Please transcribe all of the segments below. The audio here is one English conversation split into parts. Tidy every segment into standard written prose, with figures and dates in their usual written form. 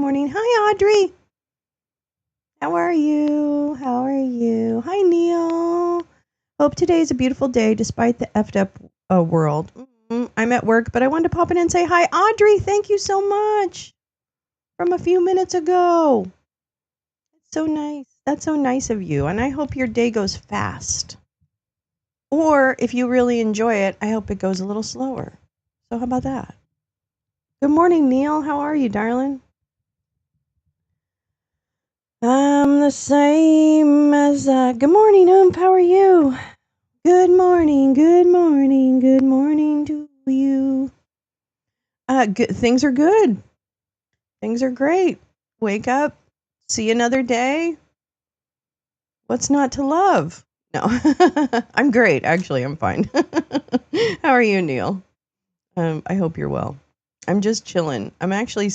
morning. Hi, Audrey. How are you? How are you? Hi, Neil. Hope today is a beautiful day despite the effed up world. I'm at work, but I wanted to pop in and say hi. Audrey, thank you so much from a few minutes ago. That's so nice. That's so nice of you. And I hope your day goes fast. Or if you really enjoy it, I hope it goes a little slower. So how about that? Good morning, Neil. How are you, darling? I'm the same as good morning, how are you? Good morning, good morning, good morning to you. Things are good. Things are great. Wake up, see another day. What's not to love? No, I'm great. Actually, I'm fine. How are you, Neil? I hope you're well. I'm just chilling. I'm actually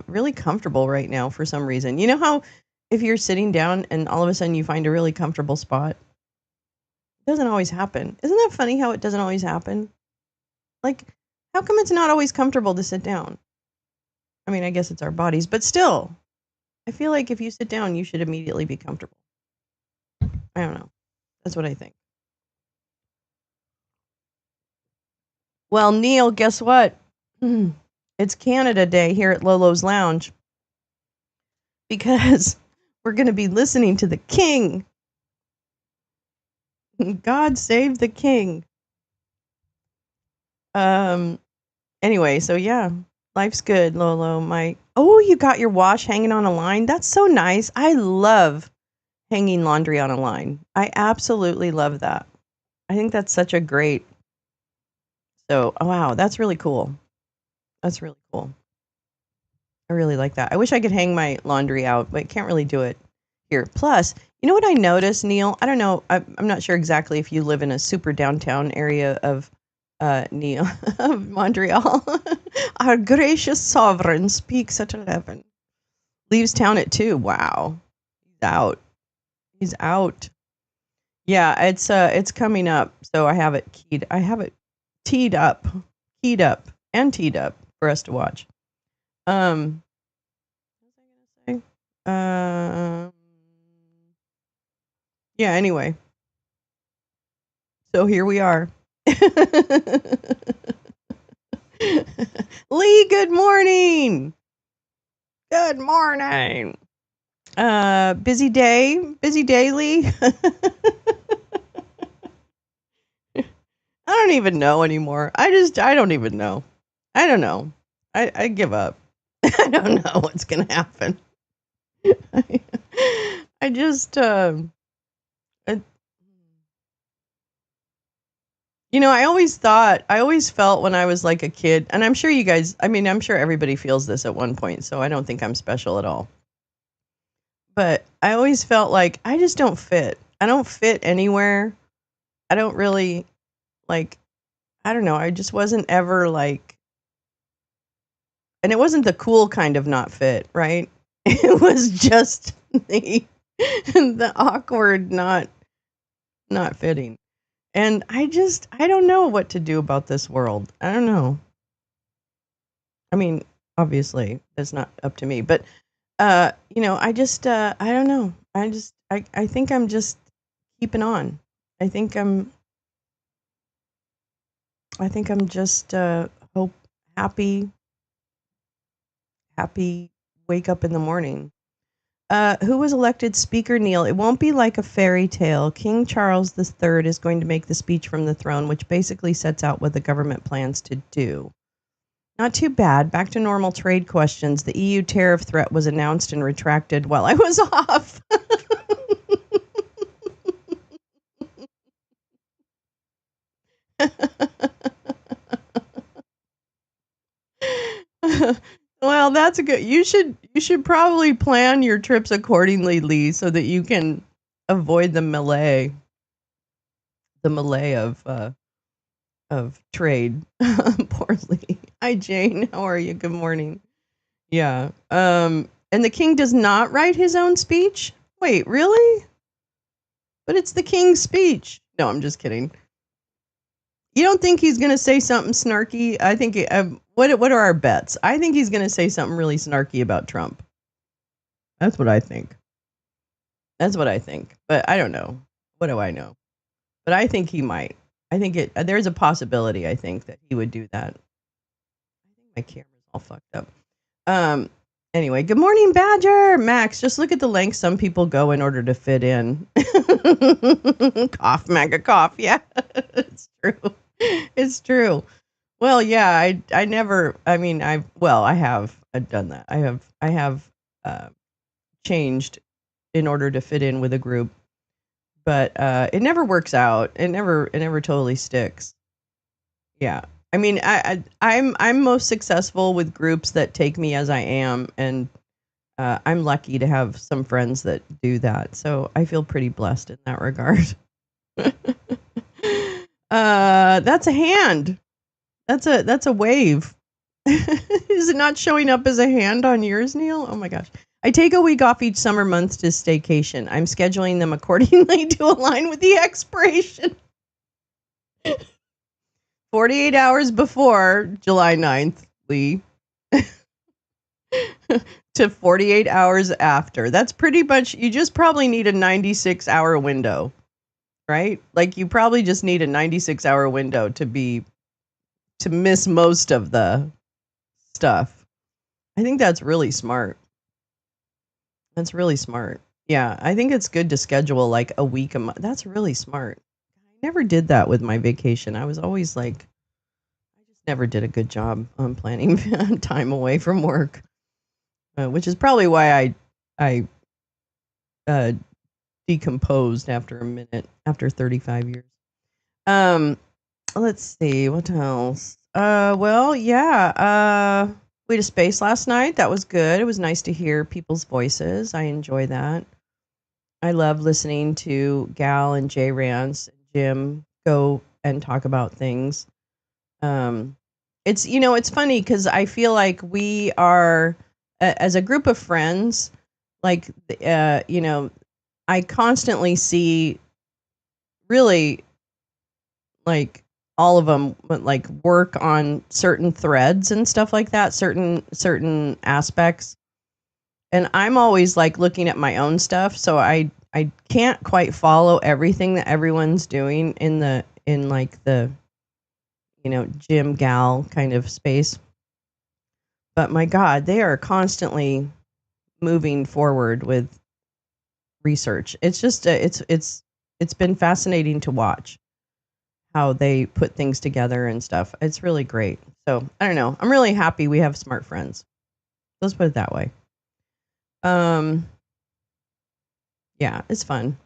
really comfortable right now for some reason. You know how if you're sitting down and all of a sudden you find a really comfortable spot? It doesn't always happen. Isn't that funny how it doesn't always happen? Like, how come it's not always comfortable to sit down? I mean, I guess it's our bodies, but still, I feel like if you sit down, you should immediately be comfortable. I don't know. That's what I think. Well, Neil, guess what? It's Canada Day here at Lolo's Lounge because we're going to be listening to the King. God save the King. Anyway, so yeah, life's good, Lolo. You got your wash hanging on a line. That's so nice. I love hanging laundry on a line. I absolutely love that. I think that's such a great. So, wow, that's really cool. That's really cool. I really like that. I wish I could hang my laundry out, but I can't really do it here. Plus, you know what I noticed, Neil? I don't know. I'm not sure exactly if you live in a super downtown area of Neil of Montreal. Our gracious sovereign speaks at 11. Leaves town at 2. Wow. He's out. He's out. Yeah, it's coming up. So I have it keyed. I have it keyed up for us to watch. What was I gonna say? Yeah, anyway. So here we are. Lee, good morning. Good morning. Busy day, Lee. I don't even know anymore. I don't even know. I don't know. I give up. I don't know what's gonna happen. I just, I always felt when I was like a kid, and I'm sure you guys, I mean, I'm sure everybody feels this at one point, so I don't think I'm special at all. But I always felt like I just don't fit. I don't fit anywhere. I don't really, like, I don't know. I just wasn't ever like, and it wasn't the cool kind of not fit, right? It was just the awkward not fitting. And I don't know what to do about this world. I don't know. I mean, obviously, it's not up to me, but I don't know. I think I'm just keeping on. I think I'm just happy wake up in the morning. Who was elected Speaker, Neil? It won't be like a fairy tale. King Charles III is going to make the speech from the throne, which basically sets out what the government plans to do. Not too bad. Back to normal trade questions. The EU tariff threat was announced and retracted while I was off. Well, that's a good. You should probably plan your trips accordingly, Lee, so that you can avoid the melee of trade. Poor Lee. Hi, Jane. How are you? Good morning. Yeah. And the king does not write his own speech? Wait, really? But it's the king's speech. No, I'm just kidding. You don't think he's going to say something snarky? I think what are our bets? I think he's going to say something really snarky about Trump. That's what I think. That's what I think. But I don't know. What do I know? But I think he might. I think there's a possibility, I think, that he would do that. I think my camera's all fucked up. Um anyway, good morning, Badger. Max, just look at the length some people go in order to fit in. Cough, mega cough. Yeah. It's true. It's true. Well, yeah, I never I mean I have done that. I have uh changed in order to fit in with a group, but it never works out. It never totally sticks. Yeah. I mean, I'm most successful with groups that take me as I am, and I'm lucky to have some friends that do that. So I feel pretty blessed in that regard. That's a hand. That's a wave. Is it not showing up as a hand on yours, Neil? Oh my gosh. I take a week off each summer month to staycation. I'm scheduling them accordingly to align with the expiration. 48 hours before July 9th, Lee, to 48 hours after. That's pretty much, you just probably need a 96-hour window, right? Like you probably just need a 96-hour window to miss most of the stuff. I think that's really smart. That's really smart. Yeah, I think it's good to schedule like a week a month. That's really smart. I never did that with my vacation. I was always like, I just never did a good job on planning time away from work, which is probably why I uh, decomposed after a minute, after 35 years. Um, let's see what else. Well, yeah. We had a space last night. That was good. It was nice to hear people's voices. I enjoy that. I love listening to Gal and Jay Rance and Jim go and talk about things. Um, it's funny because I feel like we are, as a group of friends, like, I constantly see really like all of them like work on certain threads and stuff like that, certain aspects. And I'm always like looking at my own stuff, so I can't quite follow everything that everyone's doing in like the Jim Gal kind of space. But my God, they are constantly moving forward with research. It's just it's been fascinating to watch how they put things together and stuff. It's really great. So I don't know. I'm really happy we have smart friends. Let's put it that way. Um, yeah, it's fun.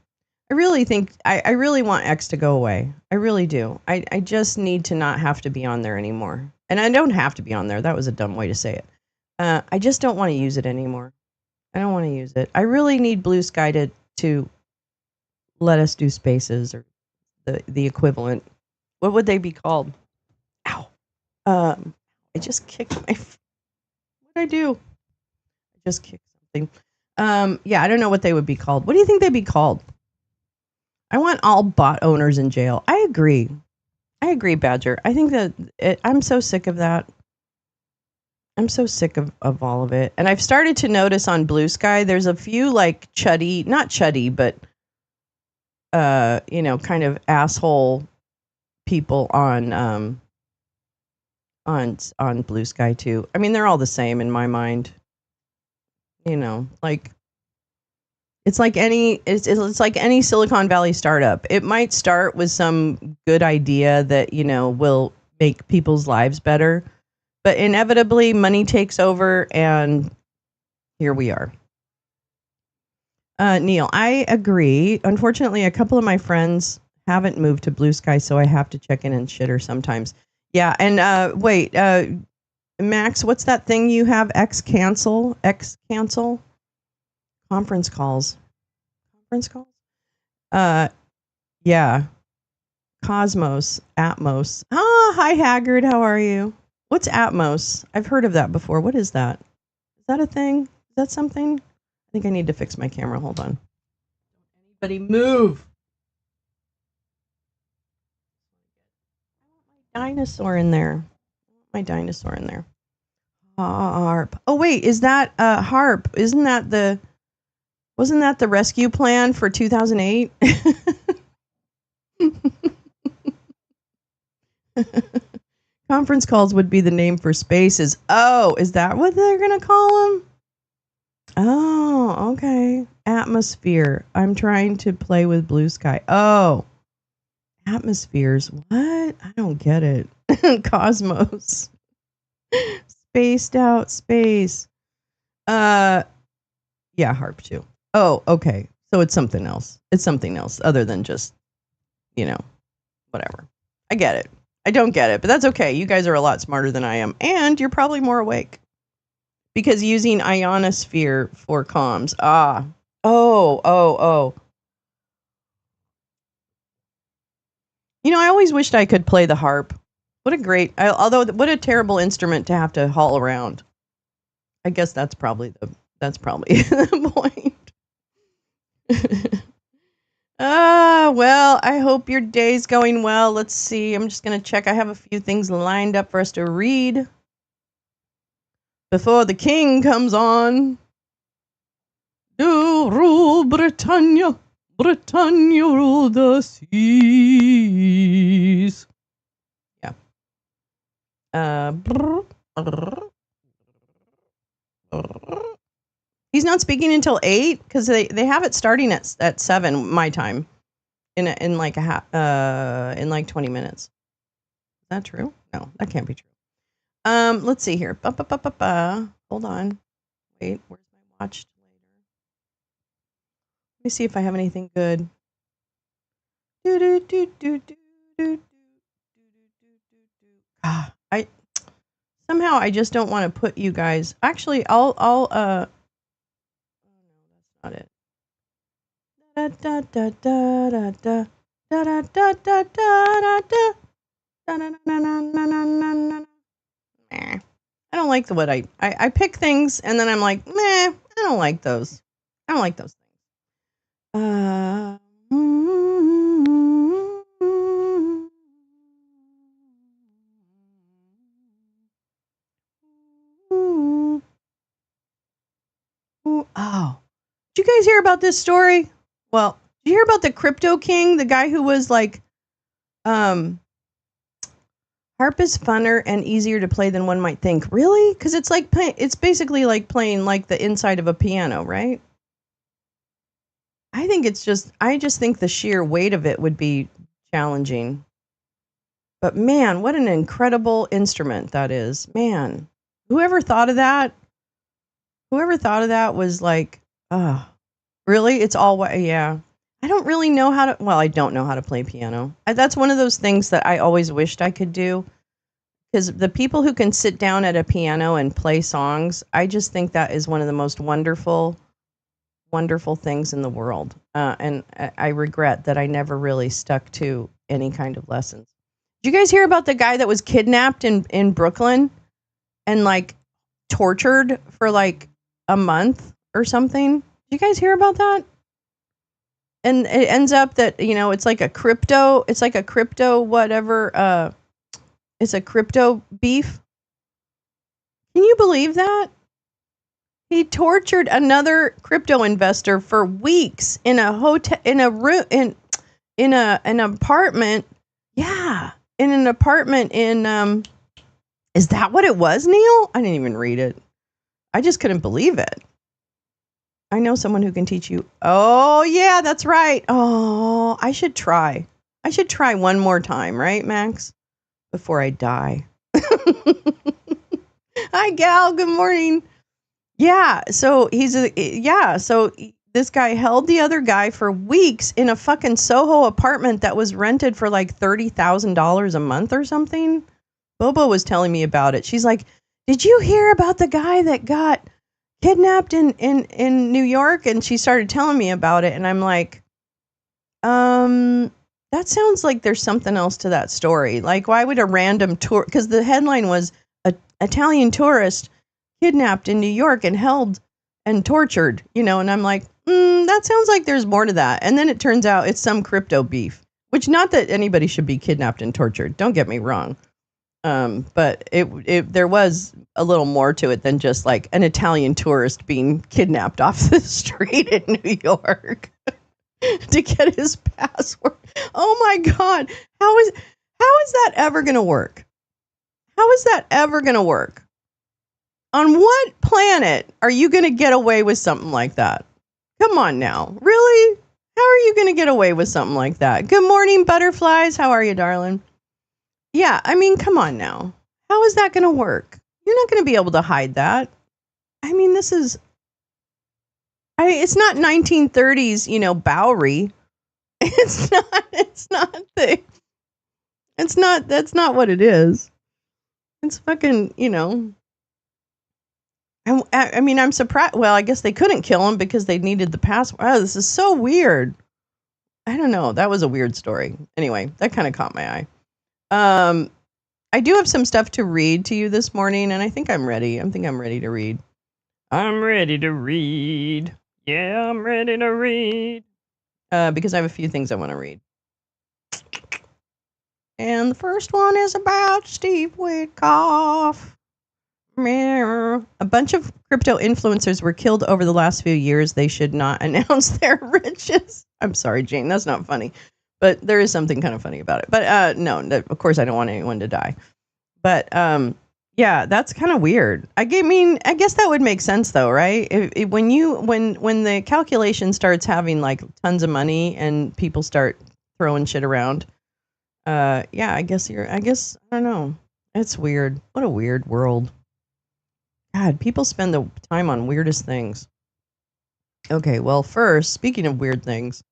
I really think I really want X to go away. I really do. I just need to not have to be on there anymore. And I don't have to be on there. That was a dumb way to say it. I just don't want to use it anymore. I don't want to use it. I really need Blue Sky to let us do spaces or the equivalent. What would they be called? Ow. I just kicked my. What did I do? I just kicked something. Yeah, I don't know what they would be called. What do you think they'd be called? I want all bot owners in jail. I agree. Badger. I think that I'm so sick of that. I'm so sick of all of it. And I've started to notice on Blue Sky, there's a few like not chuddy, but kind of asshole people on Blue Sky too. I mean, they're all the same in my mind. Like it's like any Silicon Valley startup. It might start with some good idea that, will make people's lives better, but inevitably money takes over and here we are. Neil, I agree. Unfortunately, a couple of my friends haven't moved to Blue Sky, so I have to check in and shitter sometimes. Yeah, and wait, Max, what's that thing you have? X cancel? Conference calls. Yeah. Cosmos, Atmos. Ah, hi Haggard, how are you? What's Atmos? I've heard of that before. What is that? Is that a thing? Is that something? I think I need to fix my camera. Hold on. Anybody move? Dinosaur in there. My dinosaur in there. Harp. Oh wait, is that harp? Isn't that the Wasn't that the rescue plan for 2008? Conference calls would be the name for spaces. Oh, is that what they're going to call them? Oh, okay. Atmosphere. I'm trying to play with blue sky. Oh, atmospheres. What? I don't get it. Cosmos. Spaced out space. Yeah, harp too. Oh, okay. So it's something else. It's something else other than just, whatever. I get it. I don't get it, but that's okay. You guys are a lot smarter than I am, and you're probably more awake. Because using ionosphere for comms. Ah. Oh. I always wished I could play the harp. What a terrible instrument to have to haul around. I guess that's probably the point. Well, I hope your day's going well. Let's see. I'm just going to check. I have a few things lined up for us to read before the king comes on. You rule Britannia. Britannia rule the seas. Yeah. He's not speaking until 8 because they have it starting at 7 my time in like 20 minutes. Is that true? No, that can't be true. Let's see here. Hold on. Wait, where's my watch later? Let me see if I have anything good. I just don't want to put you guys. Actually, I'll oh no, that's not it. I don't like what I pick things and then I'm like, meh, I don't like those. I don't like those things. Oh, did you guys hear about this story? Well, did you hear about the crypto king, the guy who was like, harp is funner and easier to play than one might think. Really? Because it's like it's basically like playing like the inside of a piano, right? I just think the sheer weight of it would be challenging. But man, what an incredible instrument that is. Man, whoever thought of that was like, really? It's all, yeah. I don't really know I don't know how to play piano. That's one of those things that I always wished I could do. Because the people who can sit down at a piano and play songs, I just think that is one of the most wonderful things in the world. And I regret that I never really stuck to any kind of lessons. Did you guys hear about the guy that was kidnapped in Brooklyn and like tortured for like a month or something? Did you guys hear about that? And it ends up that, it's like a crypto whatever, it's a crypto beef. Can you believe that? He tortured another crypto investor for weeks in a hotel, in a room, in an apartment. Yeah, in an apartment in. Is that what it was, Neil? I didn't even read it. I just couldn't believe it. I know someone who can teach you. Oh yeah, that's right. Oh, I should try. I should try one more time, right, Max? Before I die. Hi, Gal. Good morning. Yeah, so so this guy held the other guy for weeks in a fucking Soho apartment that was rented for like $30,000 a month or something. Bobo was telling me about it. She's like, "Did you hear about the guy that got kidnapped in New York?" And she started telling me about it, and I'm like, that sounds like there's something else to that story. Like, why would a random tour? Because the headline was Italian tourist kidnapped in New York and held and tortured, and I'm like, that sounds like there's more to that. And then it turns out it's some crypto beef, which not that anybody should be kidnapped and tortured. Don't get me wrong. But there was a little more to it than just like an Italian tourist being kidnapped off the street in New York to get his password. Oh my God. How is that ever going to work? How is that ever going to work? On what planet are you going to get away with something like that? Come on now. Really? How are you going to get away with something like that? Good morning, butterflies. How are you, darling? Yeah, I mean, come on now. How is that going to work? You're not going to be able to hide that. I mean, this is... it's not 1930s, Bowery. It's not, that's not what it is. It's fucking, I mean, I'm surprised. Well, I guess they couldn't kill him because they needed the password. Oh, this is so weird. I don't know. That was a weird story. Anyway, that kind of caught my eye. I do have some stuff to read to you this morning, and I think I'm ready. I think I'm ready to read. I'm ready to read. Yeah, I'm ready to read. Because I have a few things I want to read. And the first one is about Steve Witkoff. A bunch of crypto influencers were killed over the last few years. They should not announce their riches. I'm sorry, Jane. That's not funny. But there is something kind of funny about it. But no, of course, I don't want anyone to die. But yeah, that's kind of weird. I guess that would make sense, though, right? When the calculation starts having like tons of money and people start throwing shit around, yeah, I don't know. It's weird. What a weird world. God, people spend the time on weirdest things. Okay, well, first, speaking of weird things.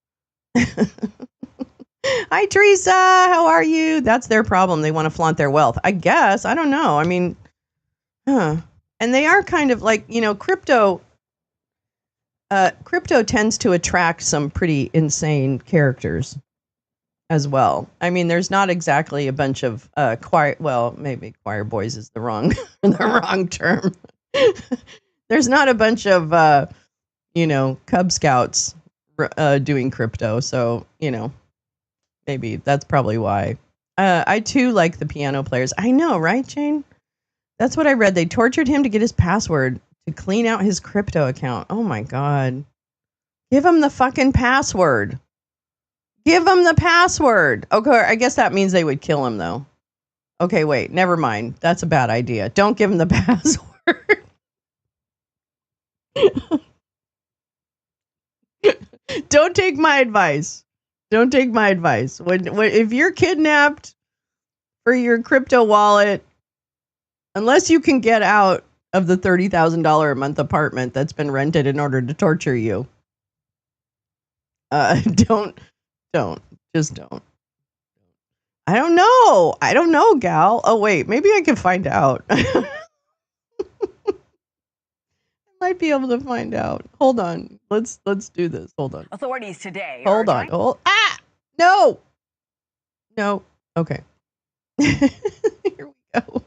Hi, Teresa. How are you? That's their problem. They want to flaunt their wealth. I guess. I don't know. I mean, And they are kind of like, crypto tends to attract some pretty insane characters as well. I mean, there's not exactly a bunch of choir. Well, maybe choir boys is the wrong term. There's not a bunch of Cub Scouts doing crypto. So maybe that's probably why. I too like the piano players. I know, right, Jane? That's what I read. They tortured him to get his password to clean out his crypto account. Oh my God. Give him the fucking password. Give him the password. Okay, I guess that means they would kill him, though. Okay, wait, never mind. That's a bad idea. Don't give him the password. Don't take my advice. Don't take my advice. If you're kidnapped for your crypto wallet, unless you can get out of the $30,000 a month apartment that's been rented in order to torture you, don't. Just don't. I don't know, gal. Oh, wait. Maybe I can find out. I might be able to find out. Hold on. Let's do this. Hold on. Authorities today. Hold on. No. Okay. Here we go.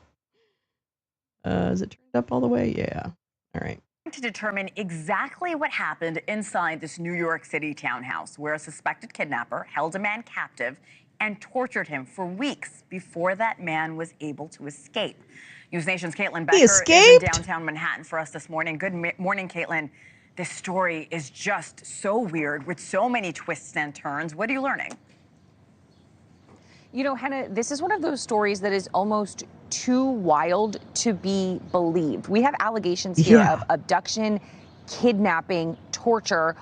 Is it turned up all the way? Yeah. All right. To determine exactly what happened inside this New York City townhouse where a suspected kidnapper held a man captive and tortured him for weeks before that man was able to escape. News Nation's Caitlin Becker is in downtown Manhattan for us this morning. Good morning, Caitlin. This story is just so weird with so many twists and turns. What are you learning? Hannah, this is one of those stories that is almost too wild to be believed. We have allegations here of abduction, kidnapping, torture,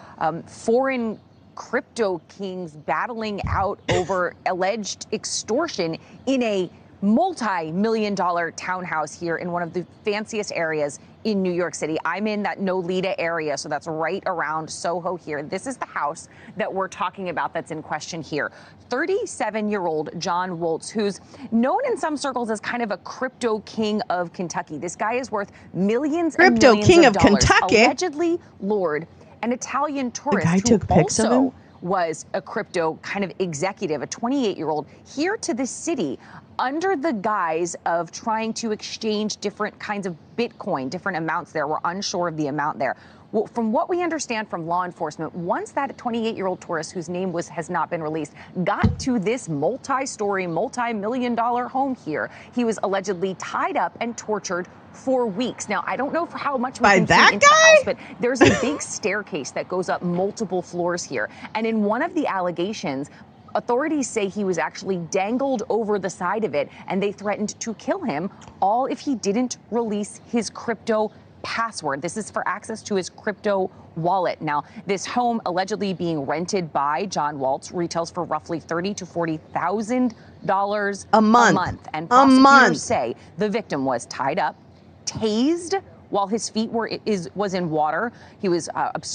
foreign crypto kings battling out over alleged extortion in a multi-million-dollar townhouse here in one of the fanciest areas in New York City. I'm in that Nolita area, so that's right around Soho here. This is the house that we're talking about that's in question here. 37-year-old John Woltz, who's known in some circles as kind of a crypto king of Kentucky. This guy is worth millions and millions king of dollars. Kentucky. Allegedly lured an Italian tourist who took pics also was a crypto kind of executive, a 28-year-old, here to the city under the guise of trying to exchange different kinds of Bitcoin, different amounts there. We're unsure of the amount there. Well, from what we understand from law enforcement, once that 28-year-old tourist, whose name has not been released, got to this multi-story, multi-million-dollar home here, he was allegedly tied up and tortured for weeks. Now, I don't know for how much we By can that see into the guy? house, but there's a big staircase that goes up multiple floors here. And in one of the allegations, authorities say he was actually dangled over the side of it, and they threatened to kill him, all if he didn't release his crypto password. This is for access to his crypto wallet. Now, this home allegedly being rented by John Waltz retails for roughly $30,000 to $40,000 a month. And A prosecutors month. say the victim was tied up, tased while his feet was in water. He was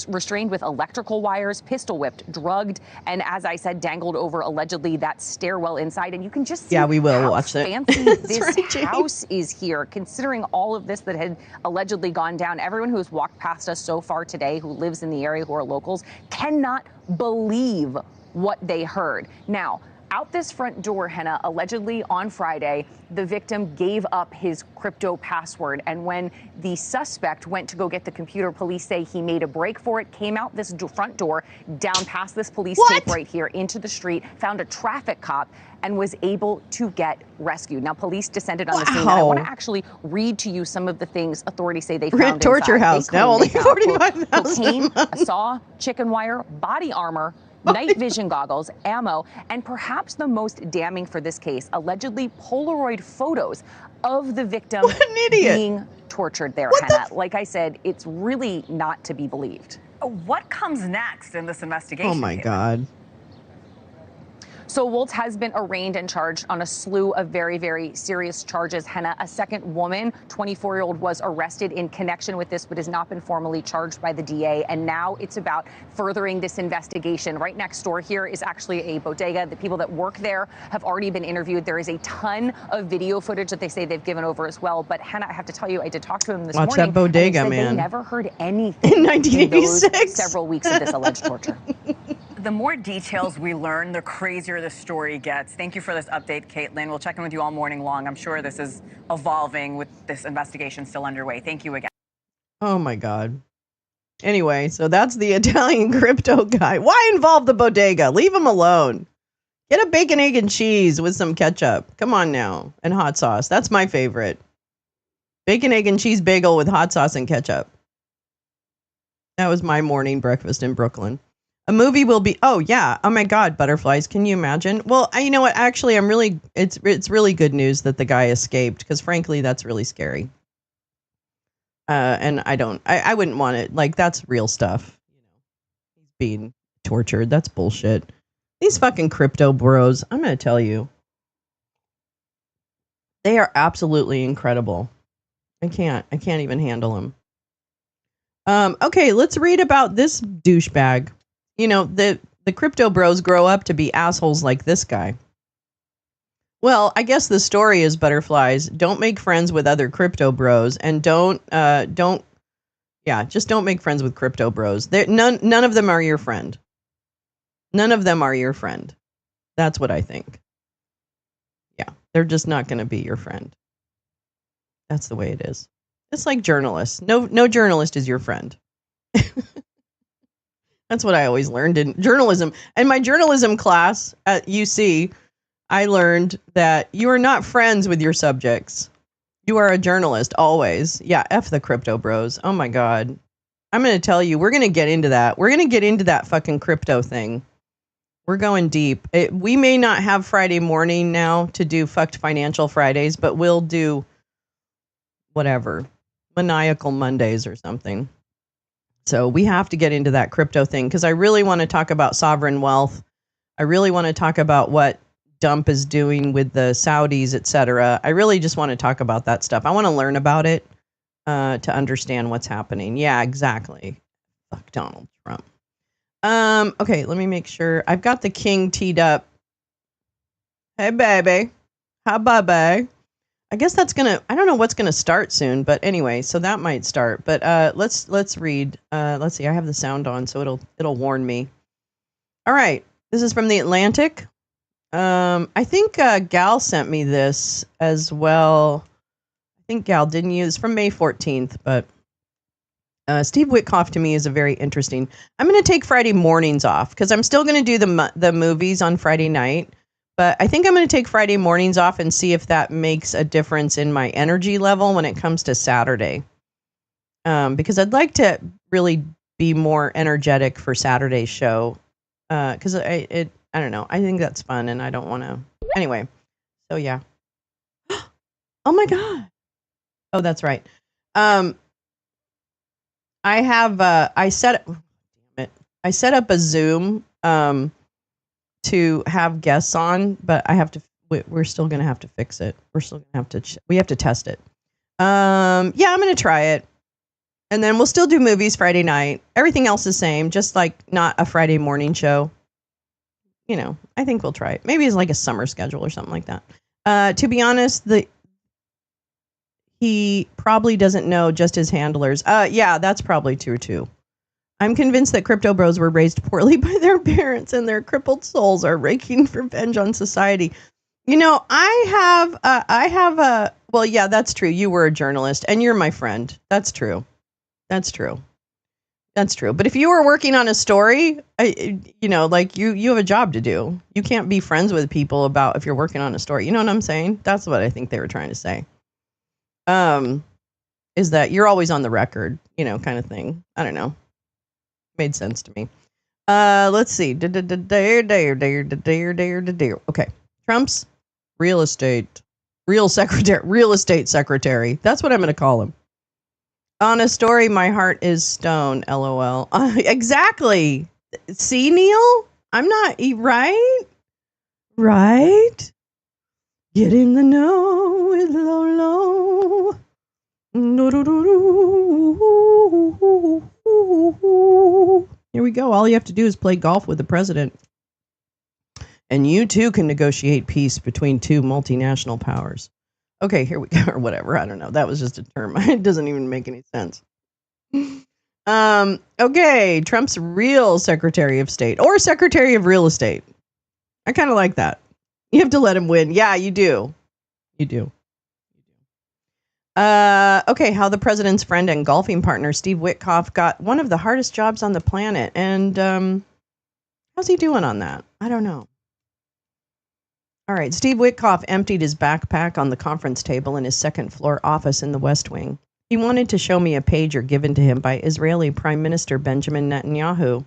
restrained with electrical wires, pistol whipped, drugged, and as I said, dangled over allegedly that stairwell inside. And you can just see we will how watch that. fancy this right, house is here, considering all of this that had allegedly gone down. Everyone who has walked past us so far today, who lives in the area, who are locals, cannot believe what they heard. Now, out this front door, Henna, allegedly on Friday, the victim gave up his crypto password. And when the suspect went to go get the computer, police say he made a break for it, came out this front door, down past this police tape right here into the street, found a traffic cop, and was able to get rescued. Now, police descended on the scene. And I want to actually read to you some of the things authorities say they found torture inside. house. Now only 45,000. Cocaine, a saw, chicken wire, body armor, night vision goggles, ammo, and perhaps the most damning for this case, allegedly Polaroid photos of the victim being tortured there, Hannah. Like I said, it's really not to be believed. What comes next in this investigation? Oh my God. So Waltz has been arraigned and charged on a slew of very, very serious charges. Henna, a second woman, 24-year-old, was arrested in connection with this, but has not been formally charged by the DA. And now it's about furthering this investigation. Right next door here is actually a bodega. The people that work there have already been interviewed. There is a ton of video footage that they say they've given over as well. But Henna, I have to tell you, I did talk to him this morning. Watch that bodega, and he said man. They never heard anything in 1986. In those several weeks of this alleged torture. The more details we learn, the crazier the story gets. Thank you for this update, Caitlin. We'll check in with you all morning long. I'm sure this is evolving with this investigation still underway. Thank you again. Oh my God. Anyway, so that's the Italian crypto guy. Why involve the bodega? Leave him alone. Get a bacon, egg, and cheese with some ketchup. Come on now. And hot sauce. That's my favorite. Bacon, egg, and cheese bagel with hot sauce and ketchup. That was my morning breakfast in Brooklyn. A movie will be, oh yeah, oh my God, butterflies, can you imagine? Well, you know what, actually, it's really good news that the guy escaped, because frankly, that's really scary. And I wouldn't want it, like, that's real stuff. He's being tortured, that's bullshit. These fucking crypto bros, I'm gonna tell you, they are absolutely incredible. I can't even handle them. Okay, let's read about this douchebag. You know, the crypto bros grow up to be assholes like this guy. Well, I guess the story is, butterflies, don't make friends with other crypto bros, and just don't make friends with crypto bros. None of them are your friend. None of them are your friend. That's what I think. Yeah, they're just not going to be your friend. That's the way it is. It's like journalists. No journalist is your friend. That's what I always learned in journalism. In my journalism class at UC, I learned that you are not friends with your subjects. You are a journalist, always. Yeah, F the crypto bros. Oh my God. I'm going to tell you, we're going to get into that. We're going to get into that fucking crypto thing. We're going deep. We may not have Friday morning now to do Fucked Financial Fridays, but we'll do whatever. Maniacal Mondays or something. So we have to get into that crypto thing, because I really want to talk about sovereign wealth. I really want to talk about what Dump is doing with the Saudis, etc. I really just want to talk about that stuff. I want to learn about it to understand what's happening. Yeah, exactly. Fuck Donald Trump. Okay, let me make sure. I've got the king teed up. Hey, baby. Hi, baby. I guess that's I don't know what's gonna start soon, but anyway, so that might start. But let's read. Let's see, I have the sound on, so it'll warn me. All right, this is from The Atlantic. I think Gal sent me this as well. I think Gal didn't use from May 14th, but Steve Witkoff to me is a very interesting. I'm going to take Friday mornings off because I'm still going to do the movies on Friday night. But I think I'm going to take Friday mornings off and see if that makes a difference in my energy level when it comes to Saturday. Because I'd like to really be more energetic for Saturday's show. Because I don't know. I think that's fun, and I don't want to. Anyway, so yeah. Oh my god. Oh, that's right. I have I set up a Zoom to have guests on, but I have to. We're still gonna have to fix it. We're still gonna have to. We have to test it. Yeah, I'm gonna try it, and then we'll still do movies Friday night. Everything else the same, just like not a Friday morning show. You know, I think we'll try it. Maybe it's like a summer schedule or something like that. To be honest, he probably doesn't know just his handlers. Yeah, that's probably true too. I'm convinced that crypto bros were raised poorly by their parents and their crippled souls are raking revenge on society. You know, I have a, well, yeah, that's true. You were a journalist and you're my friend. That's true. That's true. That's true. But if you were working on a story, you know, like you have a job to do. You can't be friends with people about if you're working on a story. You know what I'm saying? That's what I think they were trying to say. Is that you're always on the record, you know, kind of thing. I don't know. Made sense to me. Let's see. Okay. Trump's real estate secretary. That's what I'm going to call him. On a story, my heart is stone. LOL. Exactly. See, Neil? I'm not right. Right. Get in the know with Lolo. Here we go. All you have to do is play golf with the president. And you too can negotiate peace between two multinational powers. Okay, here we go. Or whatever. I don't know. That was just a term. It doesn't even make any sense. Okay. Trump's real Secretary of State or Secretary of Real Estate. I kind of like that. You have to let him win. Yeah, you do. You do. Okay, how the president's friend and golfing partner, Steve Witkoff, got one of the hardest jobs on the planet. And how's he doing on that? I don't know. All right, Steve Witkoff emptied his backpack on the conference table in his second floor office in the West Wing. He wanted to show me a pager given to him by Israeli Prime Minister Benjamin Netanyahu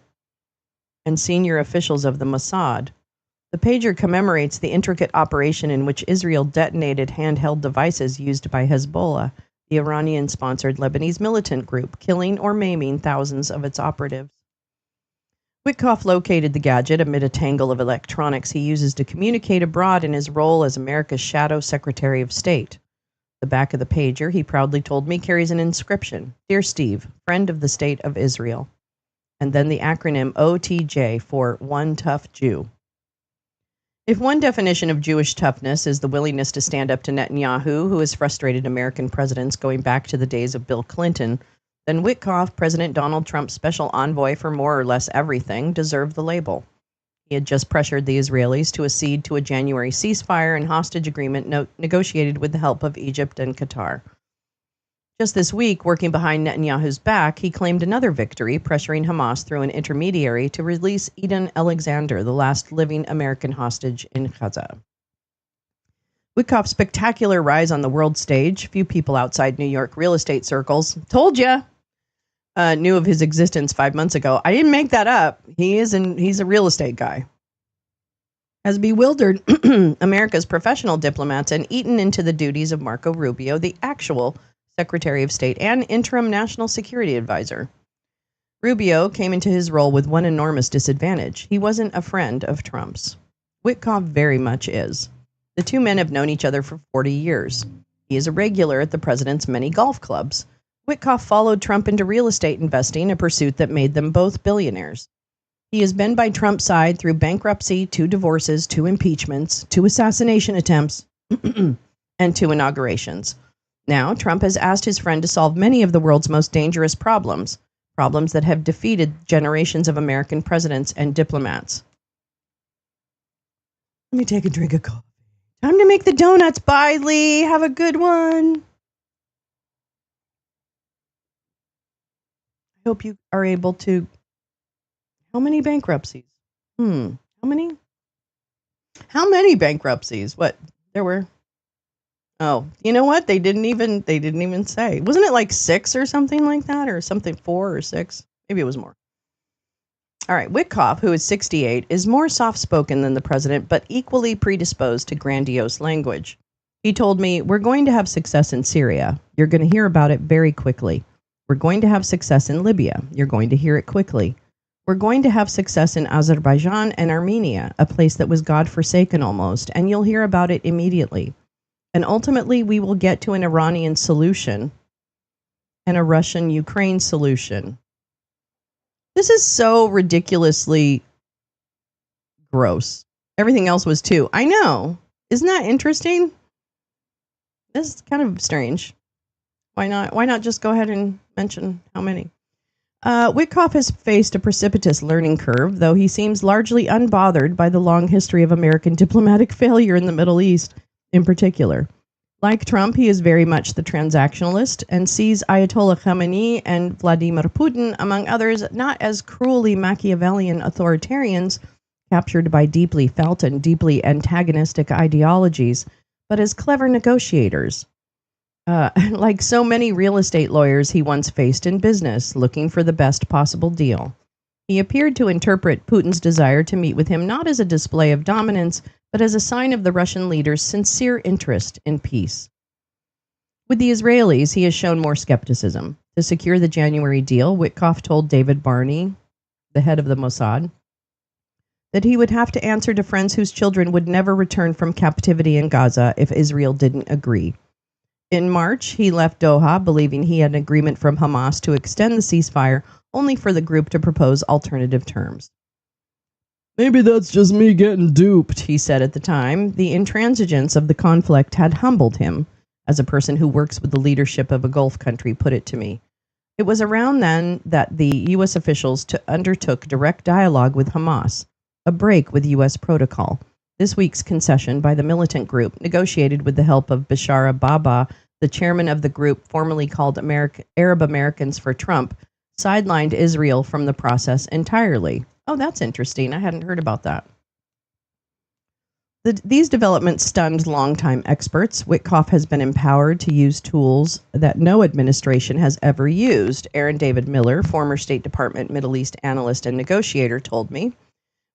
and senior officials of the Mossad. The pager commemorates the intricate operation in which Israel detonated handheld devices used by Hezbollah, the Iranian-sponsored Lebanese militant group, killing or maiming thousands of its operatives. Witkoff located the gadget amid a tangle of electronics he uses to communicate abroad in his role as America's shadow Secretary of State. The back of the pager, he proudly told me, carries an inscription, "Dear Steve, friend of the State of Israel." And then the acronym OTJ for One Tough Jew. If one definition of Jewish toughness is the willingness to stand up to Netanyahu, who has frustrated American presidents going back to the days of Bill Clinton, then Witkoff, President Donald Trump's special envoy for more or less everything, deserved the label. He had just pressured the Israelis to accede to a January ceasefire and hostage agreement negotiated with the help of Egypt and Qatar. Just this week, working behind Netanyahu's back, he claimed another victory, pressuring Hamas through an intermediary to release Eden Alexander, the last living American hostage in Gaza. Witkoff's spectacular rise on the world stage, few people outside New York real estate circles, told ya, knew of his existence 5 months ago. I didn't make that up. He's a real estate guy. Has bewildered America's professional diplomats and eaten into the duties of Marco Rubio, the actual Secretary of State and interim National Security Advisor. Rubio came into his role with one enormous disadvantage. He wasn't a friend of Trump's. Witkoff very much is. The two men have known each other for 40 years. He is a regular at the president's many golf clubs. Witkoff followed Trump into real estate investing, a pursuit that made them both billionaires. He has been by Trump's side through bankruptcy, 2 divorces, 2 impeachments, 2 assassination attempts, and 2 inaugurations. Now, Trump has asked his friend to solve many of the world's most dangerous problems that have defeated generations of American presidents and diplomats. Let me take a drink of coffee. Time to make the donuts. Bye, Lee. Have a good one. I hope you are able to. How many bankruptcies? How many? How many bankruptcies? What? There were. Oh, you know what? They didn't even say. Wasn't it like 6 or something like that, or something 4 or 6? Maybe it was more. All right, Witkoff, who is 68, is more soft-spoken than the president, but equally predisposed to grandiose language. He told me, "We're going to have success in Syria. You're going to hear about it very quickly. We're going to have success in Libya. You're going to hear it quickly. We're going to have success in Azerbaijan and Armenia, a place that was God-forsaken almost, and you'll hear about it immediately. And ultimately, we will get to an Iranian solution and a Russian-Ukraine solution." This is so ridiculously gross. Everything else was too. I know. Isn't that interesting? This is kind of strange. Why not? Why not just go ahead and mention how many? Witkoff has faced a precipitous learning curve, though he seems largely unbothered by the long history of American diplomatic failure in the Middle East, in particular. Like Trump, he is very much the transactionalist and sees Ayatollah Khamenei and Vladimir Putin, among others, not as cruelly Machiavellian authoritarians captured by deeply felt and deeply antagonistic ideologies, but as clever negotiators. Like so many real estate lawyers he once faced in business, looking for the best possible deal. He appeared to interpret Putin's desire to meet with him not as a display of dominance, but as a sign of the Russian leader's sincere interest in peace. With the Israelis, he has shown more skepticism. To secure the January deal, Witkoff told David Barney, the head of the Mossad, that he would have to answer to friends whose children would never return from captivity in Gaza if Israel didn't agree. In March, he left Doha believing he had an agreement from Hamas to extend the ceasefire, only for the group to propose alternative terms. "Maybe that's just me getting duped," he said at the time. The intransigence of the conflict had humbled him, as a person who works with the leadership of a Gulf country put it to me. It was around then that the U.S. officials undertook direct dialogue with Hamas, a break with U.S. protocol. This week's concession by the militant group, negotiated with the help of Bashar Baba, the chairman of the group formerly called Arab Americans for Trump, sidelined Israel from the process entirely. Oh, that's interesting. I hadn't heard about that. These developments stunned longtime experts. Witkoff has been empowered to use tools that no administration has ever used. Aaron David Miller, former State Department Middle East analyst and negotiator, told me,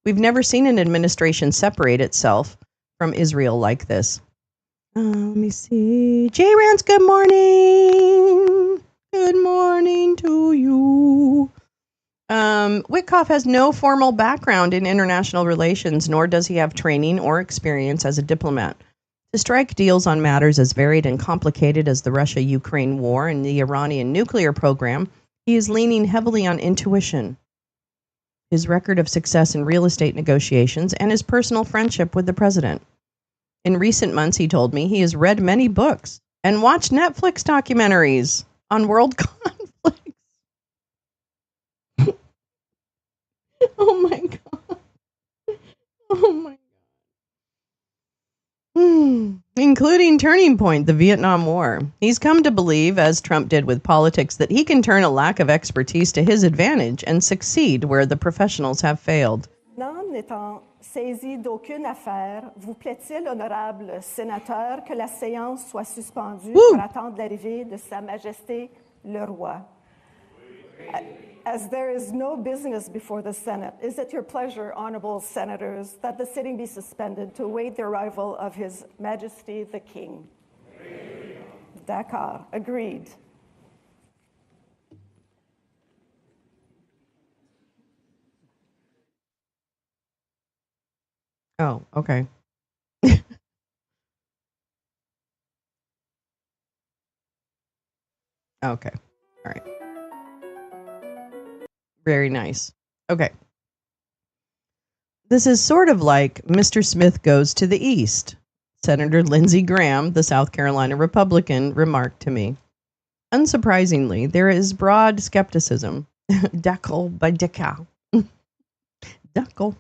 "We've never seen an administration separate itself from Israel like this." Let me see. J. Rance, good morning. Good morning to you. Witkoff has no formal background in international relations, nor does he have training or experience as a diplomat. To strike deals on matters as varied and complicated as the Russia-Ukraine war and the Iranian nuclear program, he is leaning heavily on intuition, his record of success in real estate negotiations, and his personal friendship with the president. In recent months, he told me, he has read many books and watched Netflix documentaries on world conflicts. Oh my God. Oh my God. Including Turning Point, the Vietnam War. He's come to believe, as Trump did with politics, that he can turn a lack of expertise to his advantage and succeed where the professionals have failed. N'étant saisi d'aucune affaire, vous plaît-il, honorable sénateur, que la séance soit suspendue pour attendre l'arrivée de Sa Majesté le Roi? As there is no business before the Senate, is it your pleasure, honorable senators, that the sitting be suspended to await the arrival of His Majesty the King? D'accord. Agreed. Oh, okay. Okay. All right. Very nice. Okay. This is sort of like Mr. Smith goes to the East. Senator Lindsey Graham, the South Carolina Republican, remarked to me. Unsurprisingly, there is broad skepticism. Deckel by Deckel. Deckel.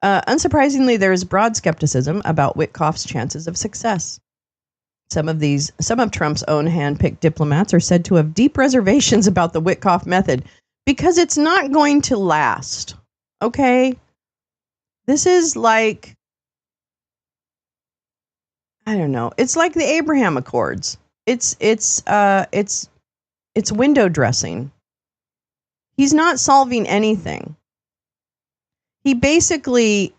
Unsurprisingly, there is broad skepticism about Witkoff's chances of success. Some of Trump's own handpicked diplomats are said to have deep reservations about the Witkoff method because it's not going to last. Okay? This is like, I don't know. It's like the Abraham Accords. It's window dressing. He's not solving anything. He basically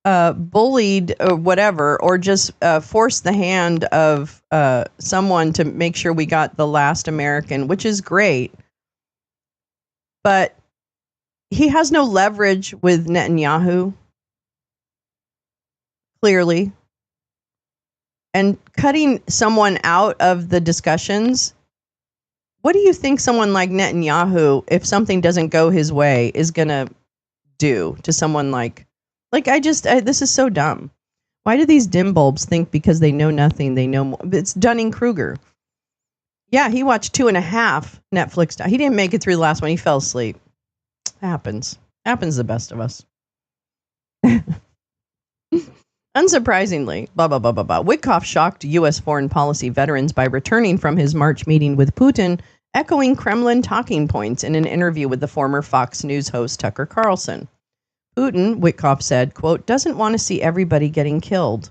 bullied or whatever, or just forced the hand of someone to make sure we got the last American, which is great. But he has no leverage with Netanyahu, clearly. And cutting someone out of the discussions, what do you think someone like Netanyahu, if something doesn't go his way, is going to do to someone like this is so dumb. Why do these dim bulbs think because they know nothing, they know more? It's Dunning-Kruger. Yeah, he watched 2.5 Netflix. He didn't make it through the last one. He fell asleep. Happens to the best of us. Unsurprisingly, Witkoff shocked U.S. foreign policy veterans by returning from his March meeting with Putin, echoing Kremlin talking points in an interview with the former Fox News host Tucker Carlson. Putin, Witkoff said, quote, doesn't want to see everybody getting killed.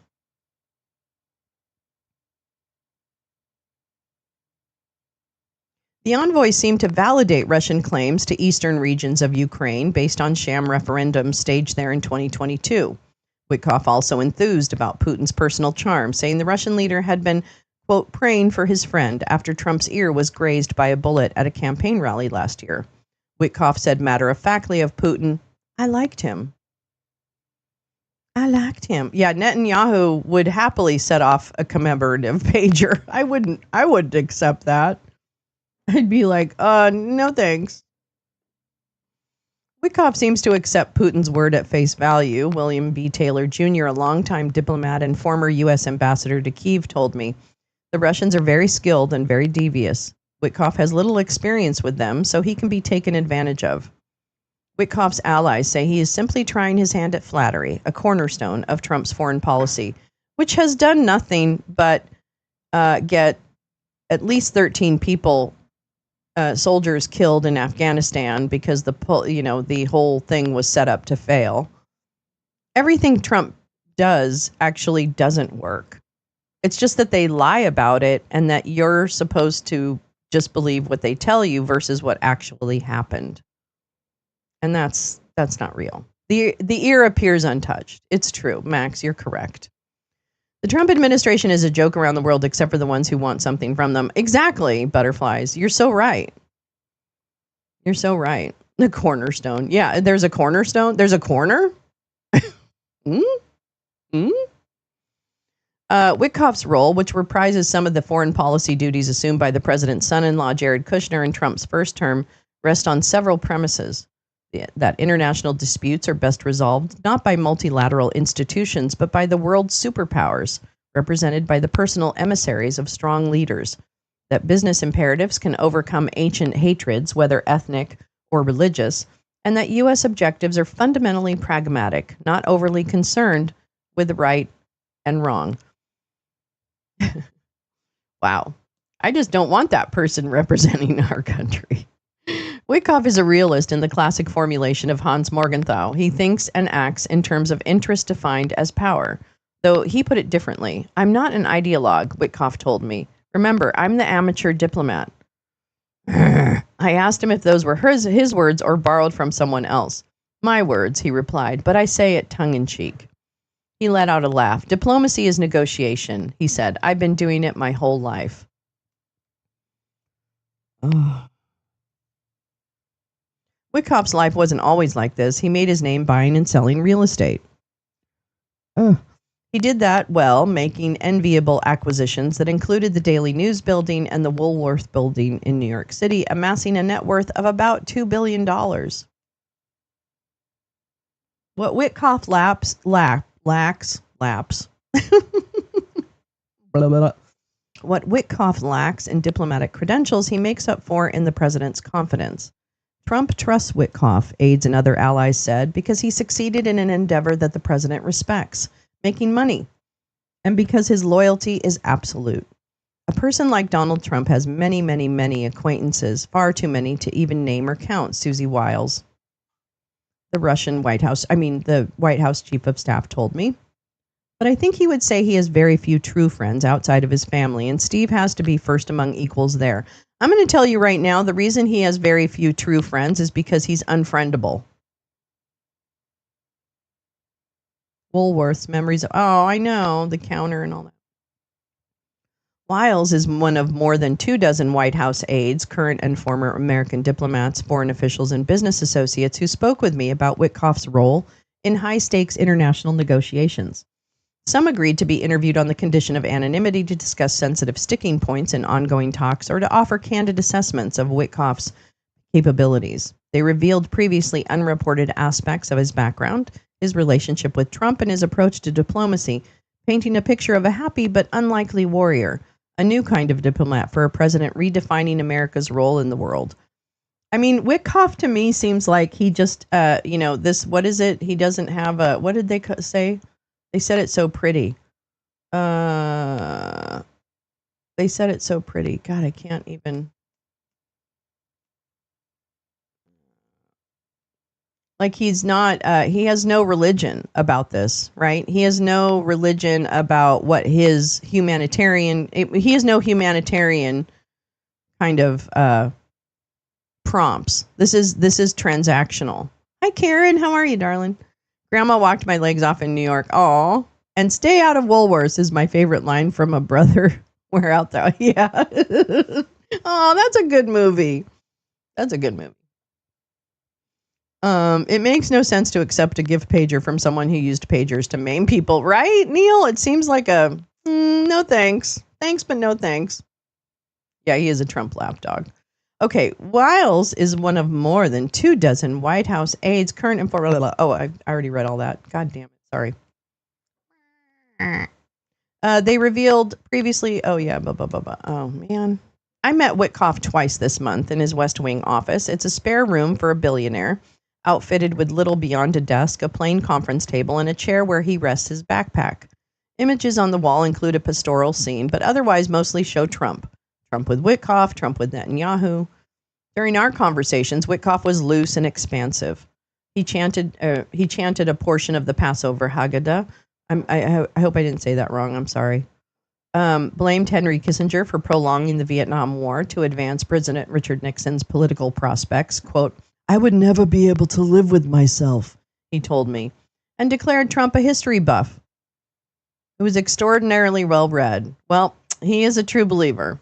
The envoy seemed to validate Russian claims to eastern regions of Ukraine based on sham referendums staged there in 2022. Witkoff also enthused about Putin's personal charm, saying the Russian leader had been, quote, praying for his friend after Trump's ear was grazed by a bullet at a campaign rally last year. Witkoff said matter-of-factly of Putin, I liked him. Yeah, Netanyahu would happily set off a commemorative pager. I wouldn't accept that. I'd be like, no thanks. Witkoff seems to accept Putin's word at face value. William B. Taylor Jr., a longtime diplomat and former U.S. ambassador to Kyiv, told me, the Russians are very skilled and very devious. Witkoff has little experience with them, so he can be taken advantage of. Witkoff's allies say he is simply trying his hand at flattery, a cornerstone of Trump's foreign policy, which has done nothing but get at least 13 people, soldiers killed in Afghanistan because the whole thing was set up to fail. Everything Trump does actually doesn't work. It's just that they lie about it and that you're supposed to just believe what they tell you versus what actually happened. And that's not real. The ear appears untouched. It's true. Max, you're correct. The Trump administration is a joke around the world except for the ones who want something from them. Exactly, butterflies. You're so right. You're so right. The cornerstone. Yeah, there's a cornerstone. There's a corner? Witkoff's role, which reprises some of the foreign policy duties assumed by the president's son-in-law, Jared Kushner, in Trump's first term, rests on several premises. That international disputes are best resolved not by multilateral institutions, but by the world's superpowers, represented by the personal emissaries of strong leaders. That business imperatives can overcome ancient hatreds, whether ethnic or religious, and that U.S. objectives are fundamentally pragmatic, not overly concerned with right and wrong. Wow. I just don't want that person representing our country. Witkoff is a realist in the classic formulation of Hans Morgenthau. He thinks and acts in terms of interest defined as power. Though he put it differently. I'm not an ideologue, Witkoff told me. Remember, I'm the amateur diplomat. I asked him if those were his words or borrowed from someone else. My words, he replied, but I say it tongue-in-cheek. He let out a laugh. Diplomacy is negotiation, he said. I've been doing it my whole life. Oh. Witkoff's life wasn't always like this. He made his name buying and selling real estate. He did that well, making enviable acquisitions that included the Daily News building and the Woolworth building in New York City, amassing a net worth of about $2 billion. What Witkoff lacks. What Witkoff lacks in diplomatic credentials, he makes up for in the president's confidence. Trump trusts Witkoff, aides and other allies said, because he succeeded in an endeavor that the president respects, making money, and because his loyalty is absolute. A person like Donald Trump has many, many, many acquaintances, far too many to even name or count, Susie Wiles, the White House chief of staff told me. But I think he would say he has very few true friends outside of his family, and Steve has to be first among equals there. I'm going to tell you right now, the reason he has very few true friends is because he's unfriendable. Woolworth's memories of, oh, I know, the counter and all that. Wiles is one of more than 24 White House aides, current and former American diplomats, foreign officials, and business associates who spoke with me about Witkoff's role in high-stakes international negotiations. Some agreed to be interviewed on the condition of anonymity to discuss sensitive sticking points in ongoing talks or to offer candid assessments of Witkoff's capabilities. They revealed previously unreported aspects of his background, his relationship with Trump, and his approach to diplomacy, painting a picture of a happy but unlikely warrior, a new kind of diplomat for a president redefining America's role in the world. I mean, Witkoff to me seems like he just, what is it? He doesn't have a, what did they say? They said it so pretty. They said it so pretty. God, I can't even. Like he's not, he has no religion about this, right? He has no religion about what his he has no humanitarian kind of prompts. This is transactional. Hi, Karen. How are you, darling? Grandma walked my legs off in New York. Aw. And stay out of Woolworths is my favorite line from a brother. We're out there. Yeah. Oh, that's a good movie. That's a good movie. It makes no sense to accept a gift pager from someone who used pagers to maim people, right, Neil? It seems like a no thanks. Thanks, but no thanks. Yeah, he is a Trump lapdog. Okay, Wiles is one of more than 24 White House aides, current and former. Oh, I already read all that. God damn it. Sorry. They revealed previously. Oh, yeah. Oh, man. I met Witkoff twice this month in his West Wing office. It's a spare room for a billionaire, outfitted with little beyond a desk, a plain conference table, and a chair where he rests his backpack. Images on the wall include a pastoral scene, but otherwise mostly show Trump. Trump with Witkoff, Trump with Netanyahu. During our conversations, Witkoff was loose and expansive. He chanted a portion of the Passover Haggadah. I hope I didn't say that wrong. I'm sorry. Blamed Henry Kissinger for prolonging the Vietnam War to advance President Richard Nixon's political prospects. Quote, "I would never be able to live with myself," he told me, and declared Trump a history buff who was extraordinarily well-read. Well, he is a true believer.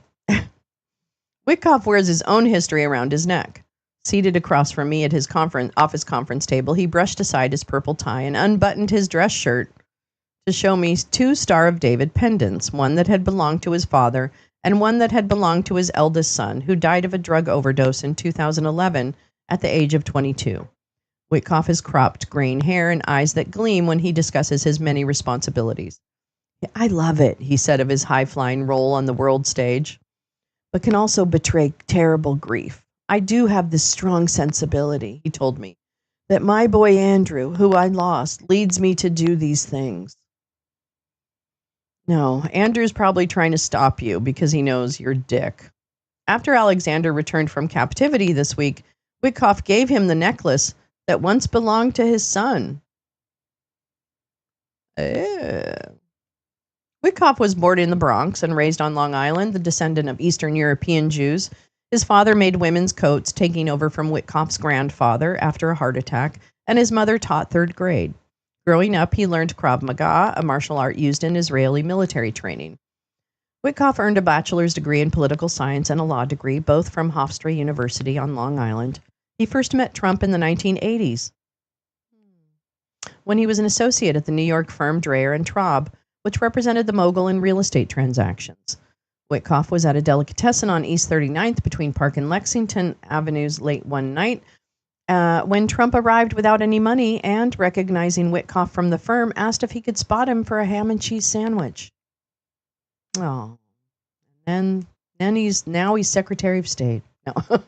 Witkoff wears his own history around his neck. Seated across from me at his office conference table, he brushed aside his purple tie and unbuttoned his dress shirt to show me 2 Star of David pendants, one that had belonged to his father and one that had belonged to his eldest son, who died of a drug overdose in 2011 at the age of 22. Witkoff has cropped graying hair and eyes that gleam when he discusses his many responsibilities. "I love it," he said of his high-flying role on the world stage, "but can also betray terrible grief. I do have this strong sensibility," he told me, "that my boy Andrew, who I lost, leads me to do these things." No, Andrew's probably trying to stop you because he knows you're dick. After Alexander returned from captivity this week, Witkoff gave him the necklace that once belonged to his son. Witkoff was born in the Bronx and raised on Long Island, the descendant of Eastern European Jews. His father made women's coats, taking over from Witkoff's grandfather after a heart attack, and his mother taught 3rd grade. Growing up, he learned Krav Maga, a martial art used in Israeli military training. Witkoff earned a bachelor's degree in political science and a law degree, both from Hofstra University on Long Island. He first met Trump in the 1980s when he was an associate at the New York firm Dreyer and Traub, which represented the mogul in real estate transactions. Witkoff was at a delicatessen on East 39th between Park and Lexington Avenues late one night when Trump arrived without any money and, recognizing Witkoff from the firm, asked if he could spot him for a ham and cheese sandwich. Oh, and then he's Secretary of State. No.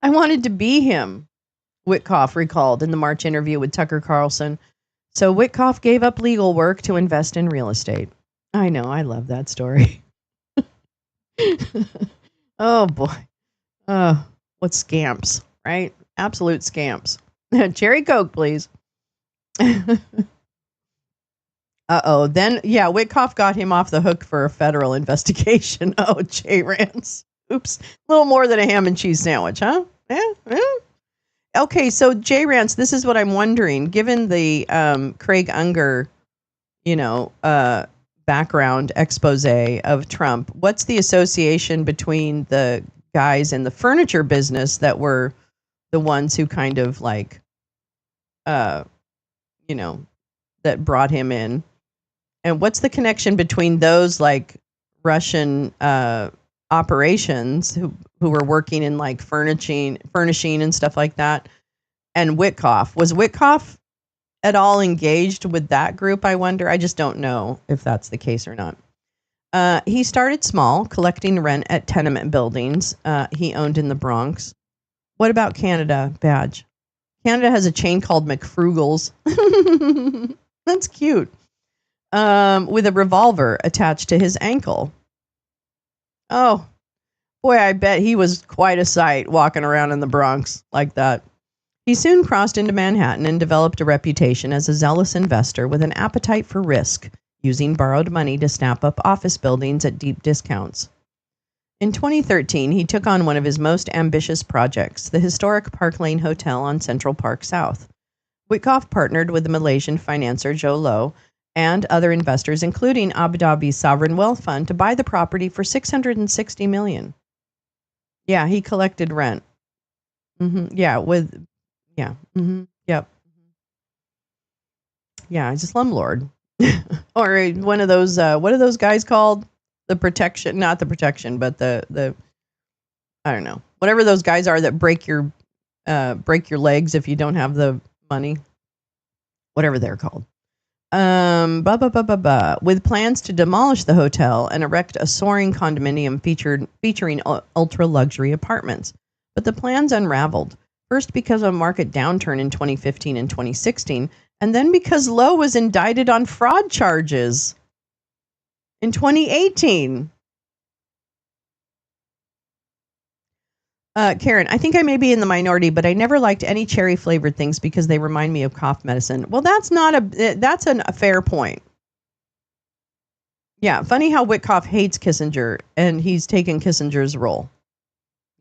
I wanted to be him. Witkoff recalled in the March interview with Tucker Carlson. So Witkoff gave up legal work to invest in real estate. I know, I love that story. Oh boy. What scamps, right? Absolute scamps. Cherry Coke, please. Uh-oh. Then, yeah, Witkoff got him off the hook for a federal investigation. Oh, Jay Rance. Oops. A little more than a ham and cheese sandwich, huh? Yeah. Okay, so Jay Rance, this is what I'm wondering. Given the Craig Unger, background expose of Trump, what's the association between the guys in the furniture business that were the ones who kind of like, that brought him in? And what's the connection between those like Russian operations who were working in like furnishing and stuff like that, and Witkoff? Was Witkoff at all engaged with that group, I wonder? I just don't know if that's the case or not. He started small, collecting rent at tenement buildings he owned in the Bronx. What about Canada, Badge? Canada has a chain called McFrugal's. That's cute. With a revolver attached to his ankle. Oh, boy, I bet he was quite a sight walking around in the Bronx like that. He soon crossed into Manhattan and developed a reputation as a zealous investor with an appetite for risk, using borrowed money to snap up office buildings at deep discounts. In 2013, he took on one of his most ambitious projects, the historic Park Lane Hotel on Central Park South. Witkoff partnered with the Malaysian financier Lolo and other investors, including Abu Dhabi's Sovereign Wealth Fund, to buy the property for $660 million. Yeah, he collected rent. Yeah, yep. Yeah, he's a slumlord. Or one of those, what are those guys called? Not the protection, but the I don't know. Whatever those guys are that break your legs if you don't have the money. Whatever they're called. With plans to demolish the hotel and erect a soaring condominium featuring ultra-luxury apartments. But the plans unraveled, first because of a market downturn in 2015 and 2016, and then because Lowe was indicted on fraud charges in 2018. Karen, I think I may be in the minority, but I never liked any cherry-flavored things because they remind me of cough medicine. Well, that's a fair point. Yeah, funny how Witkoff hates Kissinger, and he's taken Kissinger's role.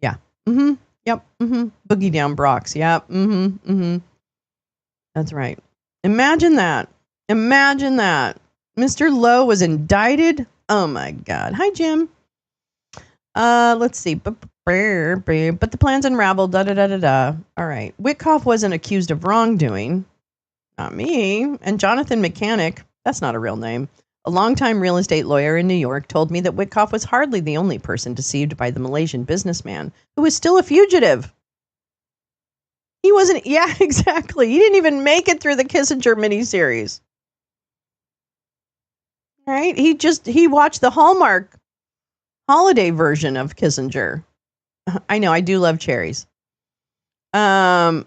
Yeah. Yep. Boogie down Brox. Yep. That's right. Imagine that. Mr. Lowe was indicted. Oh my God. Hi, Jim. Let's see. But the plans unraveled. All right. Witkoff wasn't accused of wrongdoing. Not me. And Jonathan Mechanic, that's not a real name, a longtime real estate lawyer in New York, told me that Witkoff was hardly the only person deceived by the Malaysian businessman, who was still a fugitive. He wasn't. Yeah, exactly. He didn't even make it through the Kissinger miniseries. Right? He watched the Hallmark holiday version of Kissinger. I know, I do love cherries. Jonathan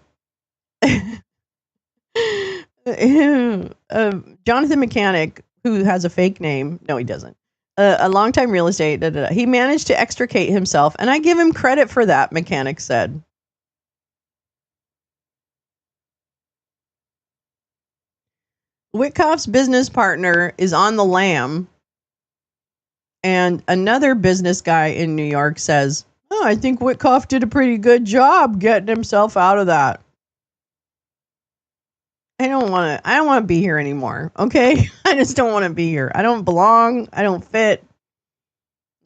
Mechanic, who has a fake name. No, he doesn't. A longtime real estate. He managed to extricate himself, and I give him credit for that, Mechanic said. Witkoff's business partner is on the lam, and another business guy in New York says, "Oh, I think Witkoff did a pretty good job getting himself out of that." I don't want to be here anymore. Okay. I just don't want to be here. I don't belong. I don't fit.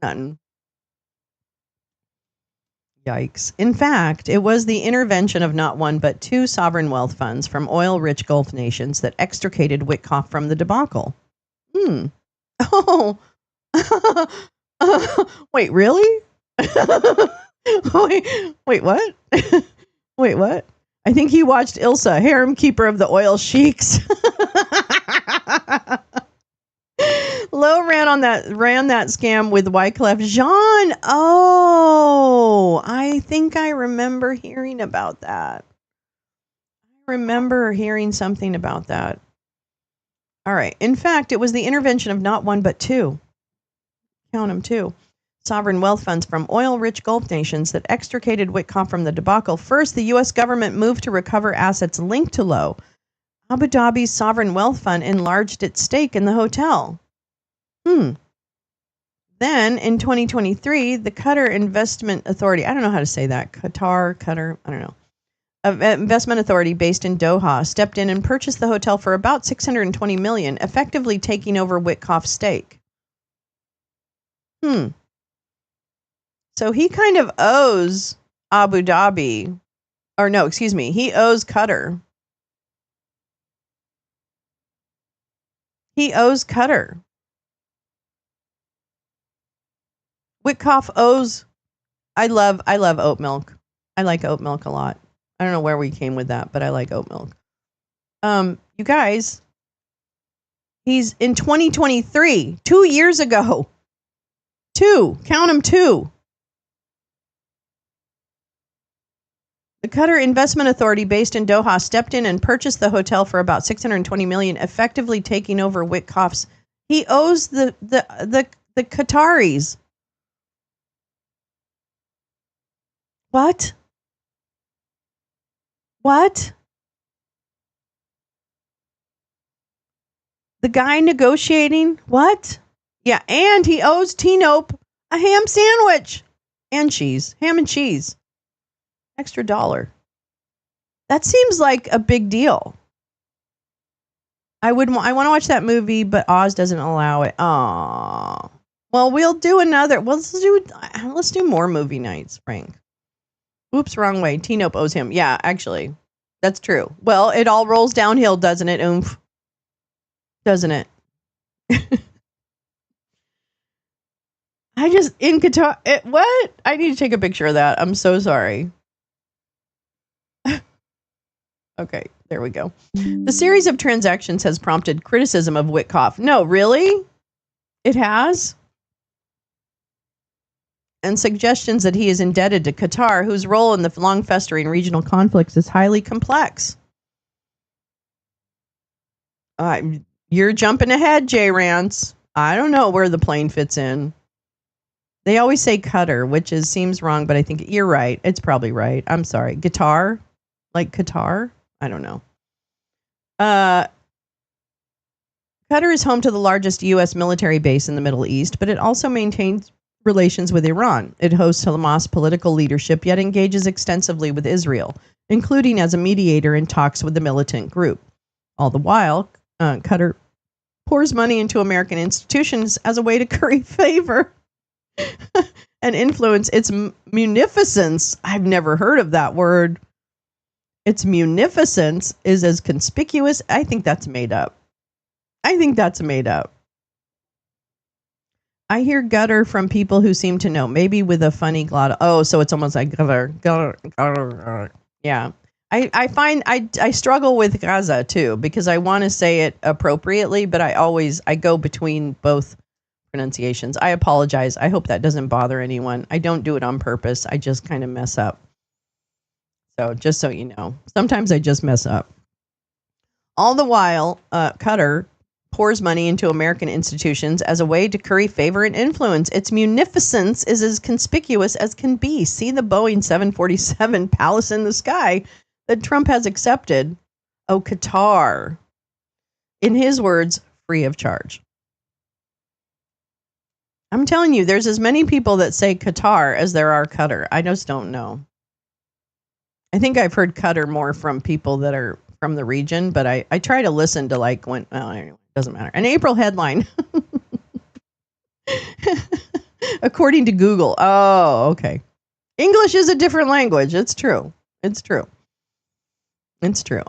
Nothing. Yikes. In fact, it was the intervention of not one but two sovereign wealth funds from oil-rich Gulf nations that extricated Witkoff from the debacle. Oh. Wait, really? Wait, what? Wait, what? I think he watched Ilsa, harem keeper of the oil sheiks. Lowe ran that scam with Wyclef Jean. Oh, I think I remember hearing about that. remember hearing something about that. All right. In fact, it was the intervention of not one but two. Count them, two. Sovereign wealth funds from oil-rich Gulf nations that extricated Witkoff from the debacle. First, the U.S. government moved to recover assets linked to Lowe. Abu Dhabi's sovereign wealth fund enlarged its stake in the hotel. Then, in 2023, the Qatar Investment Authority, I don't know how to say that, Qatar, I don't know, investment authority based in Doha, stepped in and purchased the hotel for about $620 million, effectively taking over Witkoff's stake. So he kind of owes Abu Dhabi, or no, excuse me, he owes Qatar. He owes Qatar. Witkoff owes. I love oat milk. I like oat milk a lot. I don't know where we came with that, but I like oat milk. You guys, he's in 2023, 2 years ago. Count them, two. The Qatar Investment Authority based in Doha stepped in and purchased the hotel for about $620 million, effectively taking over Witkoff's. He owes the Qataris. What? The guy negotiating? What? Yeah, and he owes T-Nope a ham sandwich and cheese. Ham and cheese. Extra $1. That seems like a big deal. I want to watch that movie, but Oz doesn't allow it. Aww. Well, we'll do another. Well, let's do more movie nights, Frank. Oops, wrong way. T-Nope owes him. Yeah, actually, that's true. Well, it all rolls downhill, doesn't it? Oomph. Doesn't it? In Qatar. What? I need to take a picture of that. I'm so sorry. Okay, there we go. The series of transactions has prompted criticism of Witkoff. No, really? It has? And suggestions that he is indebted to Qatar, whose role in the long-festering regional conflicts is highly complex. You're jumping ahead, Jay Rance. I don't know where the plane fits in. They always say Qatar, which seems wrong, but I think you're right. It's probably right. I'm sorry. Guitar? Like Qatar? I don't know. Qatar is home to the largest U.S. military base in the Middle East, but it also maintains relations with Iran. It hosts Hamas political leadership, yet engages extensively with Israel, including as a mediator in talks with the militant group. All the while, Qatar pours money into American institutions as a way to curry favor and influence its munificence. I've never heard of that word. Its munificence is as conspicuous. I think that's made up. I hear gutter from people who seem to know, maybe with a funny glottal. Oh, so it's almost like gutter. Yeah. I find I struggle with Gaza too, because I want to say it appropriately, but I go between both pronunciations. I apologize. I hope that doesn't bother anyone. I don't do it on purpose. I just kind of mess up. So just so you know, sometimes I just mess up. All the while, Qatar pours money into American institutions as a way to curry favor and influence. Its munificence is as conspicuous as can be. See the Boeing 747 palace in the sky that Trump has accepted. Oh, Qatar. In his words, free of charge. I'm telling you, there's as many people that say Qatar as there are Qatar. I just don't know. I think I've heard Qatar more from people that are from the region, but I try to listen to anyway, it doesn't matter. An April headline. According to Google. Oh, okay. English is a different language. It's true.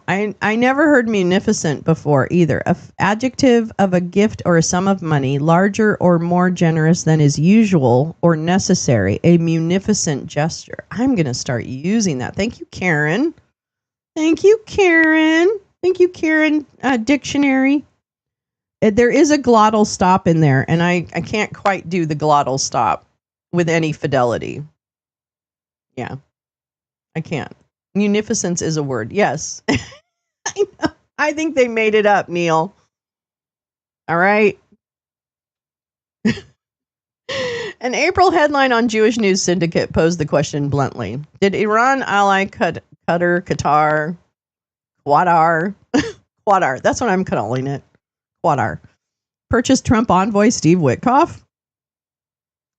I never heard munificent before either. An adjective of a gift or a sum of money, larger or more generous than is usual or necessary. A munificent gesture. I'm going to start using that. Thank you, Karen. Dictionary. There is a glottal stop in there, and I can't quite do the glottal stop with any fidelity. Yeah, I can't. Munificence is a word. Yes. I know. I think they made it up, Neil. All right. An April headline on Jewish News Syndicate posed the question bluntly. Did Iran ally Qatar, Qatar, Qatar, that's what I'm calling it, Qatar, purchase Trump envoy Steve Witkoff?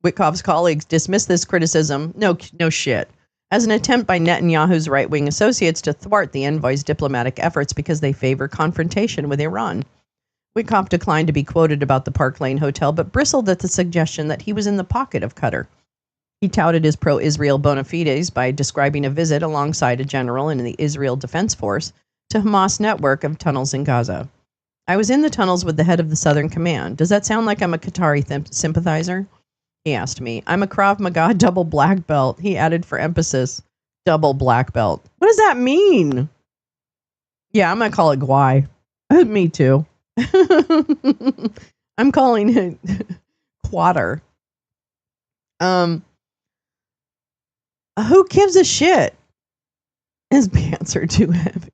Witkoff's colleagues dismissed this criticism, no shit, as an attempt by Netanyahu's right-wing associates to thwart the envoy's diplomatic efforts because they favor confrontation with Iran. Witkoff declined to be quoted about the Park Lane Hotel, but bristled at the suggestion that he was in the pocket of Qatar. He touted his pro-Israel bona fides by describing a visit alongside a general in the Israel Defense Force to Hamas' network of tunnels in Gaza. I was in the tunnels with the head of the Southern Command. Does that sound like I'm a Qatari sympathizer? He asked me. I'm a Krav Maga double black belt. He added for emphasis, double black belt. What does that mean? Yeah, I'm going to call it Gwai. Me too. I'm calling it Quater. Who gives a shit? His pants are too heavy.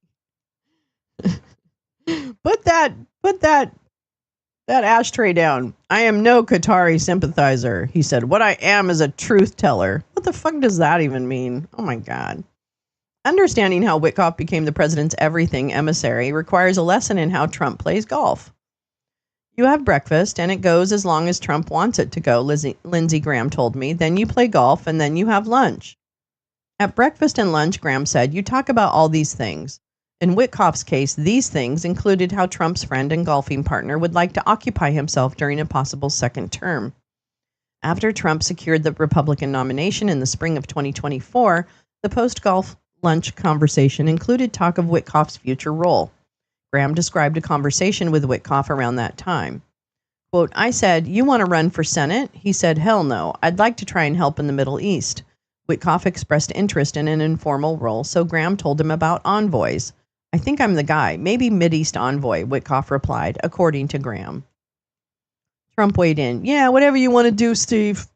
Put that ashtray down. I am no Qatari sympathizer, he said. What I am is a truth teller. What the fuck does that even mean? Oh my God. Understanding how Witkoff became the president's everything emissary requires a lesson in how Trump plays golf. You have breakfast, and it goes as long as Trump wants it to go, Lindsey Graham told me. Then you play golf, and then you have lunch. At breakfast and lunch, Graham said, you talk about all these things. In Witkoff's case, these things included how Trump's friend and golfing partner would like to occupy himself during a possible second term. After Trump secured the Republican nomination in the spring of 2024, the post-golf lunch conversation included talk of Witkoff's future role. Graham described a conversation with Witkoff around that time. Quote, I said, you want to run for Senate? He said, hell no. I'd like to try and help in the Middle East. Witkoff expressed interest in an informal role, so Graham told him about envoys. I think I'm the guy. Maybe Mideast envoy, Witkoff replied, according to Graham. Trump weighed in. Yeah, whatever you want to do, Steve.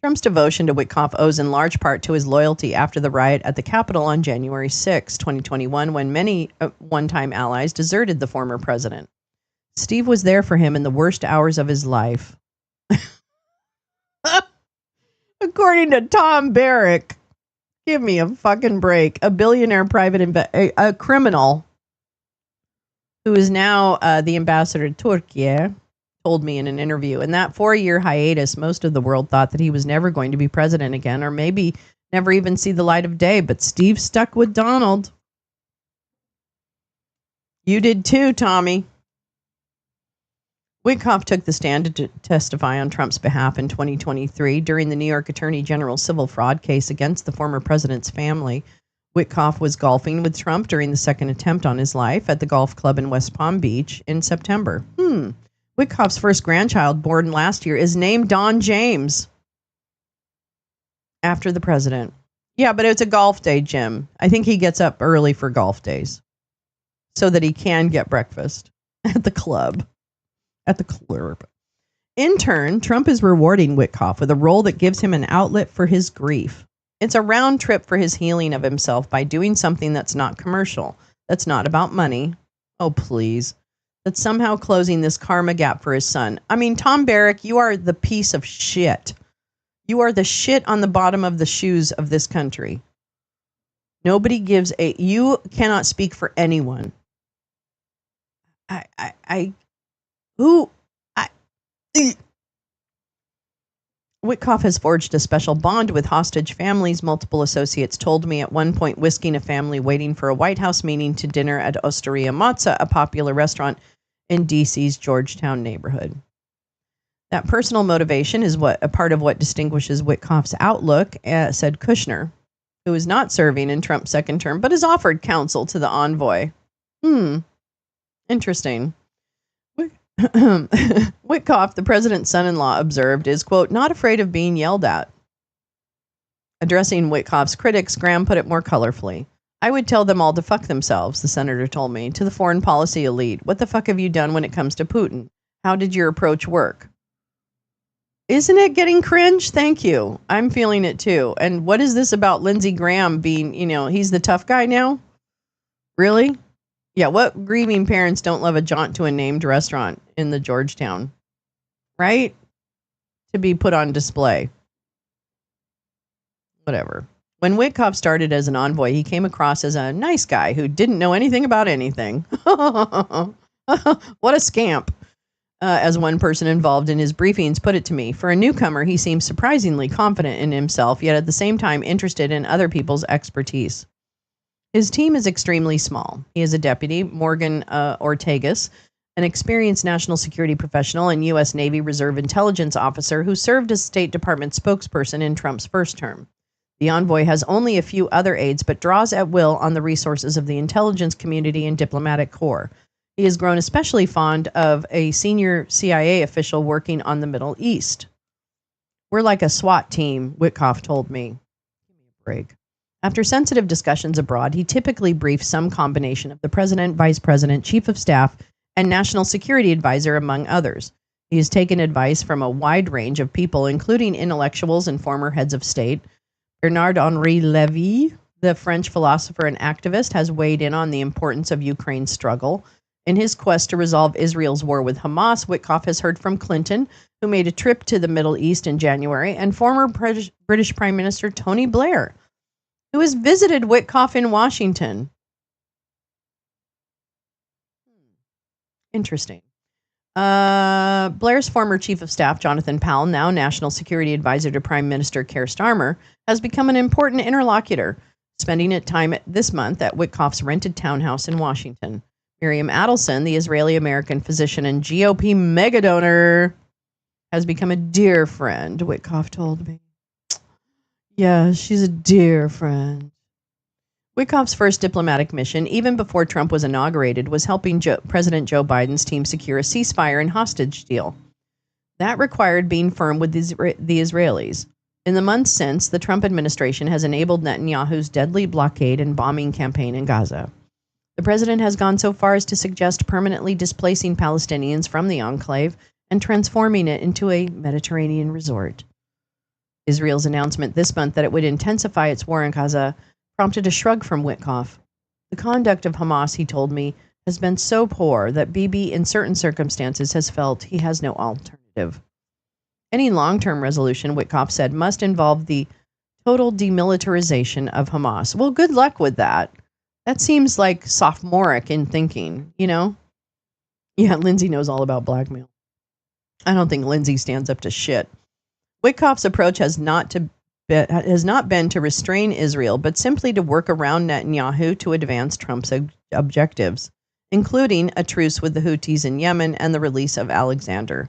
Trump's devotion to Witkoff owes in large part to his loyalty after the riot at the Capitol on January 6, 2021, when many one-time allies deserted the former president. Steve was there for him in the worst hours of his life. According to Tom Barrack, give me a fucking break. A billionaire a criminal who is now the ambassador to Turkey, told me in an interview. In that 4-year hiatus, most of the world thought that he was never going to be president again, or maybe never even see the light of day. But Steve stuck with Donald. You did too, Tommy. Witkoff took the stand to testify on Trump's behalf in 2023 during the New York Attorney General's civil fraud case against the former president's family. Witkoff was golfing with Trump during the second attempt on his life at the golf club in West Palm Beach in September. Witkoff's first grandchild, born last year, is named Don James, after the president. Yeah, but it's a golf day, Jim. I think he gets up early for golf days so that he can get breakfast at the club. In turn, Trump is rewarding Witkoff with a role that gives him an outlet for his grief. It's a round trip for his healing of himself by doing something that's not commercial, that's not about money. Oh, please. That's somehow closing this karma gap for his son. I mean, Tom Barrack, you are the piece of shit. You are the shit on the bottom of the shoes of this country. Nobody gives you cannot speak for anyone. Witkoff has forged a special bond with hostage families, multiple associates told me, at one point whisking a family waiting for a White House meeting to dinner at Osteria Mozza, a popular restaurant in D.C.'s Georgetown neighborhood. That personal motivation is a part of what distinguishes Witkoff's outlook, said Kushner, who is not serving in Trump's second term, but has offered counsel to the envoy. Interesting. Witkoff, the president's son-in-law, observed, is, quote, not afraid of being yelled at. Addressing Witkoff's critics, Graham put it more colorfully. I would tell them all to fuck themselves, the senator told me, to the foreign policy elite. What the fuck have you done when it comes to Putin? How did your approach work? Isn't it getting cringe? Thank you. I'm feeling it too. And what is this about Lindsey Graham being, he's the tough guy now? Really? Yeah, what grieving parents don't love a jaunt to a named restaurant in the Georgetown? Right? To be put on display. Whatever. When Witkoff started as an envoy, he came across as a nice guy who didn't know anything about anything. What a scamp. As one person involved in his briefings put it to me. For a newcomer, he seems surprisingly confident in himself, yet at the same time interested in other people's expertise. His team is extremely small. He is a deputy, Morgan Ortegas, an experienced national security professional and U.S. Navy Reserve intelligence officer who served as State Department spokesperson in Trump's first term. The envoy has only a few other aides, but draws at will on the resources of the intelligence community and diplomatic corps. He has grown especially fond of a senior CIA official working on the Middle East. We're like a SWAT team, Witkoff told me. Give me a break. After sensitive discussions abroad, he typically briefs some combination of the president, vice president, chief of staff, and national security advisor, among others. He has taken advice from a wide range of people, including intellectuals and former heads of state. Bernard-Henri Lévy, the French philosopher and activist, has weighed in on the importance of Ukraine's struggle. In his quest to resolve Israel's war with Hamas, Witkoff has heard from Clinton, who made a trip to the Middle East in January, and former British Prime Minister Tony Blair, who has visited Witkoff in Washington. Interesting. Blair's former chief of staff, Jonathan Powell, now national security advisor to Prime Minister Keir Starmer, has become an important interlocutor, spending time this month at Witkoff's rented townhouse in Washington. Miriam Adelson, the Israeli-American physician and GOP megadonor, has become a dear friend, Witkoff told me. Yeah, she's a dear friend. Witkoff's first diplomatic mission, even before Trump was inaugurated, was helping President Joe Biden's team secure a ceasefire and hostage deal. That required being firm with the Israelis. In the months since, the Trump administration has enabled Netanyahu's deadly blockade and bombing campaign in Gaza. The president has gone so far as to suggest permanently displacing Palestinians from the enclave and transforming it into a Mediterranean resort. Israel's announcement this month that it would intensify its war in Gaza prompted a shrug from Witkoff. The conduct of Hamas, he told me, has been so poor that Bibi, in certain circumstances, has felt he has no alternative. Any long-term resolution, Witkoff said, must involve the total demilitarization of Hamas. Well, good luck with that. That seems like sophomoric in thinking, Yeah, Lindsay knows all about blackmail. I don't think Lindsay stands up to shit. Witkoff's approach has not been to restrain Israel, but simply to work around Netanyahu to advance Trump's objectives, including a truce with the Houthis in Yemen and the release of Alexander.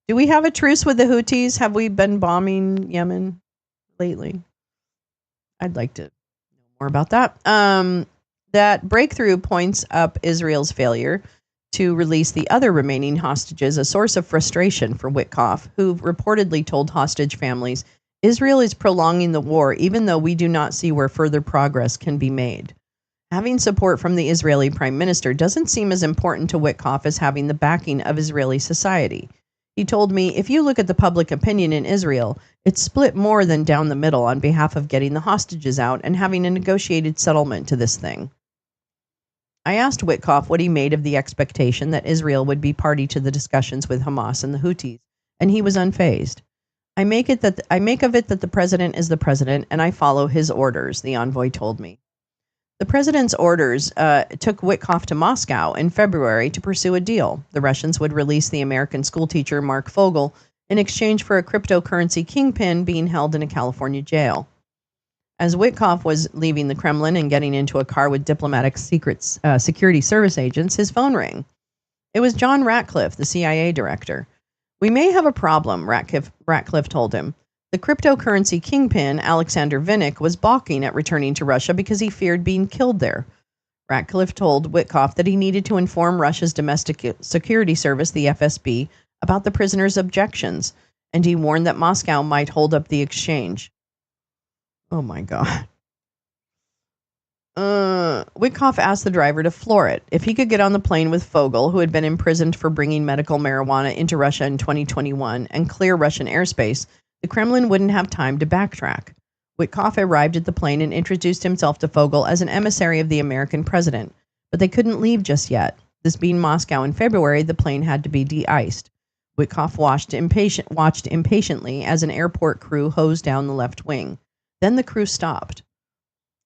Do we have a truce with the Houthis? Have we been bombing Yemen lately? I'd like to know more about that. That breakthrough points up Israel's failure to release the other remaining hostages, a source of frustration for Witkoff, who reportedly told hostage families, Israel is prolonging the war even though we do not see where further progress can be made. Having support from the Israeli prime minister doesn't seem as important to Witkoff as having the backing of Israeli society. He told me, if you look at the public opinion in Israel, it's split more than down the middle on behalf of getting the hostages out and having a negotiated settlement to this thing. I asked Witkoff what he made of the expectation that Israel would be party to the discussions with Hamas and the Houthis, and he was unfazed. I make of it that the president is the president, and I follow his orders, the envoy told me. The president's orders took Witkoff to Moscow in February to pursue a deal. The Russians would release the American schoolteacher Mark Fogel in exchange for a cryptocurrency kingpin being held in a California jail. As Witkoff was leaving the Kremlin and getting into a car with diplomatic security service agents, his phone rang. It was John Ratcliffe, the CIA director. We may have a problem, Ratcliffe told him. The cryptocurrency kingpin, Alexander Vinnik, was balking at returning to Russia because he feared being killed there. Ratcliffe told Witkoff that he needed to inform Russia's domestic security service, the FSB, about the prisoner's objections, and he warned that Moscow might hold up the exchange. Oh my God. Witkoff asked the driver to floor it. If he could get on the plane with Fogel, who had been imprisoned for bringing medical marijuana into Russia in 2021, and clear Russian airspace, the Kremlin wouldn't have time to backtrack. Witkoff arrived at the plane and introduced himself to Fogel as an emissary of the American president, but they couldn't leave just yet. This being Moscow in February, the plane had to be de-iced. Witkoff watched impatiently as an airport crew hosed down the left wing. Then the crew stopped.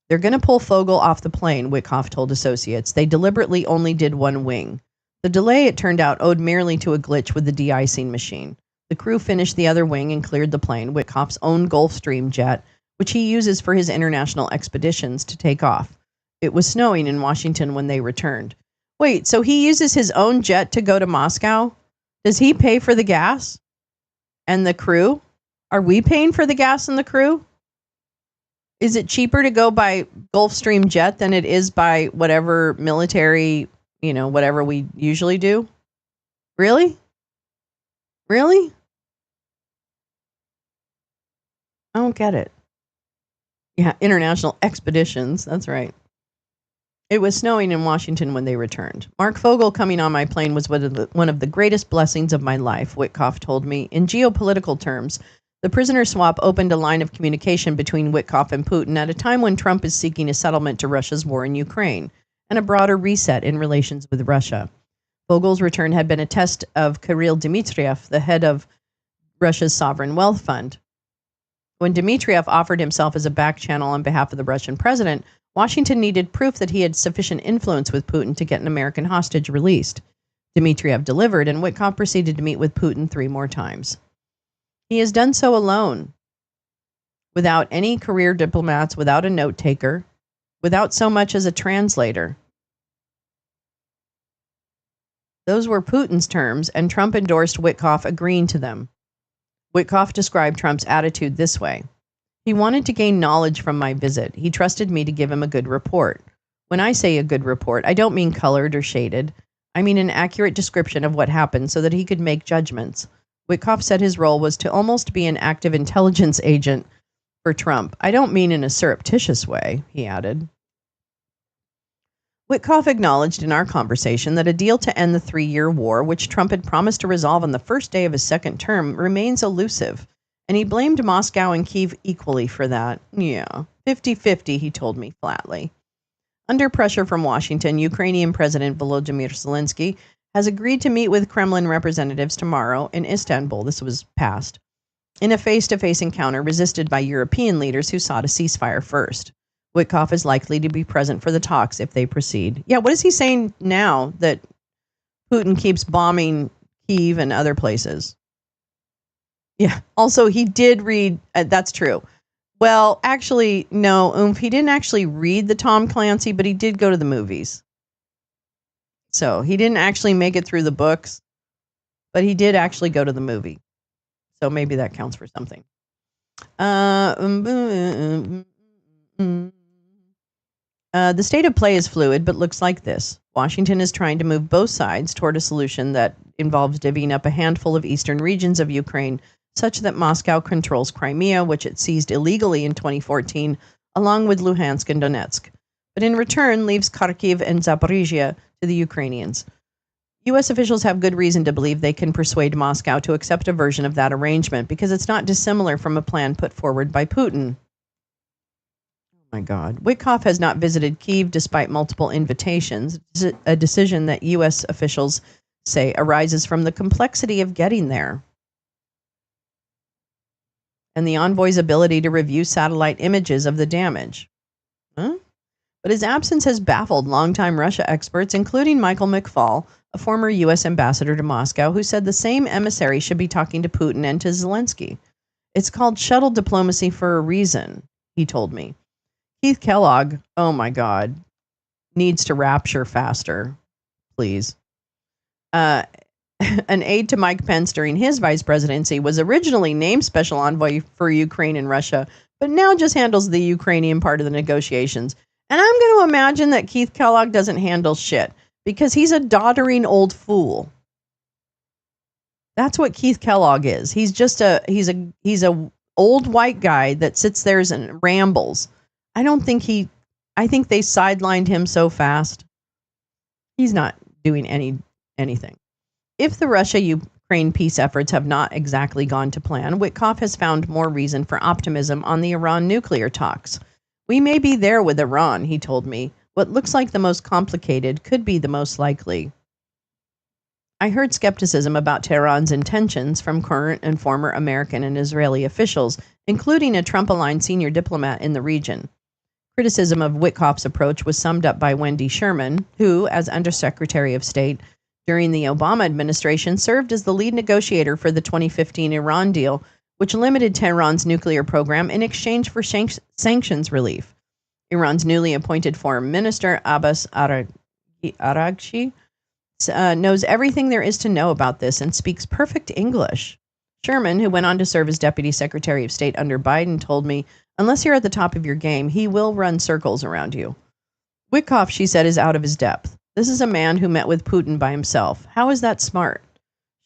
They're going to pull Fogel off the plane, Witkoff told associates. They deliberately only did one wing. The delay, it turned out, owed merely to a glitch with the de-icing machine. The crew finished the other wing and cleared the plane, Witkoff's own Gulfstream jet, which he uses for his international expeditions, to take off. It was snowing in Washington when they returned. Wait, so he uses his own jet to go to Moscow? Does he pay for the gas? And the crew? Are we paying for the gas and the crew? Is it cheaper to go by Gulfstream jet than it is by whatever military, whatever we usually do? Really? Really? I don't get it. Yeah, international expeditions. That's right. It was snowing in Washington when they returned. Mark Fogel coming on my plane was one of the greatest blessings of my life, Witkoff told me. In geopolitical terms, the prisoner swap opened a line of communication between Witkoff and Putin at a time when Trump is seeking a settlement to Russia's war in Ukraine and a broader reset in relations with Russia. Vogel's return had been a test of Kirill Dmitriev, the head of Russia's sovereign wealth fund. When Dmitriev offered himself as a back channel on behalf of the Russian president, Washington needed proof that he had sufficient influence with Putin to get an American hostage released. Dmitriev delivered, and Witkoff proceeded to meet with Putin 3 more times. He has done so alone, without any career diplomats, without a note taker, without so much as a translator. Those were Putin's terms, and Trump endorsed Witkoff agreeing to them. Witkoff described Trump's attitude this way. He wanted to gain knowledge from my visit. He trusted me to give him a good report. When I say a good report, I don't mean colored or shaded. I mean an accurate description of what happened so that he could make judgments. Witkoff said his role was to almost be an active intelligence agent for Trump. I don't mean in a surreptitious way, he added. Witkoff acknowledged in our conversation that a deal to end the 3-year war, which Trump had promised to resolve on the first day of his second term, remains elusive, and he blamed Moscow and Kyiv equally for that. Yeah, 50-50, he told me flatly. Under pressure from Washington, Ukrainian President Volodymyr Zelensky has agreed to meet with Kremlin representatives tomorrow in Istanbul. This was passed in a face-to-face encounter resisted by European leaders who sought a ceasefire first. Witkoff is likely to be present for the talks if they proceed. Yeah, what is he saying now that Putin keeps bombing Kyiv and other places? Yeah, also he did read, that's true. Well, actually, no, he didn't actually read the Tom Clancy, but he did go to the movies. So he didn't actually make it through the books, but he did actually go to the movie. So maybe that counts for something. The state of play is fluid, but looks like this. Washington is trying to move both sides toward a solution that involves divvying up a handful of eastern regions of Ukraine, such that Moscow controls Crimea, which it seized illegally in 2014, along with Luhansk and Donetsk, but in return leaves Kharkiv and Zaporizhia to the Ukrainians. U.S. officials have good reason to believe they can persuade Moscow to accept a version of that arrangement because it's not dissimilar from a plan put forward by Putin. Oh my God. Witkoff has not visited Kyiv despite multiple invitations, a decision that U.S. officials say arises from the complexity of getting there and the envoy's ability to review satellite images of the damage. Huh? But his absence has baffled longtime Russia experts, including Michael McFaul, a former U.S. ambassador to Moscow, who said the same emissary should be talking to Putin and to Zelensky. It's called shuttle diplomacy for a reason, he told me. Keith Kellogg, oh my God, needs to rapture faster, please. An aide to Mike Pence during his vice presidency was originally named special envoy for Ukraine and Russia, but now just handles the Ukrainian part of the negotiations. And I'm going to imagine that Keith Kellogg doesn't handle shit because he's a doddering old fool. That's what Keith Kellogg is. He's just he's a old white guy that sits there and rambles. I don't think he I think they sidelined him so fast. He's not doing anything. If the Russia-Ukraine peace efforts have not exactly gone to plan, Witkoff has found more reason for optimism on the Iran nuclear talks. We may be there with Iran, he told me. What looks like the most complicated could be the most likely. I heard skepticism about Tehran's intentions from current and former American and Israeli officials, including a Trump-aligned senior diplomat in the region. Criticism of Witkoff's approach was summed up by Wendy Sherman, who, as Undersecretary of State during the Obama administration, served as the lead negotiator for the 2015 Iran deal, which limited Tehran's nuclear program in exchange for sanctions relief. Iran's newly appointed foreign minister, Abbas Araghchi, knows everything there is to know about this and speaks perfect English. Sherman, who went on to serve as Deputy Secretary of State under Biden, told me, unless you're at the top of your game, he will run circles around you. Witkoff, she said, is out of his depth. This is a man who met with Putin by himself. How is that smart?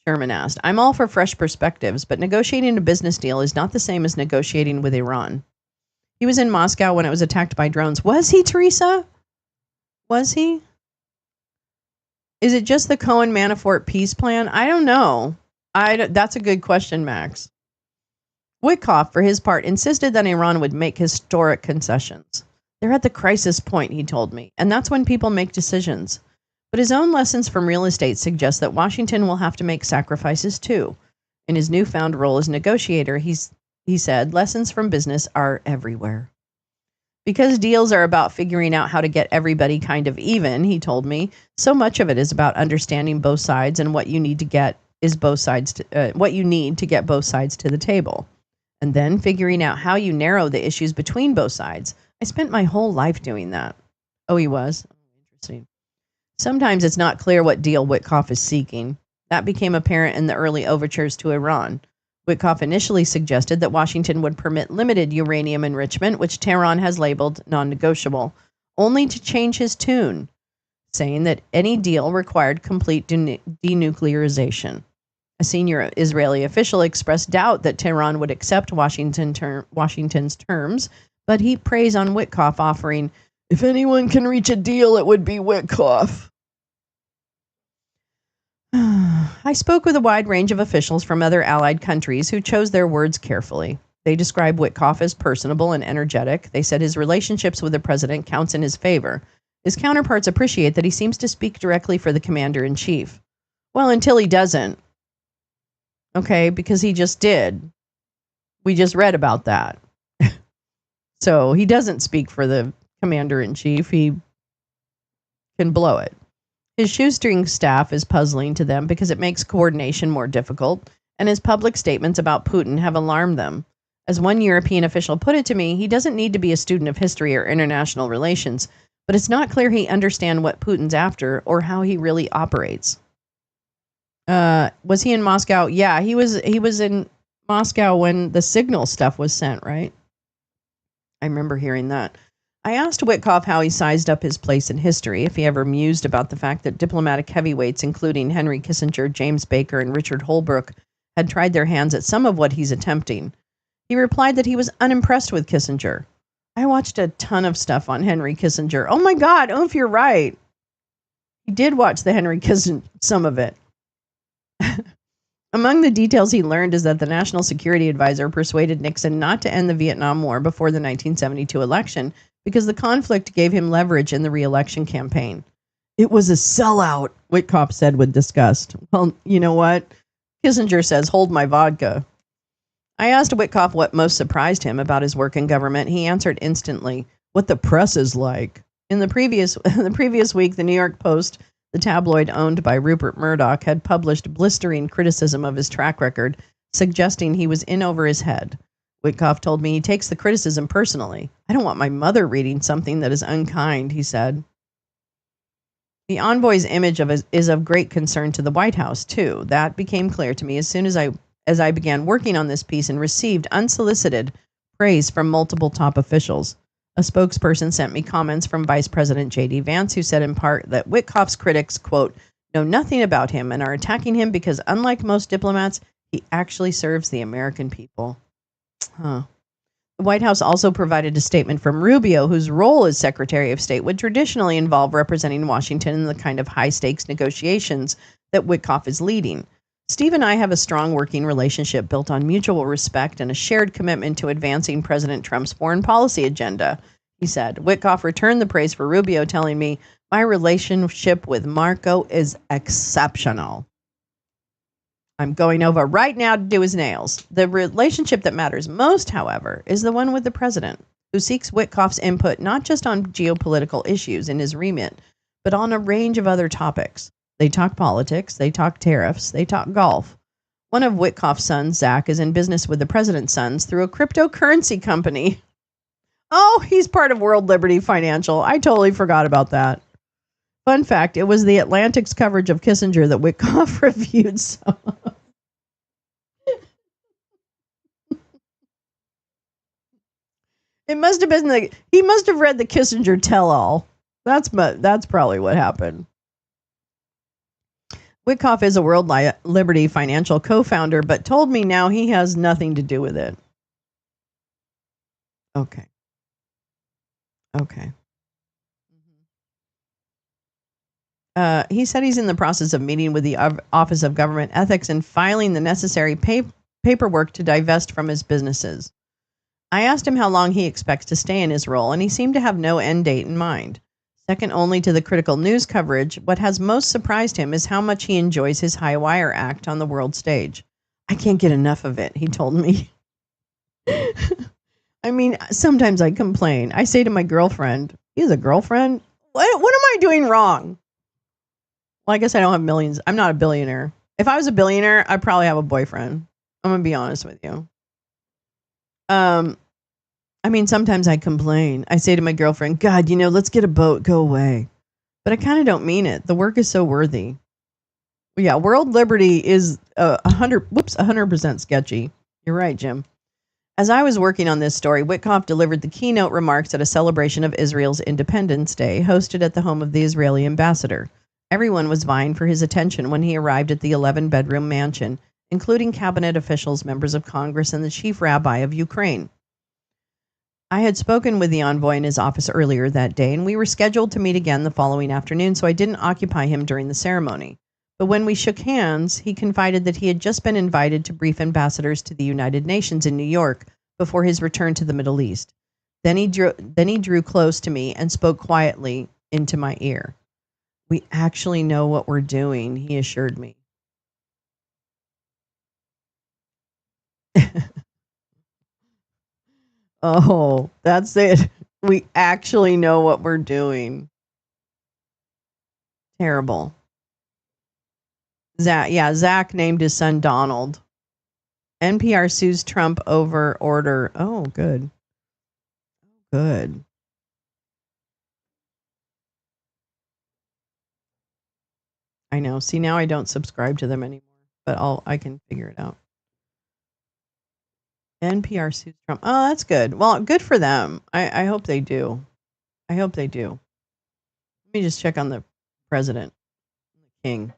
Sherman asked. I'm all for fresh perspectives, but negotiating a business deal is not the same as negotiating with Iran. He was in Moscow when it was attacked by drones. Was he, Teresa? Was he? Is it just the Cohen-Manafort peace plan? I don't know. That's a good question, Max. Witkoff, for his part, insisted that Iran would make historic concessions. They're at the crisis point, he told me, and that's when people make decisions. But his own lessons from real estate suggest that Washington will have to make sacrifices too. In his newfound role as negotiator, he said, lessons from business are everywhere. Because deals are about figuring out how to get everybody kind of even, he told me, so much of it is about understanding both sides and what you need to get both sides to the table. And then figuring out how you narrow the issues between both sides. I spent my whole life doing that. Oh, he was? Interesting. Sometimes it's not clear what deal Witkoff is seeking. That became apparent in the early overtures to Iran. Witkoff initially suggested that Washington would permit limited uranium enrichment, which Tehran has labeled non-negotiable, only to change his tune, saying that any deal required complete denuclearization. A senior Israeli official expressed doubt that Tehran would accept Washington's terms, but heaped praise on Witkoff, offering, if anyone can reach a deal, it would be Witkoff. I spoke with a wide range of officials from other allied countries who chose their words carefully. They described Witkoff as personable and energetic. They said his relationships with the president counts in his favor. His counterparts appreciate that he seems to speak directly for the commander-in-chief. Well, until he doesn't. Okay, because he just did. We just read about that. So he doesn't speak for the commander-in-chief. He can blow it. His shoestring staff is puzzling to them because it makes coordination more difficult, and his public statements about Putin have alarmed them. As one European official put it to me, he doesn't need to be a student of history or international relations, but it's not clear he understands what Putin's after or how he really operates. Was he in Moscow? Yeah, he was in Moscow when the signal stuff was sent, right? I remember hearing that. I asked Witkoff how he sized up his place in history, if he ever mused about the fact that diplomatic heavyweights, including Henry Kissinger, James Baker, and Richard Holbrooke, had tried their hands at some of what he's attempting. He replied that he was unimpressed with Kissinger. I watched a ton of stuff on Henry Kissinger. Oh my God, if you're right. He did watch the Henry Kissinger, some of it. Among the details he learned is that the National Security Advisor persuaded Nixon not to end the Vietnam War before the 1972 election because the conflict gave him leverage in the re-election campaign. It was a sellout, Witkoff said with disgust. Well, you know what? Kissinger says, hold my vodka. I asked Witkoff what most surprised him about his work in government. He answered instantly, what the press is like. In the previous week, the New York Post, the tabloid owned by Rupert Murdoch, had published blistering criticism of his track record, suggesting he was in over his head. Witkoff told me he takes the criticism personally. I don't want my mother reading something that is unkind, he said. The envoy's image is of great concern to the White House, too. That became clear to me as soon as I began working on this piece and received unsolicited praise from multiple top officials. A spokesperson sent me comments from Vice President J.D. Vance, who said in part that Witkoff's critics, quote, know nothing about him and are attacking him because, unlike most diplomats, he actually serves the American people. Huh. White House also provided a statement from Rubio, whose role as Secretary of State would traditionally involve representing Washington in the kind of high-stakes negotiations that Witkoff is leading. Steve and I have a strong working relationship built on mutual respect and a shared commitment to advancing President Trump's foreign policy agenda, he said. Witkoff returned the praise for Rubio, telling me, my relationship with Marco is exceptional. I'm going over right now to do his nails. The relationship that matters most, however, is the one with the president, who seeks Witkoff's input not just on geopolitical issues in his remit, but on a range of other topics. They talk politics, they talk tariffs, they talk golf. One of Witkoff's sons, Zach, is in business with the president's sons through a cryptocurrency company. Oh, he's part of World Liberty Financial. I totally forgot about that. Fun fact, it was the Atlantic's coverage of Kissinger that Witkoff reviewed. So. It must have been he must have read the Kissinger tell-all. That's probably what happened. Witkoff is a World Liberty Financial co-founder, but told me now he has nothing to do with it. Okay. He said he's in the process of meeting with the Office of Government Ethics and filing the necessary paperwork to divest from his businesses. I asked him how long he expects to stay in his role, and he seemed to have no end date in mind. Second only to the critical news coverage, what has most surprised him is how much he enjoys his high wire act on the world stage. I can't get enough of it, he told me. I mean, sometimes I complain. I say to my girlfriend, "You have a girlfriend? What am I doing wrong?" Well, I guess I don't have millions. I'm not a billionaire. If I was a billionaire, I'd probably have a boyfriend. I'm going to be honest with you. I mean, sometimes I complain. I say to my girlfriend, God, let's get a boat, go away. But I kind of don't mean it. The work is so worthy. But yeah, World Liberty is 100% sketchy. You're right, Jim. As I was working on this story, Witkoff delivered the keynote remarks at a celebration of Israel's Independence Day, hosted at the home of the Israeli ambassador. Everyone was vying for his attention when he arrived at the 11-bedroom mansion, including cabinet officials, members of Congress, and the chief rabbi of Ukraine. I had spoken with the envoy in his office earlier that day, and we were scheduled to meet again the following afternoon, so I didn't occupy him during the ceremony. But when we shook hands, he confided that he had just been invited to brief ambassadors to the United Nations in New York before his return to the Middle East. Then he drew close to me and spoke quietly into my ear. We actually know what we're doing, he assured me. Oh, that's it. We actually know what we're doing. Terrible. Zach named his son Donald. NPR sues Trump over order. Oh, good. Good. I know. See, now I don't subscribe to them anymore, but I can figure it out. NPR sues Trump. Oh, that's good. Well, good for them. I hope they do. I hope they do. Let me just check on the president, the king.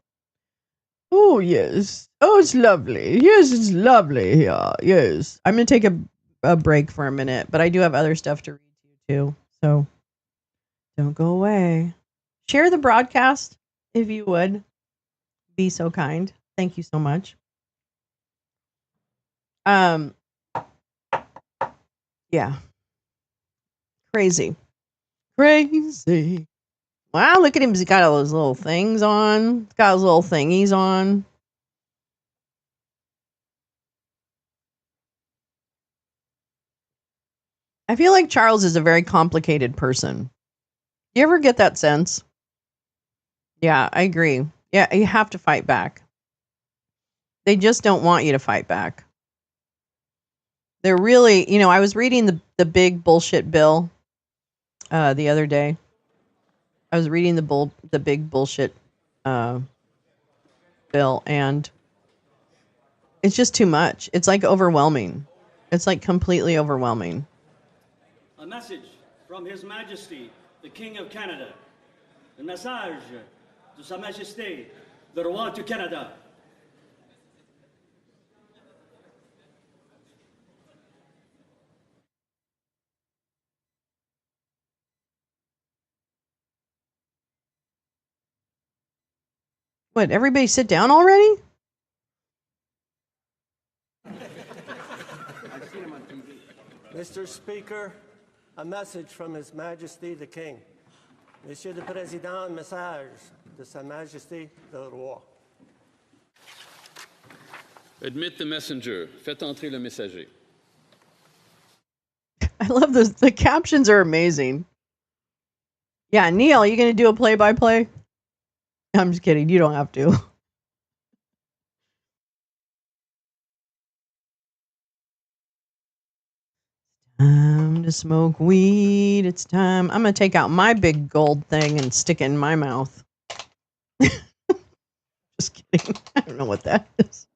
Oh, yes. Oh, it's lovely. Yes, it's lovely here. Yes. I'm going to take a break for a minute, but I do have other stuff to read to you too. So don't go away. Share the broadcast if you would. Be so kind. Thank you so much. Yeah. Crazy. Wow, look at him. He's got all those little things on. He's got his little thingies on. I feel like Charles is a very complicated person. You ever get that sense? Yeah, I agree. Yeah, you have to fight back. They just don't want you to fight back. They're really, I was reading the big bullshit bill the other day. I was reading the big bullshit bill, and it's just too much. It's like overwhelming. It's like completely overwhelming. A message from His Majesty, the King of Canada. Un message de Sa Majesté, le Roi du Canada. What, everybody sit down already? Mr. Speaker, a message from His Majesty the King. Monsieur le Président, un message de Sa Majesté le Roi. Admit the messenger. Faites entrer le messager. I love this. The captions are amazing. Yeah, Neil, you going to do a play-by-play? I'm just kidding. You don't have to. Time to smoke weed. It's time. I'm going to take out my big gold thing and stick it in my mouth. Just kidding. I don't know what that is.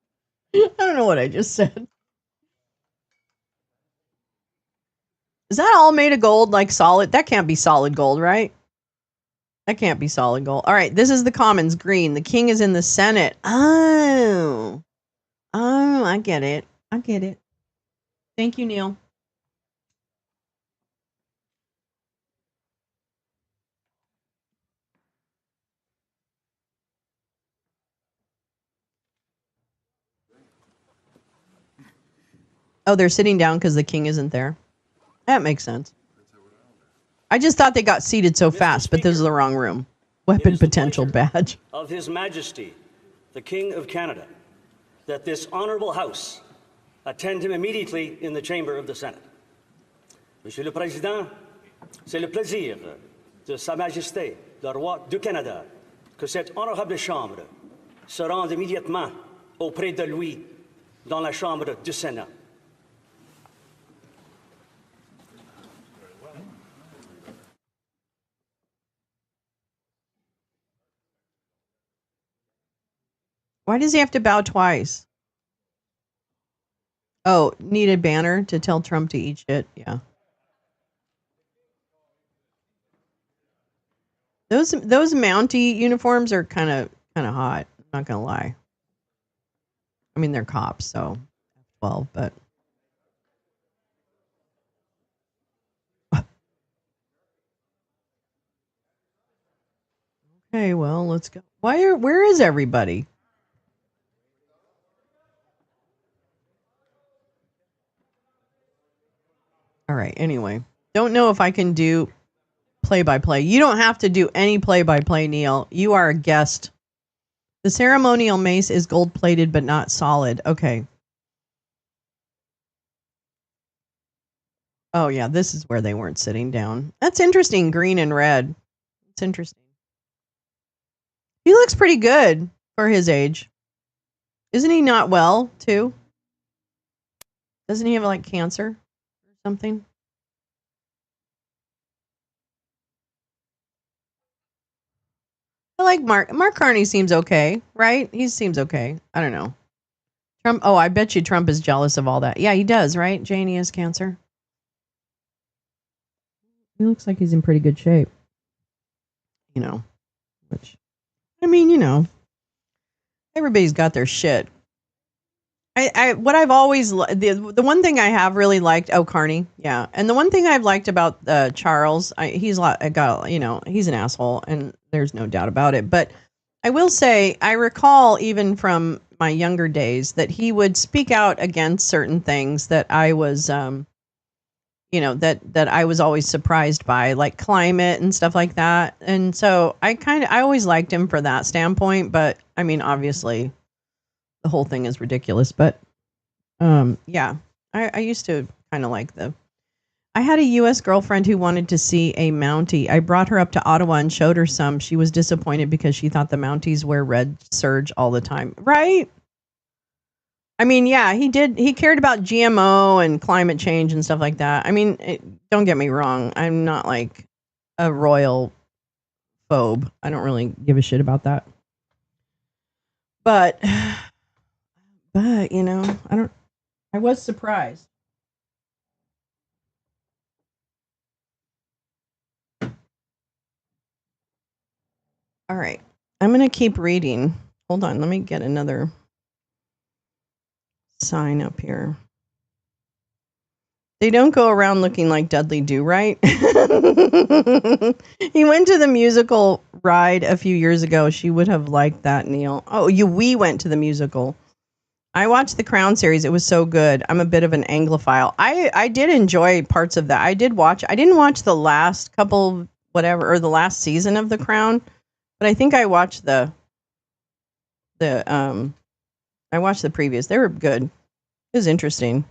I don't know what I just said. Is that all made of gold, like solid? That can't be solid gold, right? That can't be solid gold. All right, this is the Commons, green. The king is in the Senate. Oh, I get it. I get it. Thank you, Neil. Oh, they're sitting down because the king isn't there. That makes sense. I just thought they got seated so fast, but this is the wrong room. Weapon potential badge. Of His Majesty, the King of Canada, that this honorable House attend him immediately in the chamber of the Senate. Monsieur le Président, c'est le plaisir de Sa Majesté, le Roi du Canada, que cette honorable Chambre se rende immédiatement auprès de lui dans la Chambre du Sénat. Why does he have to bow twice? Oh, need a banner to tell Trump to eat shit. Yeah. Those Mountie uniforms are kind of hot. I'm not gonna lie. I mean, they're cops, so 12, but okay. Well, let's go. Where is everybody? All right. Anyway, don't know if I can do play-by-play. You don't have to do any play-by-play, Neil. You are a guest. The ceremonial mace is gold-plated but not solid. Okay. Oh, yeah. This is where they weren't sitting down. That's interesting. Green and red. It's interesting. He looks pretty good for his age. Isn't he not well, too? Doesn't he have, like, cancer or something? I like Mark. Mark Carney seems okay, right? He seems okay. I don't know. Trump. Oh, I bet you Trump is jealous of all that. Yeah, he does, right? Jane, he has cancer. He looks like he's in pretty good shape. You know, which, I mean, you know, everybody's got their shit. What I've always the one thing I have really liked. Oh, Carney, yeah, and the one thing I've liked about Charles, he's an asshole, and there's no doubt about it. But I will say, I recall even from my younger days that he would speak out against certain things that I was, that I was always surprised by, like climate and stuff like that. And so I always liked him for that standpoint. But I mean, obviously, the whole thing is ridiculous. But yeah, I used to kind of like I had a U.S. girlfriend who wanted to see a Mountie. I brought her up to Ottawa and showed her some. She was disappointed because she thought the Mounties wear red serge all the time. Right? I mean, yeah, he did. He cared about GMO and climate change and stuff like that. I mean, don't get me wrong. I'm not like a royal phobe. I don't really give a shit about that. But you know, I was surprised. All right. I'm going to keep reading. Hold on. Let me get another sign up here. They don't go around looking like Dudley Do, right? He went to the musical ride a few years ago. She would have liked that, Neil. Oh, we went to the musical. I watched the Crown series. It was so good. I'm a bit of an Anglophile. I did enjoy parts of that. I didn't watch the last couple, whatever, or the last season of the Crown, but I think I watched the previous. They were good. It was interesting.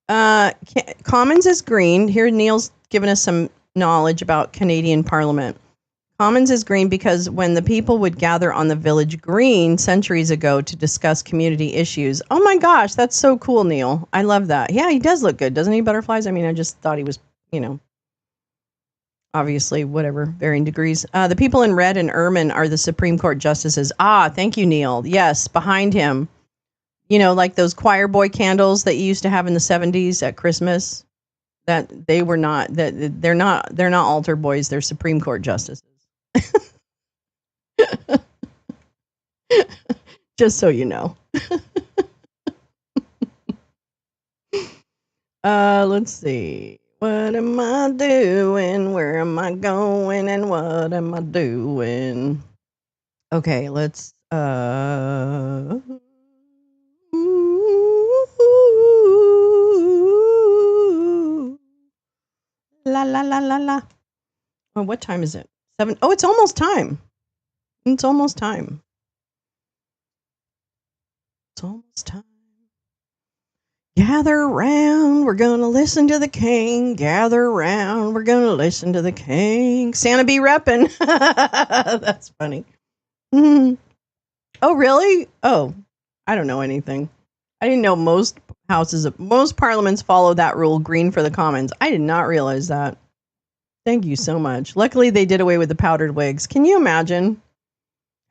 Commons is green. Here Neil's given us some knowledge about Canadian Parliament. Commons is green because when the people would gather on the village green centuries ago to discuss community issues. Oh my gosh, that's so cool, Neil. I love that. Yeah, he does look good, doesn't he, Butterflies? I mean, I just thought he was, obviously, whatever, varying degrees. The people in red and ermine are the Supreme Court justices. Ah, thank you, Neil. Yes, behind him. Like those choir boy candles that you used to have in the 70s at Christmas. That they were not. That they're not altar boys. They're Supreme Court justices. Just so you know. Let's see. What am I doing? Where am I going? And what am I doing? Okay, let's la la la la la. Oh, what time is it? 7. Oh, it's almost time. It's almost time. It's almost time. Gather round, we're gonna listen to the king. Gather round, we're gonna listen to the king. Santa be reppin'. That's funny. Mm-hmm. Oh, really? Oh, I don't know anything. I didn't know most parliaments follow that rule, green for the commons. I did not realize that. Thank you so much. Luckily, they did away with the powdered wigs. Can you imagine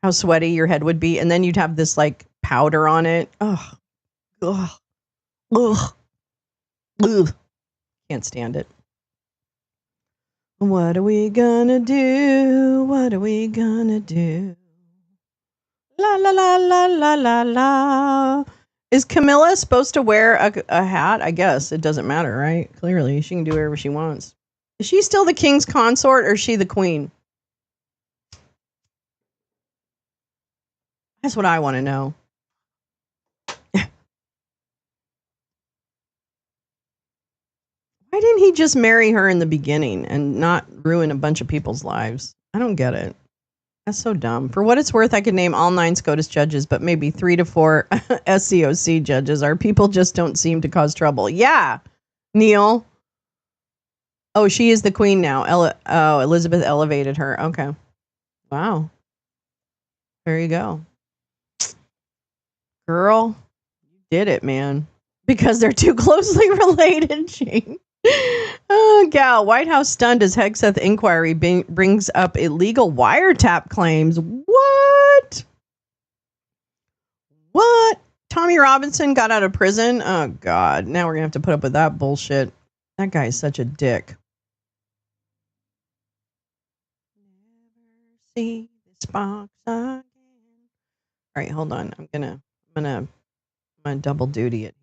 how sweaty your head would be? And then you'd have this like powder on it. Oh, ugh. Ugh. Ugh. Can't stand it. What are we gonna do? What are we gonna do? La la la la la la la. Is Camilla supposed to wear a hat? I guess it doesn't matter, right? Clearly, she can do whatever she wants. Is she still the king's consort or is she the queen? That's what I want to know. Why didn't he just marry her in the beginning and not ruin a bunch of people's lives? I don't get it. That's so dumb. For what it's worth, I could name all 9 SCOTUS judges, but maybe 3 to 4 SCOC judges. Our people just don't seem to cause trouble. Yeah, Neil. Oh, she is the queen now. Elizabeth elevated her. Okay. Wow. There you go. Girl, you did it, man. Because they're too closely related, Shane. Oh, gal. White House stunned as Hegseth inquiry brings up illegal wiretap claims. What? Tommy Robinson got out of prison? Oh, God. Now we're going to have to put up with that bullshit. That guy is such a dick. Never see this box again. All right, hold on. I'm gonna double duty it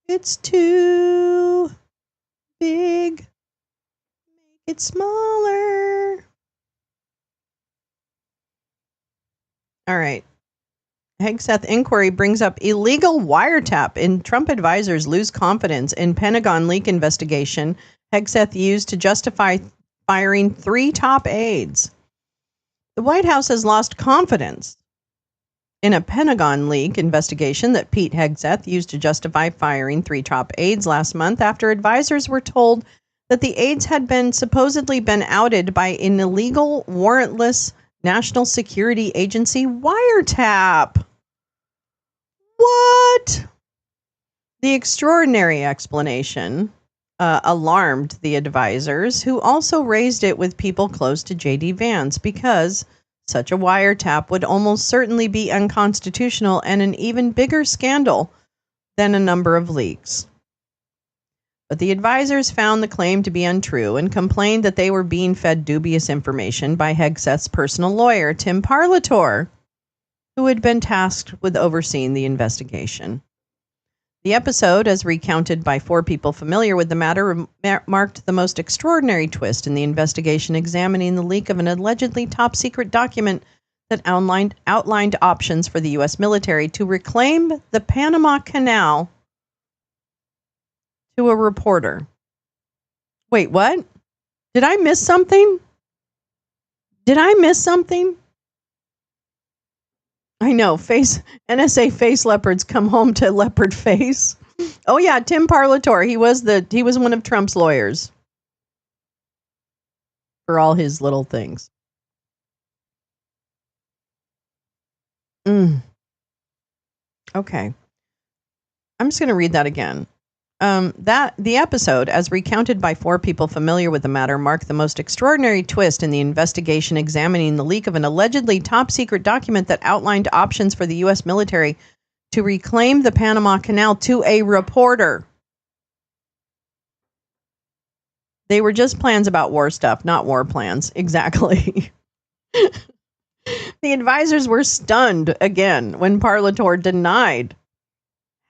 here. It's too big. Make it smaller. All right. Hegseth inquiry brings up illegal wiretap in Trump advisors lose confidence in Pentagon leak investigation Hegseth used to justify firing 3 top aides. The White House has lost confidence in a Pentagon leak investigation that Pete Hegseth used to justify firing 3 top aides last month after advisors were told that the aides had supposedly been outed by an illegal, warrantless National Security Agency wiretap. What? The extraordinary explanation alarmed the advisors, who also raised it with people close to J.D. Vance, because such a wiretap would almost certainly be unconstitutional and an even bigger scandal than a number of leaks. But the advisors found the claim to be untrue and complained that they were being fed dubious information by Hegseth's personal lawyer, Tim Parlator, who had been tasked with overseeing the investigation. The episode, as recounted by 4 people familiar with the matter, marked the most extraordinary twist in the investigation examining the leak of an allegedly top-secret document that outlined options for the U.S. military to reclaim the Panama Canal to a reporter. Wait, what? Did I miss something? I know, NSA face leopards come home to leopard face. Oh yeah, Tim Parlatore. He was one of Trump's lawyers for all his little things. Okay. I'm just going to read that again. The episode, as recounted by 4 people familiar with the matter, marked the most extraordinary twist in the investigation examining the leak of an allegedly top-secret document that outlined options for the U.S. military to reclaim the Panama Canal to a reporter. They were just plans about war stuff, not war plans. Exactly. The advisors were stunned again when Parlatore denied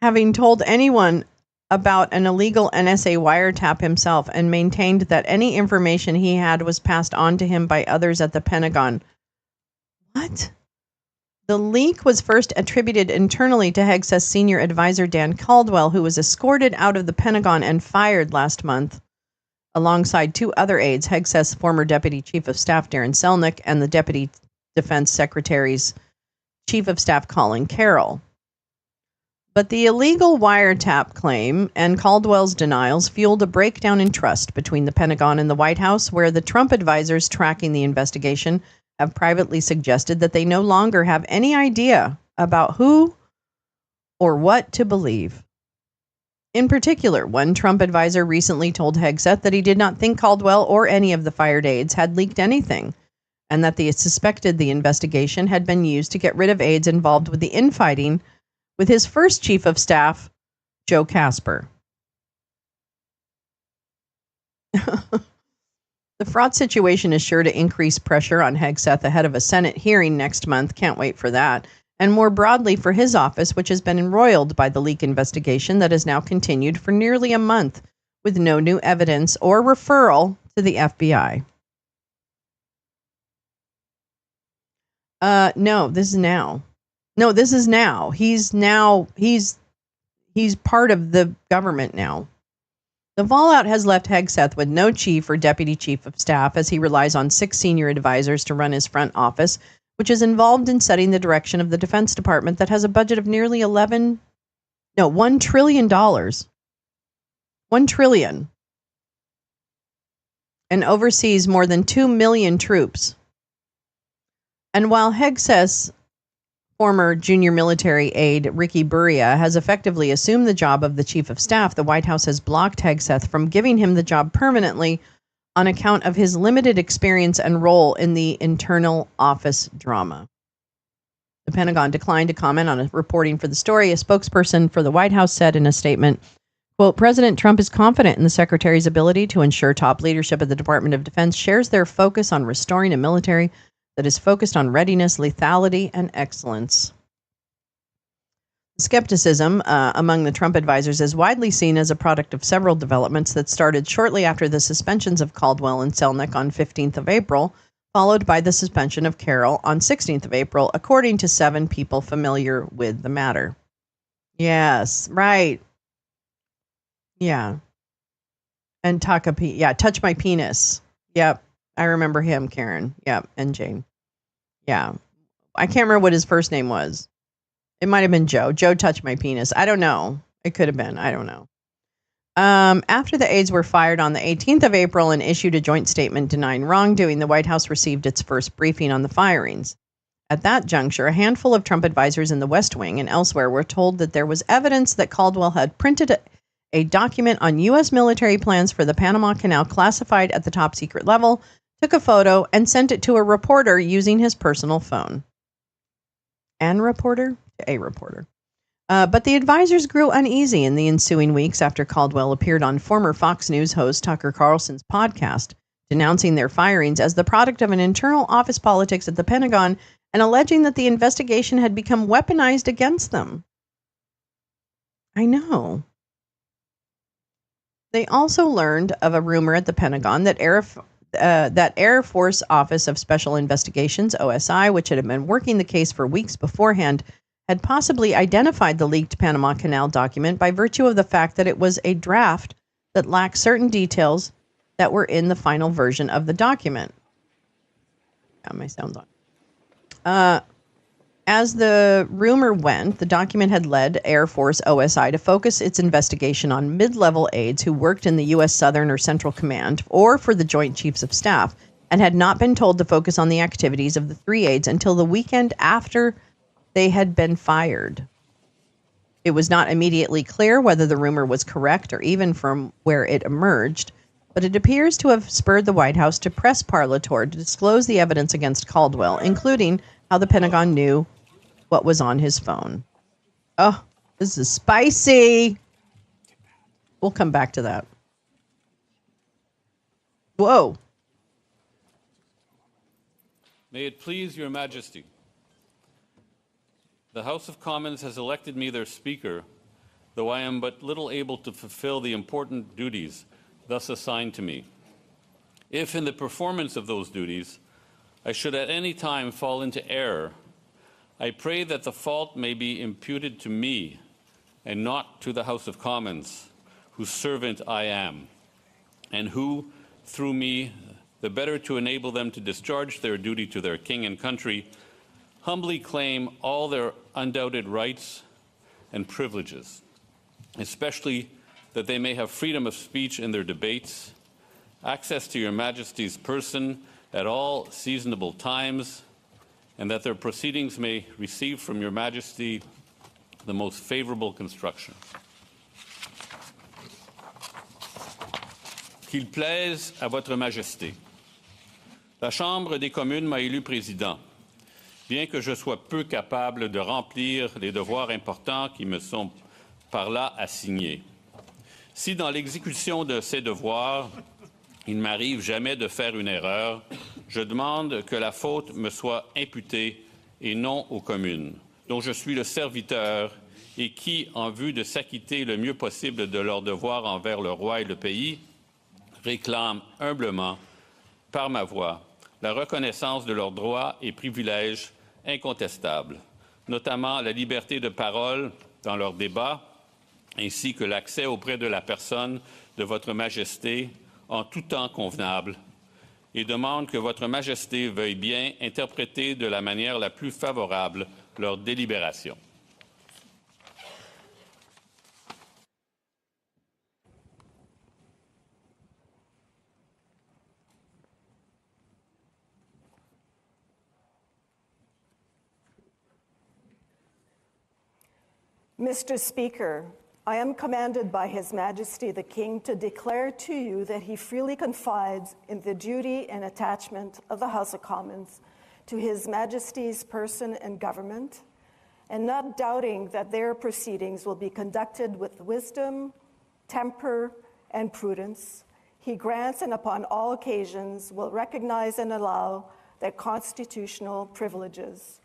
having told anyone about an illegal NSA wiretap himself and maintained that any information he had was passed on to him by others at the Pentagon. What? The leak was first attributed internally to Hegseth's senior advisor Dan Caldwell, who was escorted out of the Pentagon and fired last month, alongside 2 other aides, Hegseth's former Deputy Chief of Staff Darren Selnick and the Deputy Defense Secretary's Chief of Staff Colin Carroll. But the illegal wiretap claim and Caldwell's denials fueled a breakdown in trust between the Pentagon and the White House, where the Trump advisors tracking the investigation have privately suggested that they no longer have any idea about who or what to believe. In particular, one Trump advisor recently told Hegseth that he did not think Caldwell or any of the fired aides had leaked anything, and that they suspected the investigation had been used to get rid of aides involved with the infighting with his first chief of staff, Joe Casper. The fraud situation is sure to increase pressure on Hegseth ahead of a Senate hearing next month. Can't wait for that. And more broadly for his office, which has been embroiled by the leak investigation that has now continued for nearly a month with no new evidence or referral to the FBI. No, this is now. He's part of the government now. The fallout has left Hegseth with no chief or deputy chief of staff, as he relies on 6 senior advisors to run his front office, which is involved in setting the direction of the Defense Department that has a budget of nearly $1 trillion. $1 trillion. And oversees more than 2 million troops. And while Hegseth's former junior military aide Ricky Buria has effectively assumed the job of the chief of staff, the White House has blocked Hegseth from giving him the job permanently on account of his limited experience and role in the internal office drama. The Pentagon declined to comment on reporting for the story. A spokesperson for the White House said in a statement, quote, President Trump is confident in the secretary's ability to ensure top leadership of the Department of Defense shares their focus on restoring a military that is focused on readiness, lethality, and excellence. Skepticism among the Trump advisors is widely seen as a product of several developments that started shortly after the suspensions of Caldwell and Selnick on 15th of April, followed by the suspension of Carroll on 16th of April, according to 7 people familiar with the matter. Yes, right. Yeah. And touch my penis. Yep. I remember him, Karen. Yep. And Jane. Yeah. I can't remember what his first name was. It might have been Joe. Joe touched my penis. I don't know. It could have been. I don't know. After the aides were fired on the 18th of April and issued a joint statement denying wrongdoing, the White House received its first briefing on the firings. At that juncture, a handful of Trump advisors in the West Wing and elsewhere were told that there was evidence that Caldwell had printed a document on U.S. military plans for the Panama Canal classified at the top secret level, took a photo, and sent it to a reporter using his personal phone. A reporter. But the advisors grew uneasy in the ensuing weeks after Caldwell appeared on former Fox News host Tucker Carlson's podcast, denouncing their firings as the product of an internal office politics at the Pentagon and alleging that the investigation had become weaponized against them. I know. They also learned of a rumor at the Pentagon that Air Force Office of Special Investigations, OSI, which had been working the case for weeks beforehand, had possibly identified the leaked Panama Canal document by virtue of the fact that it was a draft that lacked certain details that were in the final version of the document. Yeah, my sound's on. As the rumor went, the document had led Air Force OSI to focus its investigation on mid-level aides who worked in the U.S. Southern or Central Command or for the Joint Chiefs of Staff and had not been told to focus on the activities of the 3 aides until the weekend after they had been fired. It was not immediately clear whether the rumor was correct or even from where it emerged, but it appears to have spurred the White House to press Parlator to disclose the evidence against Caldwell, including how the Pentagon knew what was on his phone. Oh, this is spicy. We'll come back to that. Whoa. May it please your majesty. The House of Commons has elected me their speaker, though I am but little able to fulfill the important duties thus assigned to me. If in the performance of those duties I should at any time fall into error, I pray that the fault may be imputed to me and not to the House of Commons, whose servant I am, and who, through me, the better to enable them to discharge their duty to their king and country, humbly claim all their undoubted rights and privileges, especially that they may have freedom of speech in their debates, access to your majesty's person at all seasonable times, and that their proceedings may receive from your majesty the most favorable construction. Qu'il plaise à votre majesté. La Chambre des communes m'a élu président, bien que je sois peu capable de remplir les devoirs importants qui me sont par là assignés. Si dans l'exécution de ces devoirs, il ne m'arrive jamais de faire une erreur, je demande que la faute me soit imputée et non aux communes, dont je suis le serviteur et qui, en vue de s'acquitter le mieux possible de leurs devoirs envers le roi et le pays, réclament humblement, par ma voix, la reconnaissance de leurs droits et privilèges incontestables, notamment la liberté de parole dans leurs débats, ainsi que l'accès auprès de la personne de votre Majesté en tout temps convenable, et demande que votre Majesté veuille bien interpréter de la manière la plus favorable leurs délibérations. Mr. Speaker, I am commanded by His Majesty the King to declare to you that he freely confides in the duty and attachment of the House of Commons to His Majesty's person and government, and not doubting that their proceedings will be conducted with wisdom, temper, and prudence, he grants and upon all occasions will recognize and allow their constitutional privileges.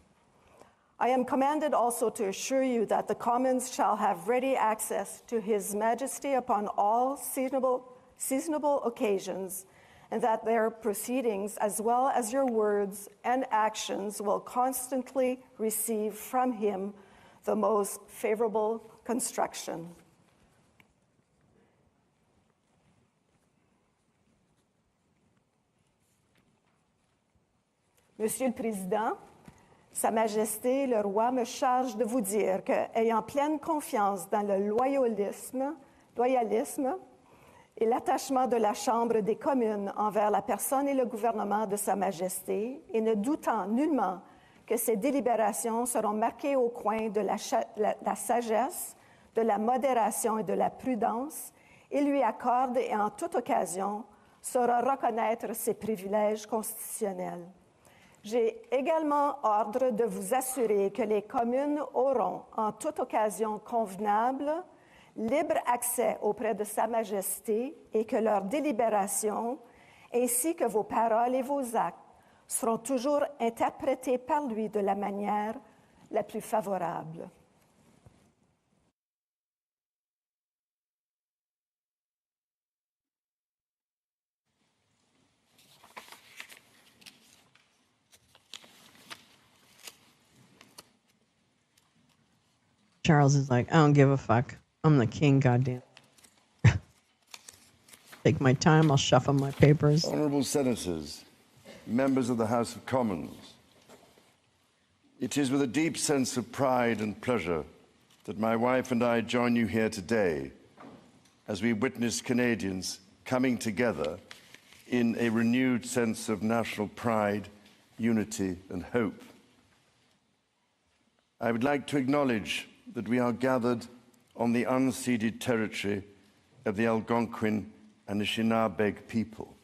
I am commanded also to assure you that the Commons shall have ready access to His Majesty upon all seasonable occasions, and that their proceedings, as well as your words and actions, will constantly receive from Him the most favorable construction. Monsieur le Président, Sa Majesté, le roi, me charge de vous dire que, ayant pleine confiance dans le loyalisme et l'attachement de la Chambre des communes envers la personne et le gouvernement de Sa Majesté, et ne doutant nullement que ces délibérations seront marquées au coin de la sagesse, de la modération et de la prudence, il lui accorde et en toute occasion saura reconnaître ses privilèges constitutionnels. J'ai également ordre de vous assurer que les communes auront, en toute occasion convenable, libre accès auprès de Sa Majesté et que leurs délibérations, ainsi que vos paroles et vos actes, seront toujours interprétés par lui de la manière la plus favorable. Charles is like, I don't give a fuck. I'm the king, goddamn. Take my time. I'll shuffle my papers. Honourable Senators, members of the House of Commons, it is with a deep sense of pride and pleasure that my wife and I join you here today as we witness Canadians coming together in a renewed sense of national pride, unity and hope. I would like to acknowledge that we are gathered on the unceded territory of the Algonquin and Anishinaabe people.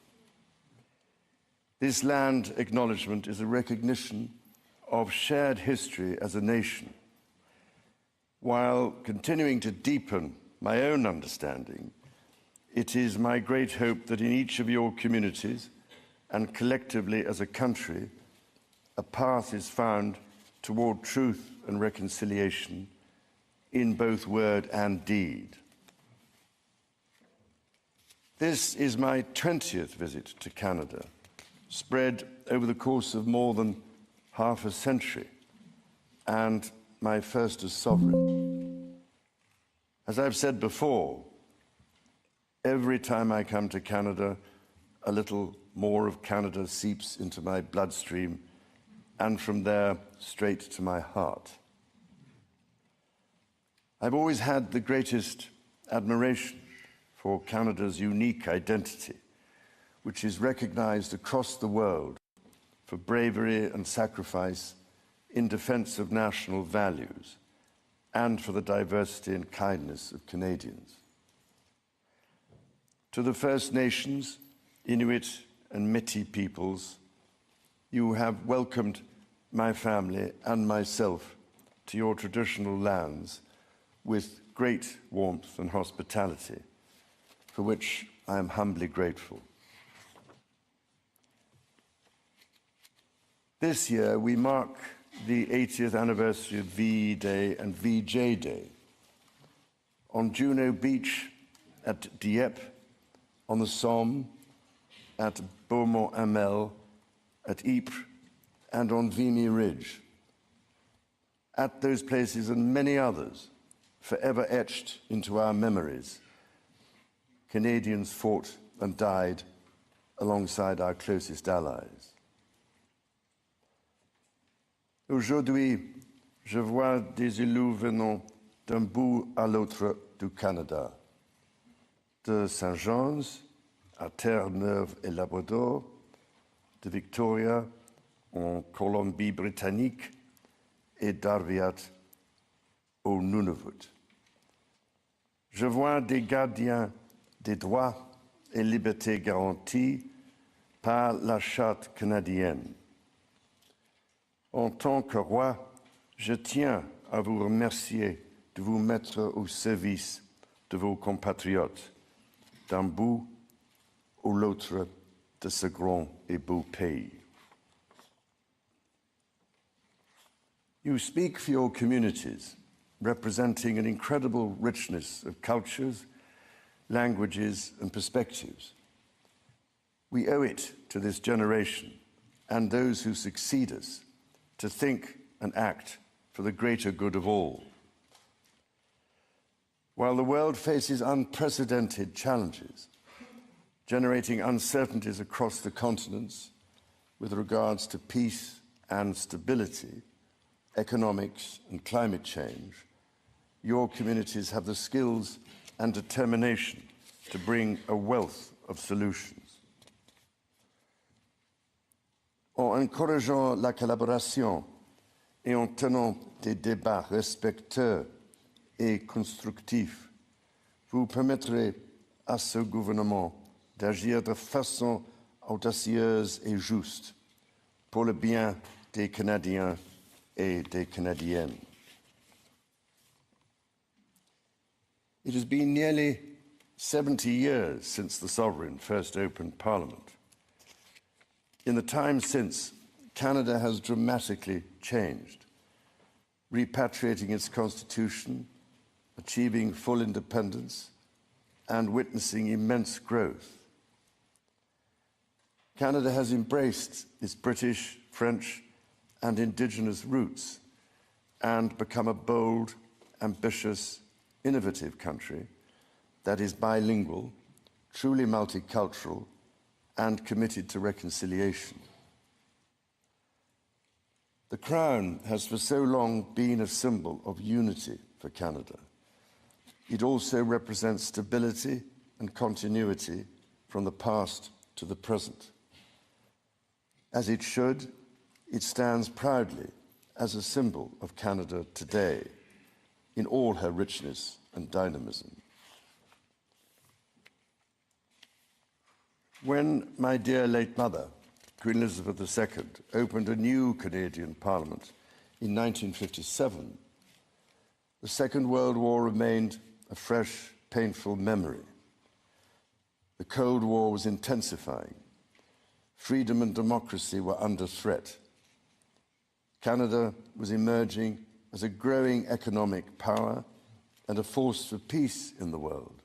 This land acknowledgement is a recognition of shared history as a nation, while continuing to deepen my own understanding. It is my great hope that in each of your communities and collectively as a country, a path is found toward truth and reconciliation in both word and deed. This is my 20th visit to Canada, spread over the course of more than half a century, and my first as sovereign. As I've said before, every time I come to Canada, a little more of Canada seeps into my bloodstream, and from there straight to my heart. I've always had the greatest admiration for Canada's unique identity, which is recognized across the world for bravery and sacrifice in defense of national values and for the diversity and kindness of Canadians. To the First Nations, Inuit and Métis peoples, you have welcomed my family and myself to your traditional lands with great warmth and hospitality, for which I am humbly grateful. This year, we mark the 80th anniversary of VE Day and VJ Day. On Juno Beach, at Dieppe, on the Somme, at Beaumont-Hamel, at Ypres, and on Vimy Ridge. At those places and many others, forever etched into our memories, Canadians fought and died alongside our closest allies. Aujourd'hui, je vois des élus venant d'un bout à l'autre du Canada, de Saint-Jean's à Terre-Neuve et Labrador, de Victoria en Colombie-Britannique et d'Arviat au Nunavut. Je vois des gardiens des droits et libertés garantis par la Charte canadienne. En tant que roi, je tiens à vous remercier de vous mettre au service de vos compatriotes, d'un bout ou l'autre de ce grand et beau pays. You speak for your communities, representing an incredible richness of cultures, languages, and perspectives. We owe it to this generation and those who succeed us to think and act for the greater good of all. While the world faces unprecedented challenges, generating uncertainties across the continents with regards to peace and stability, economics and climate change, your communities have the skills and determination to bring a wealth of solutions. En encourageant la collaboration et en tenant des débats respectueux et constructifs, vous permettrez à ce gouvernement d'agir de façon audacieuse et juste pour le bien des Canadiens et des Canadiennes. It has been nearly 70 years since the Sovereign first opened Parliament. In the time since, Canada has dramatically changed, repatriating its constitution, achieving full independence, and witnessing immense growth. Canada has embraced its British, French, and Indigenous roots and become a bold ambitious, innovative country that is bilingual, truly multicultural, and committed to reconciliation. The Crown has for so long been a symbol of unity for Canada. It also represents stability and continuity from the past to the present. As it should, it stands proudly as a symbol of Canada today in all her richness and dynamism. When my dear late mother, Queen Elizabeth II, opened a new Canadian Parliament in 1957, the Second World War remained a fresh, painful memory. The Cold War was intensifying. Freedom and democracy were under threat. Canada was emerging as a growing economic power and a force for peace in the world.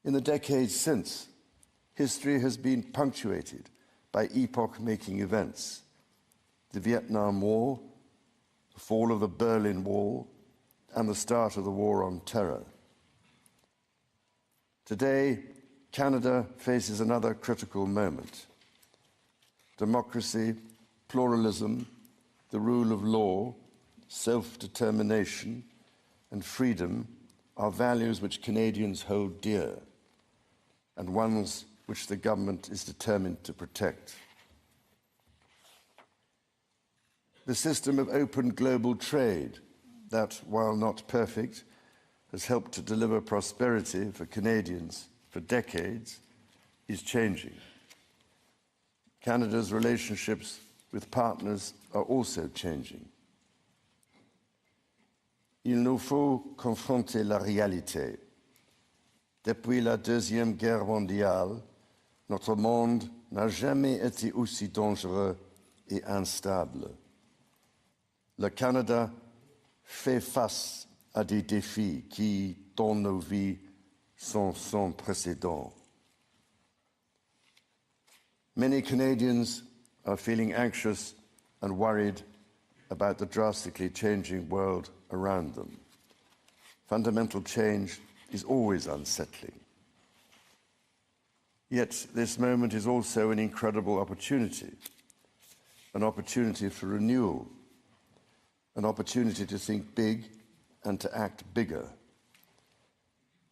In the decades since, history has been punctuated by epoch-making events: the Vietnam War, the fall of the Berlin Wall, and the start of the War on Terror. Today, Canada faces another critical moment. Democracy, pluralism, the rule of law, self-determination, and freedom are values which Canadians hold dear, and ones which the government is determined to protect. The system of open global trade that, while not perfect, has helped to deliver prosperity for Canadians for decades, is changing. Canada's relationships with partners are also changing. Il nous faut confronter la réalité. Depuis la Deuxième Guerre mondiale, notre monde n'a jamais été aussi dangereux et instable. Le Canada fait face à des défis qui, dans nos vies, sont sans précédent. Many Canadians are feeling anxious and worried about the drastically changing world around them. Fundamental change is always unsettling. Yet this moment is also an incredible opportunity, an opportunity for renewal, an opportunity to think big and to act bigger,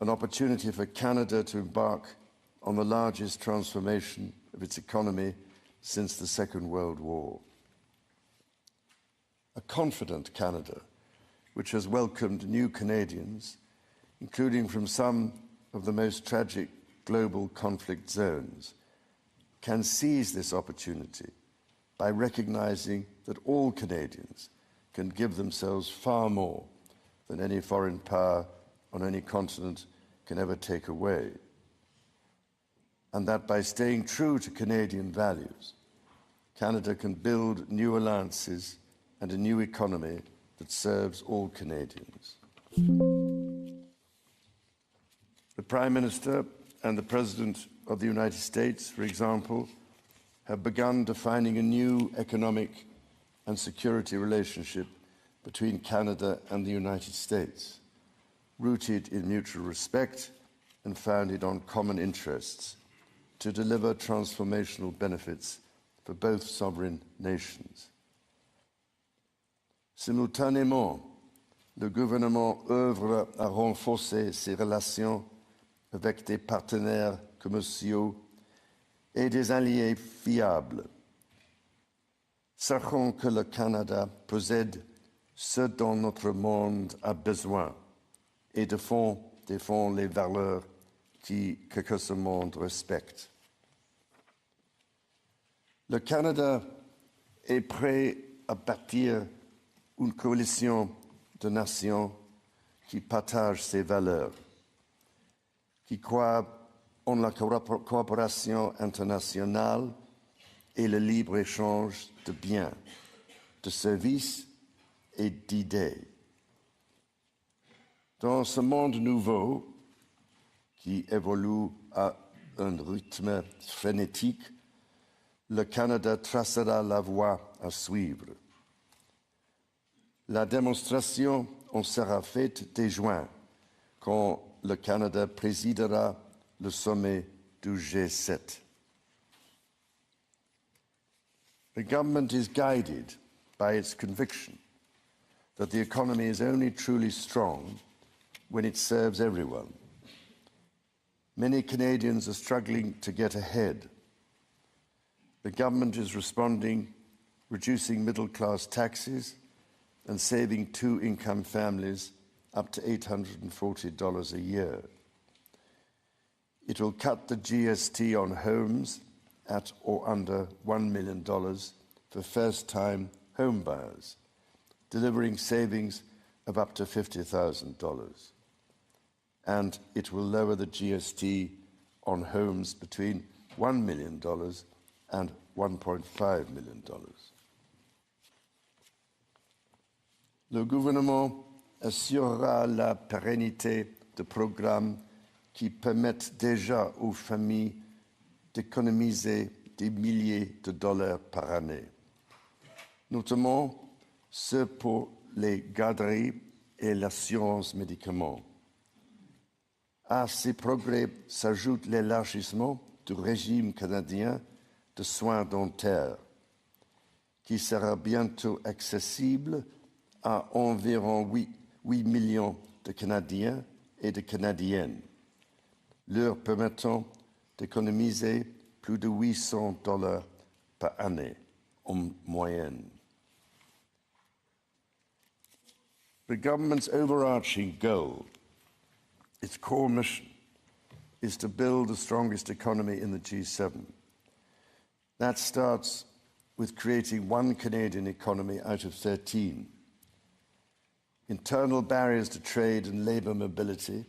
an opportunity for Canada to embark on the largest transformation of its economy since the Second World War. A confident Canada, which has welcomed new Canadians, including from some of the most tragic global conflict zones, can seize this opportunity by recognizing that all Canadians can give themselves far more than any foreign power on any continent can ever take away. And that by staying true to Canadian values, Canada can build new alliances and a new economy that serves all Canadians. The Prime Minister and the President of the United States, for example, have begun defining a new economic and security relationship between Canada and the United States, rooted in mutual respect and founded on common interests, to deliver transformational benefits for both sovereign nations. Simultanément, le gouvernement œuvre à renforcer ses relations avec des partenaires commerciaux et des alliés fiables. Sachant que le Canada possède ce dont notre monde a besoin et défend les valeurs que ce monde respecte. Le Canada est prêt à bâtir une coalition de nations qui partagent ces valeurs, qui croient en la coopération internationale et le libre-échange de biens, de services et d'idées. Dans ce monde nouveau, qui évolue à un rythme frénétique, le Canada tracera la voie à suivre. La démonstration en sera faite dès juin, quand le Canada présidera le sommet du G7. The government is guided by its conviction that the economy is only truly strong when it serves everyone. Many Canadians are struggling to get ahead. The government is responding, reducing middle-class taxes and saving two-income families up to $840 a year. It will cut the GST on homes at or under $1 million for first-time home buyers, delivering savings of up to $50,000. And it will lower the GST on homes between $1 million and $1.5 million. Le gouvernement assurera la pérennité de programmes qui permettent déjà aux familles d'économiser des milliers de dollars par année, notamment ceux pour les garderies et l'assurance médicaments. À ces progrès s'ajoute l'élargissement du régime canadien de soins dentaires, qui sera bientôt accessible à environ 8 millions de Canadiens et de Canadiennes, leur permettant d'économiser plus de $800 par année en moyenne. The government's overarching goal, its core mission, is to build the strongest economy in the G7. That starts with creating one Canadian economy out of 13. Internal barriers to trade and labour mobility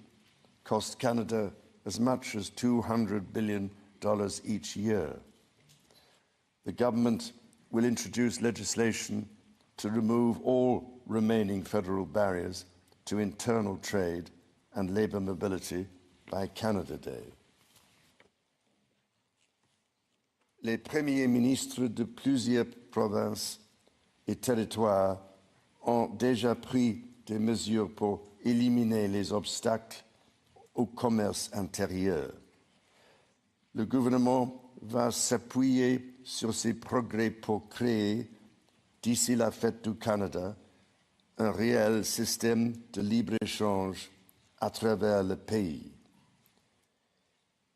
cost Canada as much as $200 billion each year. The government will introduce legislation to remove all remaining federal barriers to internal trade and labour mobility by Canada Day. Les premiers ministres de plusieurs provinces et territoires ont déjà pris des mesures pour éliminer les obstacles au commerce intérieur. Le gouvernement va s'appuyer sur ces progrès pour créer, d'ici la fête du Canada, un réel système de libre-échange à travers le pays.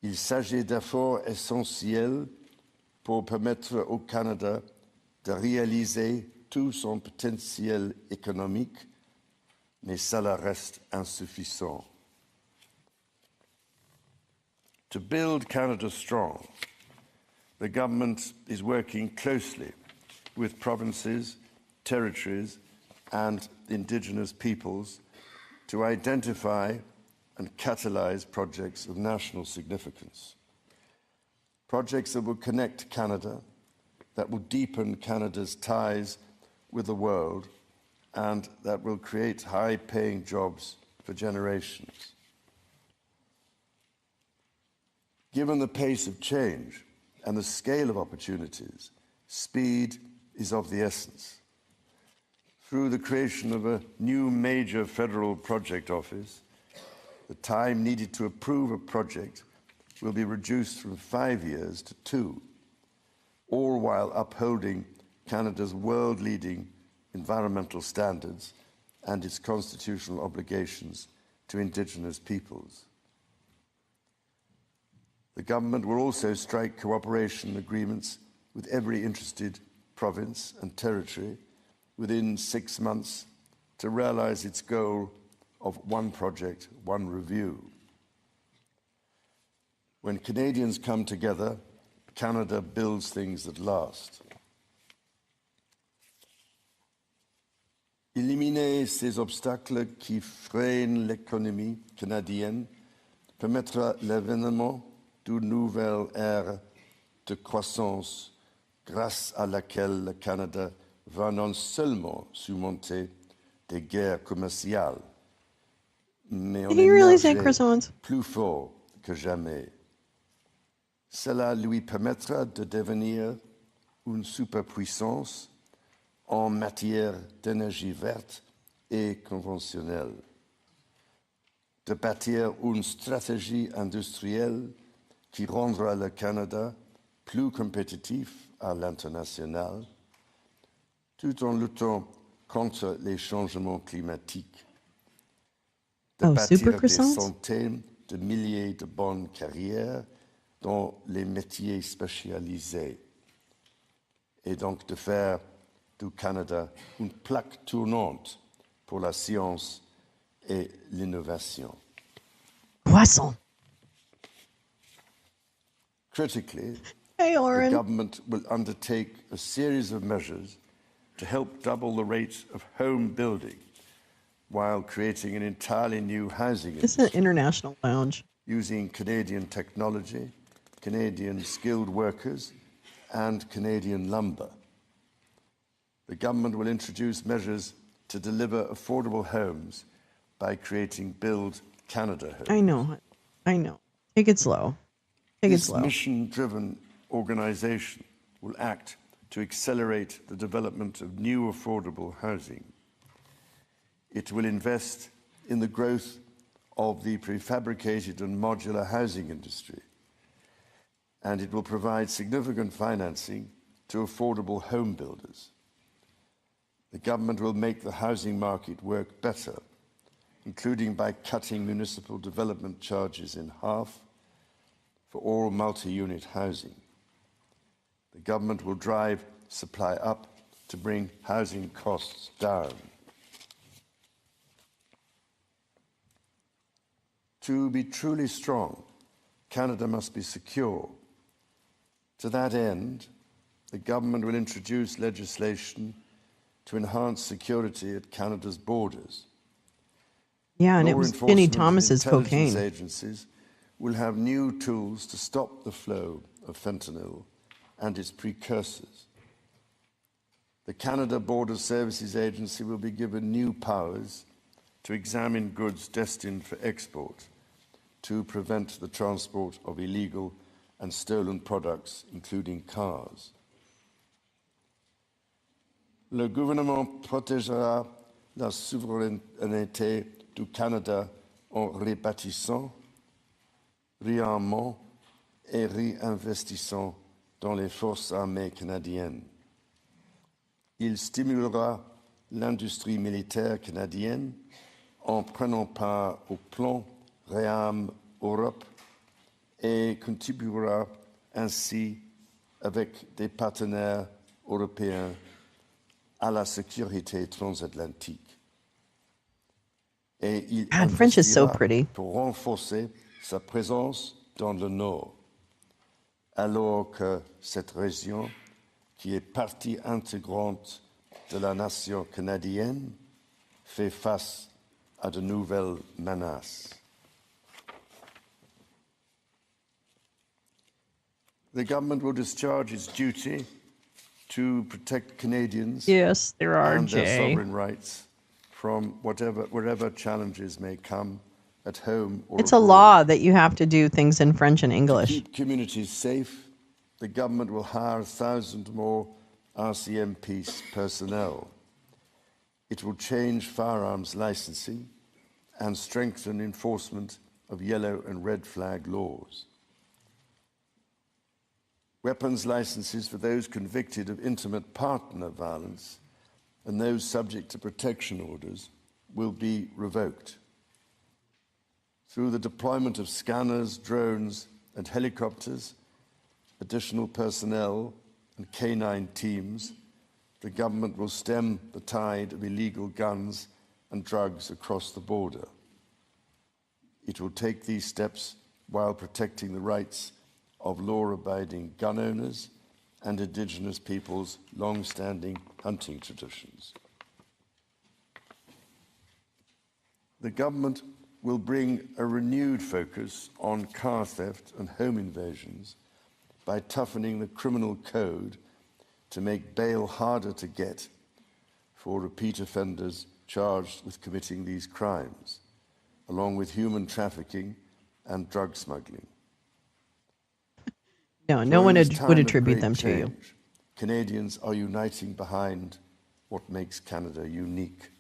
Il s'agit d'efforts essentiels pour permettre au Canada de réaliser tout son potentiel économique, mais cela reste insuffisant. To build Canada strong, the government is working closely with provinces, territories, and Indigenous peoples to identify and catalyse projects of national significance. Projects that will connect Canada, that will deepen Canada's ties with the world, and that will create high-paying jobs for generations. Given the pace of change and the scale of opportunities, speed is of the essence. Through the creation of a new major federal project office, the time needed to approve a project will be reduced from 5 years to 2, all while upholding Canada's world-leading environmental standards and its constitutional obligations to Indigenous peoples. The government will also strike cooperation agreements with every interested province and territory within 6 months to realise its goal of one project, one review. When Canadians come together, Canada builds things that last. Éliminer ces obstacles qui freinent l'économie canadienne permettra l'avènement d'une nouvelle ère de croissance grâce à laquelle le Canada va non seulement surmonter des guerres commerciales, mais en Did he really say émerger croissants? plus fort que jamais. Cela lui permettra de devenir une superpuissance en matière d'énergie verte et conventionnelle, de bâtir une stratégie industrielle qui rendra le Canada plus compétitif à l'international, tout en luttant contre les changements climatiques, de super bâtir des croissants? centaines de milliers de bonnes carrières dans les métiers spécialisés, et donc de faire du Canada une plaque tournante pour la science et l'innovation. Croissant. Critically, Hey, the Oren. government will undertake a series of measures to help double the rate of home building while creating an entirely new housing This is an industry international lounge. using Canadian technology, Canadian skilled workers, and Canadian lumber. The government will introduce measures to deliver affordable homes by creating Build Canada Homes. I know. Take it slow. Take it This slow. mission-driven organization will act to accelerate the development of new affordable housing. It will invest in the growth of the prefabricated and modular housing industry, and it will provide significant financing to affordable home builders. The government will make the housing market work better, including by cutting municipal development charges in half for all multi-unit housing. The government will drive supply up to bring housing costs down. To be truly strong, Canada must be secure. To that end, the government will introduce legislation to enhance security at Canada's borders. Yeah, and it Law was Kenny enforcement and Thomas's intelligence cocaine. agencies will have new tools to stop the flow of fentanyl and its precursors. The Canada Border Services Agency will be given new powers to examine goods destined for export to prevent the transport of illegal and stolen products, including cars. Le gouvernement protégera la souveraineté du Canada en rebâtissant, réarmant et réinvestissant dans les forces armées canadiennes. Il stimulera l'industrie militaire canadienne en prenant part au plan Réarme Europe et contribuera ainsi avec des partenaires européens à la sécurité transatlantique. Et il God, French is so investira pretty. pour renforcer sa présence dans le Nord, alors que cette région, qui est partie intégrante de la nation canadienne, fait face à de nouvelles menaces. The government will discharge its duty to protect Canadians Yes, there are, and their Jay. sovereign rights from wherever challenges may come at home or It's a abroad. law that you have to do things in French and To English. keep communities safe, the government will hire 1,000 more RCMP personnel. It will change firearms licensing and strengthen enforcement of yellow and red flag laws. Weapons licenses for those convicted of intimate partner violence and those subject to protection orders will be revoked. Through the deployment of scanners, drones, and helicopters, additional personnel, and canine teams, the government will stem the tide of illegal guns and drugs across the border. It will take these steps while protecting the rights of law-abiding gun owners and Indigenous peoples' long-standing hunting traditions. The government will bring a renewed focus on car theft and home invasions by toughening the criminal code to make bail harder to get for repeat offenders charged with committing these crimes, along with human trafficking and drug smuggling. No During one this would time of attribute great them to you. change, Canadians are uniting behind what makes Canada unique.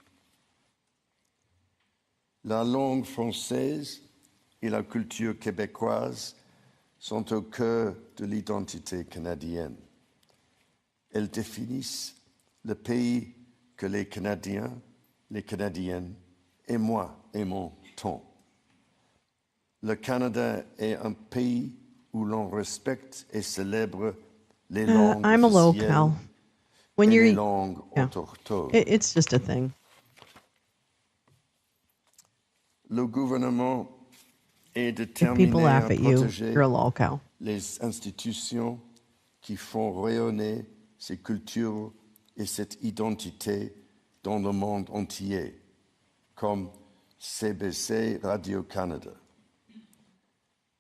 La langue française et la culture québécoise sont au cœur de l'identité canadienne. Elles définissent le pays que les Canadiens, les Canadiennes et moi aimons tant. Le Canada est un pays où l'on respecte et célèbre les langues I'm a officielles local. When et you're, les langues yeah, autochtones. it's just a thing. Le gouvernement est If people déterminé laugh à at you, protéger you're a local. les institutions qui font rayonner ces cultures et cette identité dans le monde entier, comme CBC Radio-Canada.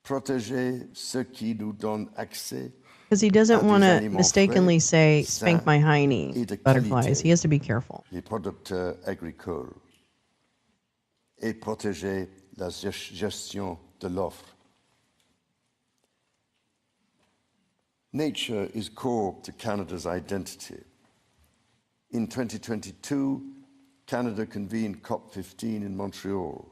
Protéger ceux qui nous donnent accès Because he doesn't à want des to aliments mistakenly frais, say, sains spank my hiney, et de butterflies. qualité, He has to be careful. les producteurs agricoles, et protéger la gestion de l'offre. Nature is core to Canada's identity. In 2022, Canada convened COP15 in Montreal,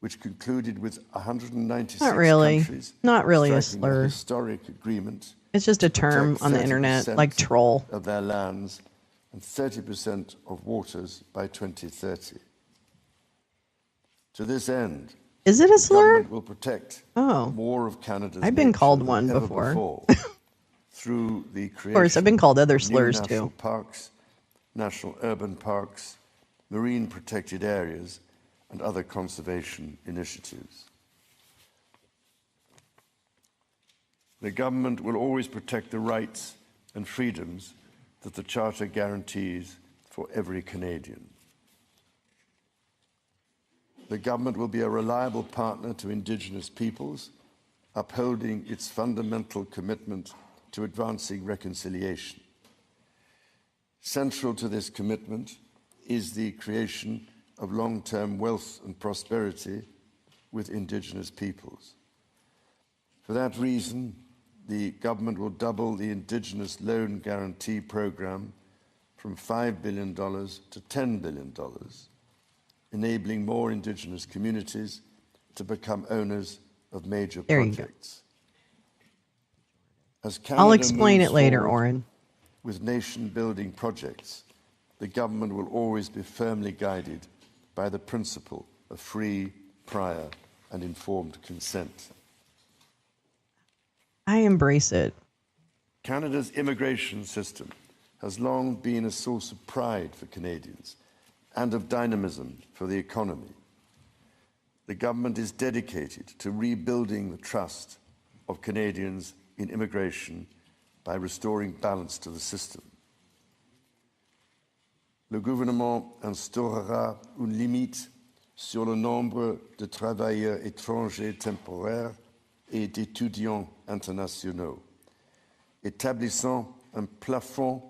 which concluded with 196 countries Not really a striking a slur. historic agreement. It's just a to term protect on the internet, 30% like troll. of their lands and 30% of waters by 2030. To this end, Is it a the slur? government will protect Oh. more of Canada's I've been nature called than one ever before. through the creation Of course, I've been called other of new slurs national too. parks, national urban parks, marine protected areas, and other conservation initiatives. The government will always protect the rights and freedoms that the Charter guarantees for every Canadian. The government will be a reliable partner to Indigenous peoples, upholding its fundamental commitment to advancing reconciliation. Central to this commitment is the creation of long-term wealth and prosperity with Indigenous peoples. For that reason, the government will double the Indigenous Loan Guarantee Program from $5 billion to $10 billion, enabling more Indigenous communities to become owners of major projects. As Canada I'll explain moves it later, forward Oren. with nation-building projects, the government will always be firmly guided by the principle of free, prior, and informed consent. I embrace it. Canada's immigration system has long been a source of pride for Canadians and of dynamism for the economy. The government is dedicated to rebuilding the trust of Canadians in immigration by restoring balance to the system. Le gouvernement instaurera une limite sur le nombre de travailleurs étrangers temporaires et d'étudiants internationaux, établissant un plafond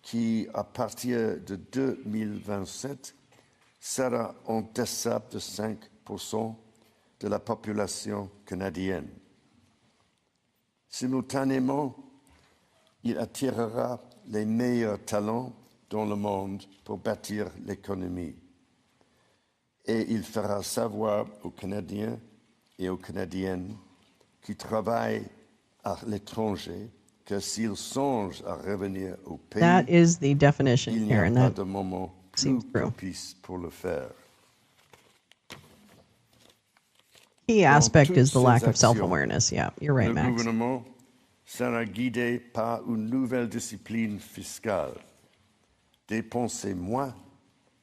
qui, à partir de 2027, sera en deçà de 5% de la population canadienne. Simultanément, il attirera les meilleurs talents dans le monde pour bâtir l'économie. Et il fera savoir aux Canadiens et aux Canadiennes qui travaillent à l'étranger que s'ils songent à revenir au pays, That is the definition il n'y here, a and pas that de moment plus seems true. propice pour le faire. Key aspect toutes is the ces lack of actions, self-awareness. Yeah, you're right, Le Max. gouvernement sera guidé par une nouvelle discipline fiscale. Dépenser moins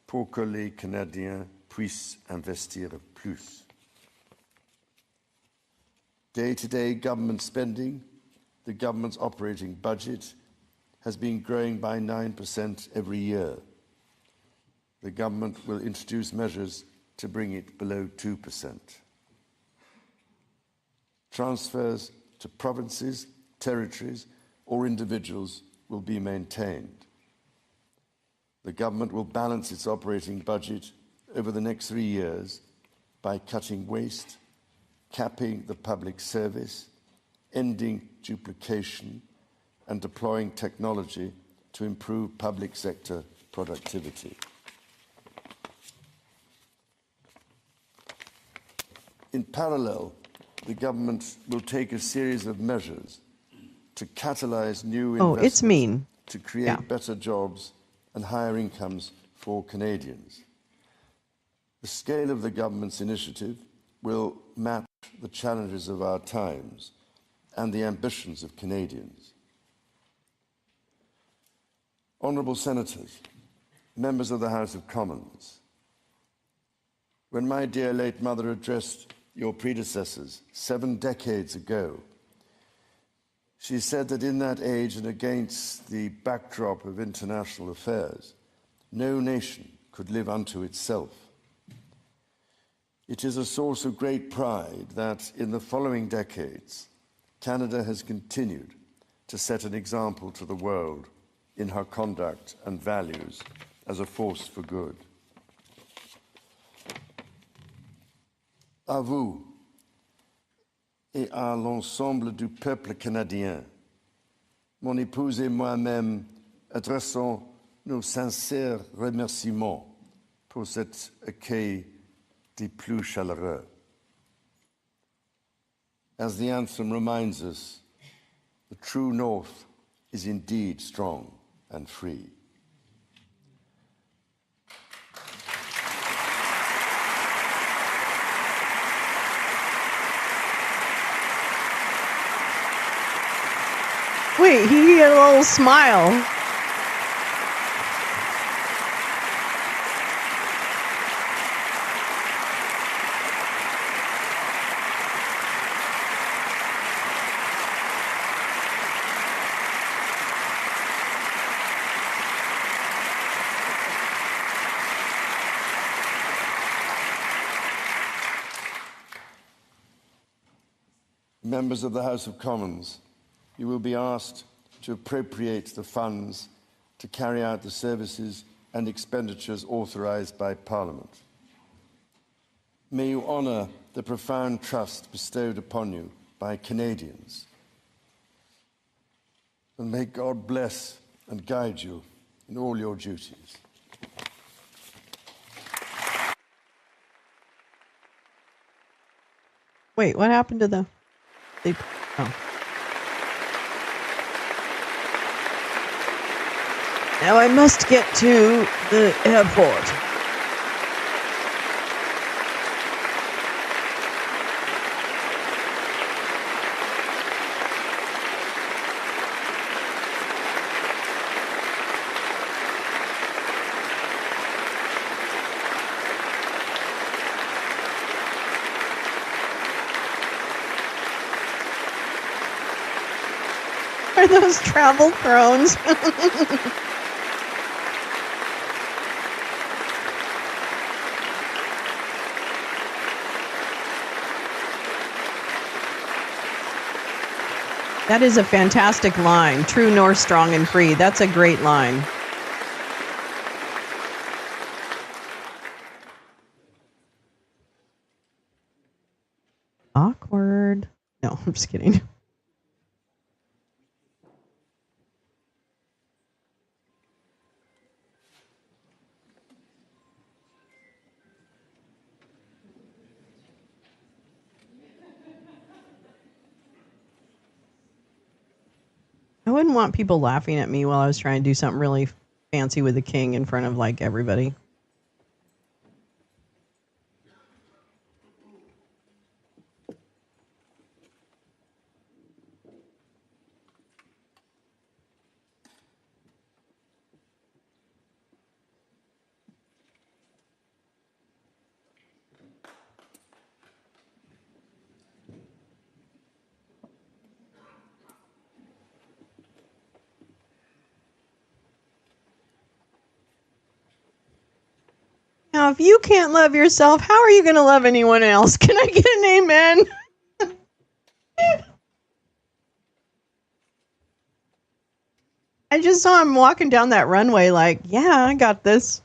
pour que les Canadiens puissent investir plus. Day-to-day government spending, the government's operating budget, has been growing by 9% every year. The government will introduce measures to bring it below 2%. Transfers to provinces, territories, or individuals will be maintained. The government will balance its operating budget over the next 3 years by cutting waste, capping the public service, ending duplication, and deploying technology to improve public sector productivity. In parallel, the government will take a series of measures to catalyse new investment, it's mean. to create better jobs and higher incomes for Canadians. The scale of the government's initiative will match the challenges of our times and the ambitions of Canadians. Honourable Senators, members of the House of Commons, when my dear late mother addressed your predecessors 7 decades ago, she said that in that age and against the backdrop of international affairs, no nation could live unto itself. It is a source of great pride that in the following decades, Canada has continued to set an example to the world in her conduct and values as a force for good. À vous et à l'ensemble du peuple canadien, mon épouse et moi-même adressons nos sincères remerciements pour cet accueil des plus chaleureux. As the anthem reminds us, the true North is indeed strong and free. Wait, he had a little smile. Members of the House of Commons, you will be asked to appropriate the funds to carry out the services and expenditures authorised by Parliament. May you honour the profound trust bestowed upon you by Canadians. And may God bless and guide you in all your duties. Wait, what happened to the... Now I must get to the airport. Are those travel crones? That is a fantastic line. True North, strong and free. That's a great line. Awkward. No, I'm just kidding. I wouldn't want people laughing at me while I was trying to do something really fancy with the king in front of like everybody. Now, if you can't love yourself, how are you going to love anyone else? Can I get an amen? I just saw him walking down that runway like, yeah, I got this.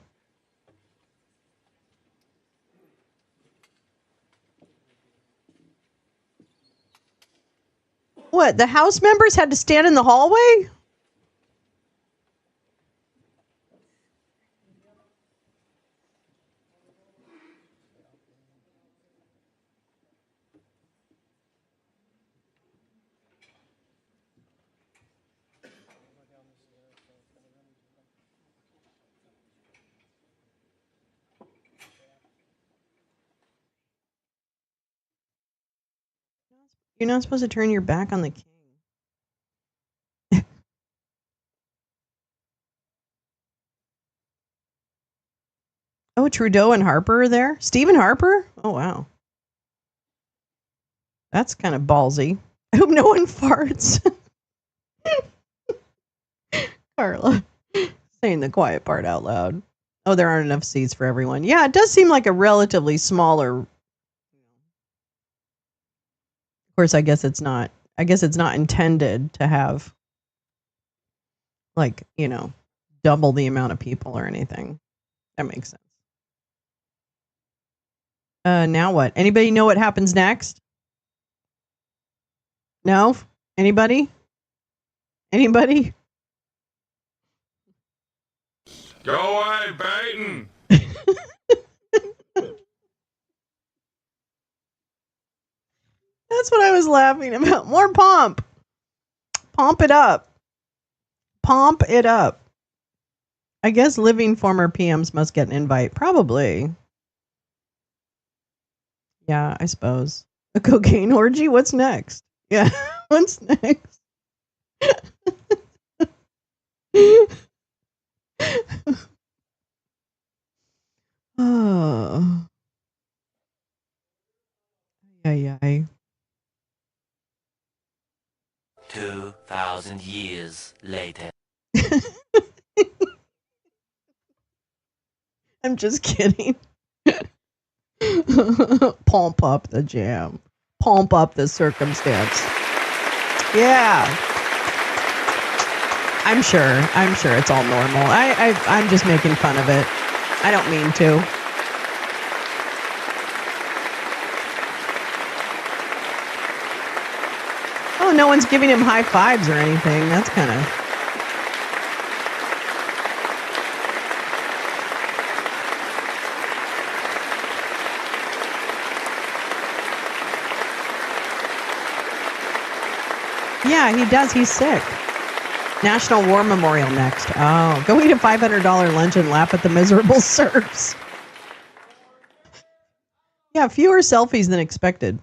What, the House members had to stand in the hallway? You're not supposed to turn your back on the king. Oh, Trudeau and Harper are there? Stephen Harper? Oh, wow. That's kind of ballsy. I hope no one farts. Carla saying the quiet part out loud. Oh, there aren't enough seats for everyone. Yeah, it does seem like a relatively smaller. Of course, I guess it's not intended to have like, double the amount of people or anything. That makes sense. Now what? Anybody know what happens next? No? Anybody? Anybody? Go away, Baton! That's what I was laughing about. More pomp. Pomp it up. Pomp it up. I guess living former PMs must get an invite. Probably. Yeah, I suppose. A cocaine orgy? What's next? Yeah, what's next? Oh. Yeah. 2,000 years later. I'm just kidding. Pump up the jam. Pump up the circumstance. Yeah. I'm sure it's all normal. I'm just making fun of it. I don't mean to. Oh, no one's giving him high fives or anything. That's kind of... Yeah, he does. He's sick. National War Memorial next. Oh, go eat a $500 lunch and laugh at the miserable serfs. Yeah, fewer selfies than expected.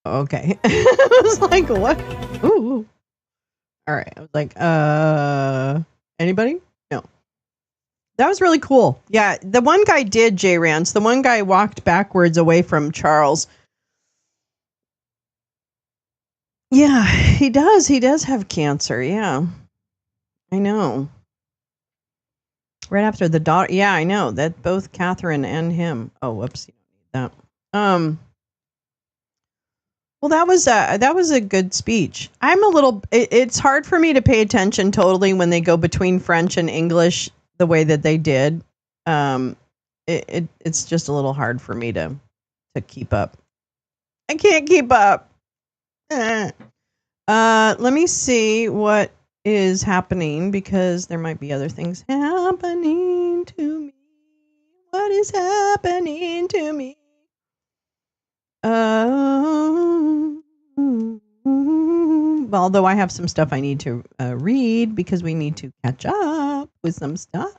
Okay. I was like, what? Ooh. All right. I was like, anybody? No. That was really cool. Yeah, the one guy did, Jay Rance. The one guy walked backwards away from Charles. Yeah, he does. He does have cancer. Yeah. I know. Right after the daughter. Yeah, I know. That both Catherine and him. Oh, whoops. You don't need that. Well, that was a good speech. I'm a little. It's hard for me to pay attention totally when they go between French and English the way that they did. It's just a little hard for me to keep up. I can't keep up. Let me see what is happening because there might be other things happening to me. What is happening to me? Although I have some stuff I need to read because we need to catch up with some stuff.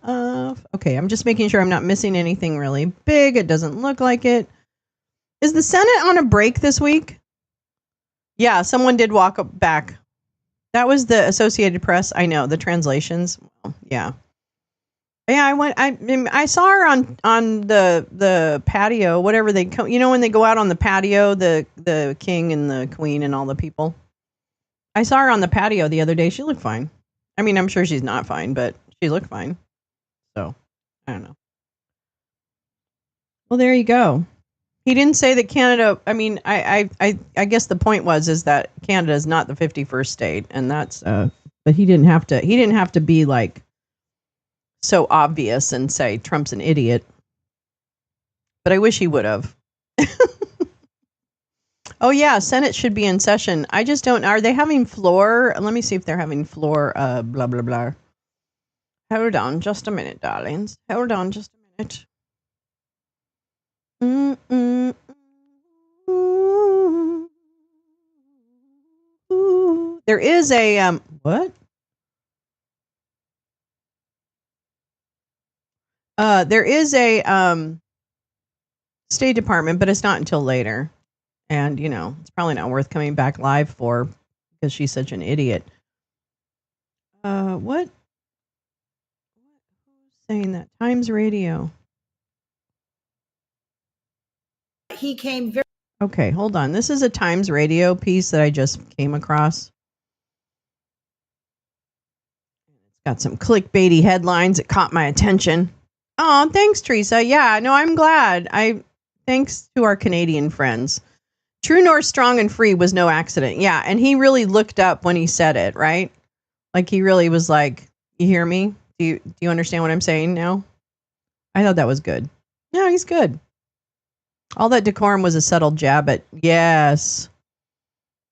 Okay, I'm just making sure I'm not missing anything really big. It doesn't look like it. Is the Senate on a break this week? Yeah, someone did walk back. That was the Associated Press. I know, the translations. Well, yeah. Yeah, I saw her on the patio, whatever they when they go out on the patio, the king and the queen and all the people. I saw her on the patio the other day. She looked fine. I mean, I'm sure she's not fine, but she looked fine. So, I don't know. Well, there you go. He didn't say that Canada. I mean, I guess the point is that Canada is not the 51st state, and that's. But he didn't have to. He didn't have to be like so obvious and say Trump's an idiot. But I wish he would have. Oh yeah, Senate should be in session. I just don't. Are they having floor? Let me see if they're having floor. Blah blah blah. Hold on, just a minute, darlings. Hold on, just a minute. Mm-mm. Ooh. There is a what? There is a State Department, but it's not until later. And it's probably not worth coming back live for because she's such an idiot. What? Who's saying that? Times Radio. He came very. Okay, hold on. This is a Times Radio piece that I just came across. It's got some clickbaity headlines that caught my attention. Oh, thanks, Teresa. Yeah, no, I'm glad. Thanks to our Canadian friends. True North Strong and Free was no accident. Yeah, and he really looked up when he said it, right? Like he really was like, "You hear me? Do you understand what I'm saying now?" I thought that was good. No, he's good. All that decorum was a subtle jab at yes.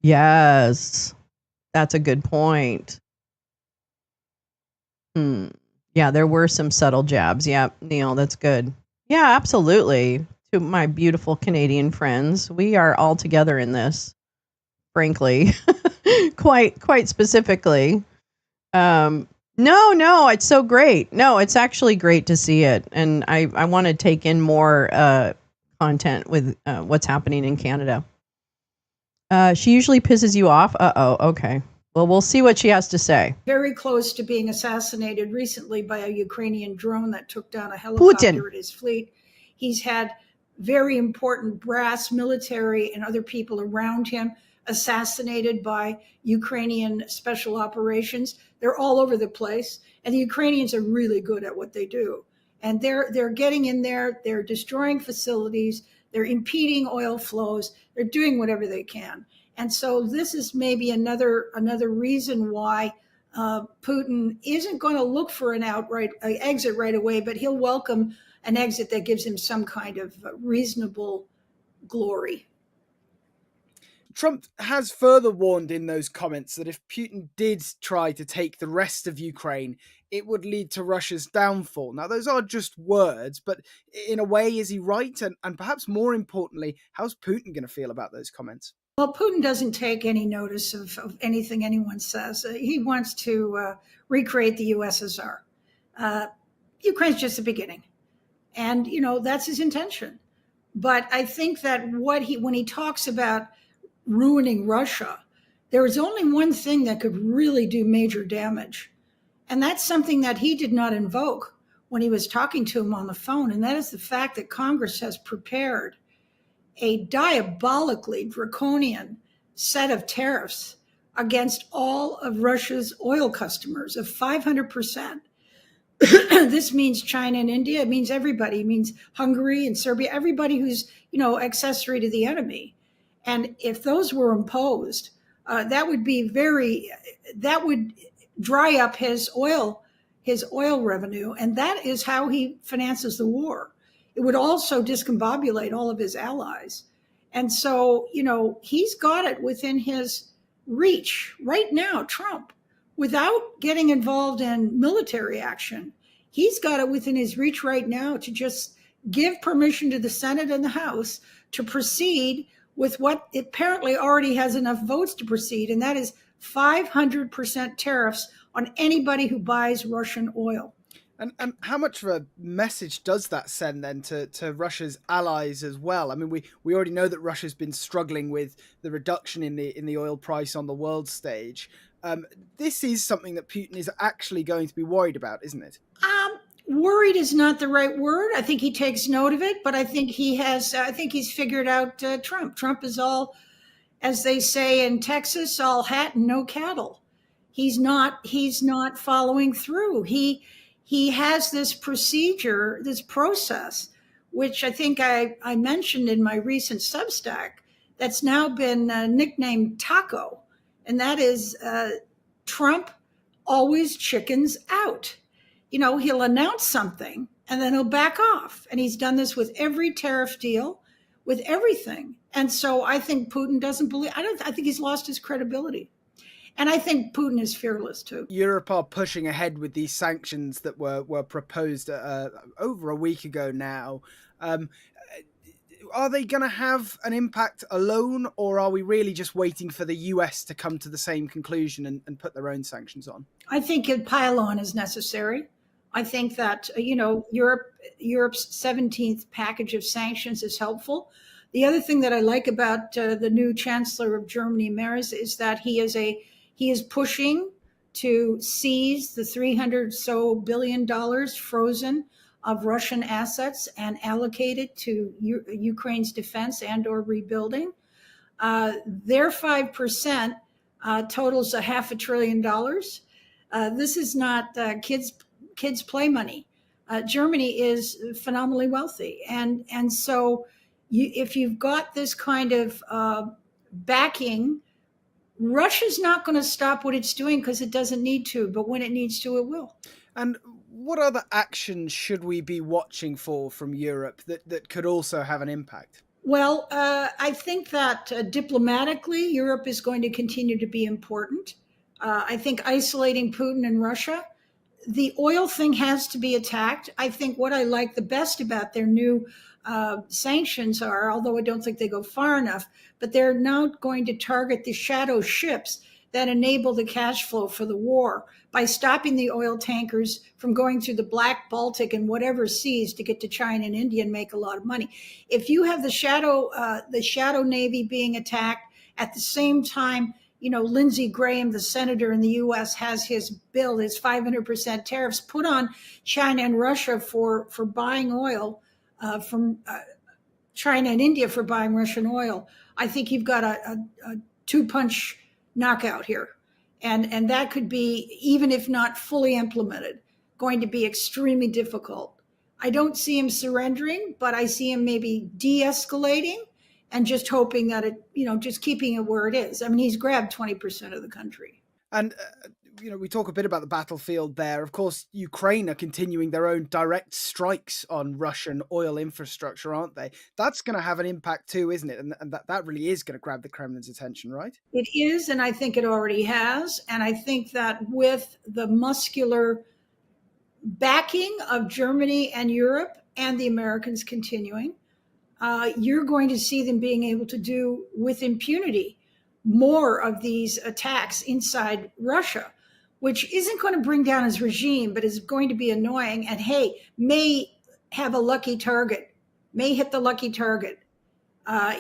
Yes. That's a good point. Yeah, there were some subtle jabs. Yeah, Neil, that's good. Yeah, absolutely. To my beautiful Canadian friends, we are all together in this. Frankly, quite specifically. No, it's so great. No, it's actually great to see it, and I want to take in more content with what's happening in Canada. She usually pisses you off. Okay. Well, we'll see what she has to say. Very close to being assassinated recently by a Ukrainian drone that took down a helicopter Putin. at his fleet. He's had very important brass military and other people around him assassinated by Ukrainian special operations. They're all over the place, and the Ukrainians are really good at what they do. And they're getting in there, they're destroying facilities, they're impeding oil flows, they're doing whatever they can. And so this is maybe another reason why Putin isn't going to look for an exit right away, but he'll welcome an exit that gives him some kind of reasonable glory. Trump has further warned in those comments that if Putin did try to take the rest of Ukraine, it would lead to Russia's downfall. Now, those are just words, but in a way, is he right? And perhaps more importantly, how's Putin going to feel about those comments? Well, Putin doesn't take any notice of anything anyone says. He wants to recreate the USSR. Ukraine's just the beginning. And, that's his intention. But I think that when he talks about ruining Russia, there is only one thing that could really do major damage. And that's something that he did not invoke when he was talking to him on the phone. And that is the fact that Congress has prepared a diabolically draconian set of tariffs against all of Russia's oil customers of 500%. This means China and India. It means everybody. It means Hungary and Serbia, everybody who's, accessory to the enemy. And if those were imposed, that would dry up his oil revenue. And that is how he finances the war. It would also discombobulate all of his allies. And so, he's got it within his reach right now, Trump, without getting involved in military action. He's got it within his reach right now to just give permission to the Senate and the House to proceed with what apparently already has enough votes to proceed, and that is 500% tariffs on anybody who buys Russian oil. And how much of a message does that send then to Russia's allies as well? I mean, we already know that Russia's been struggling with the reduction in the oil price on the world stage. This is something that Putin is actually going to be worried about, isn't it? Worried is not the right word. I think he takes note of it, but I think he's figured out Trump. Trump is all, as they say in Texas, all hat and no cattle. He's not following through. He has this procedure, this process, which I think I mentioned in my recent Substack, that's now been nicknamed Taco. And that is Trump always chickens out. He'll announce something and then he'll back off. And he's done this with every tariff deal, with everything. And so I think Putin doesn't believe, I think he's lost his credibility. And I think Putin is fearless too. Europe are pushing ahead with these sanctions that were proposed over a week ago now. Are they going to have an impact alone, or are we really just waiting for the US to come to the same conclusion and put their own sanctions on? I think a pile-on is necessary. I think that Europe's 17th package of sanctions is helpful. The other thing that I like about the new Chancellor of Germany, Merz, is that he is pushing to seize the $300 billion frozen of Russian assets and allocate it to Ukraine's defense and or rebuilding. Their 5% totals $500 billion. This is not kids play money. Germany is phenomenally wealthy, and so if you've got this kind of backing, Russia's not going to stop what it's doing because it doesn't need to, but when it needs to, it will. And what other actions should we be watching for from Europe that could also have an impact? Well, I think that diplomatically, Europe is going to continue to be important. I think isolating Putin and Russia, the oil thing has to be attacked. I think what I like the best about their new sanctions are, although I don't think they go far enough, but they're now going to target the shadow ships that enable the cash flow for the war by stopping the oil tankers from going through the Black, Baltic, and whatever seas to get to China and India and make a lot of money. If you have the shadow Navy being attacked at the same time, Lindsey Graham, the senator in the U.S., has his bill, his 500% tariffs put on China and Russia for buying oil from China and India for buying Russian oil. I think you've got a two-punch knockout here. And that could be, even if not fully implemented, going to be extremely difficult. I don't see him surrendering, but I see him maybe de-escalating and just hoping that just keeping it where it is. I mean, he's grabbed 20% of the country. And, we talk a bit about the battlefield there. Of course, Ukraine are continuing their own direct strikes on Russian oil infrastructure, aren't they? That's going to have an impact too, isn't it? And that really is going to grab the Kremlin's attention, right? It is, and I think it already has. And I think that with the muscular backing of Germany and Europe and the Americans continuing, you're going to see them being able to do with impunity more of these attacks inside Russia, which isn't going to bring down his regime, but is going to be annoying and, hey, may have a lucky target, may hit the lucky target.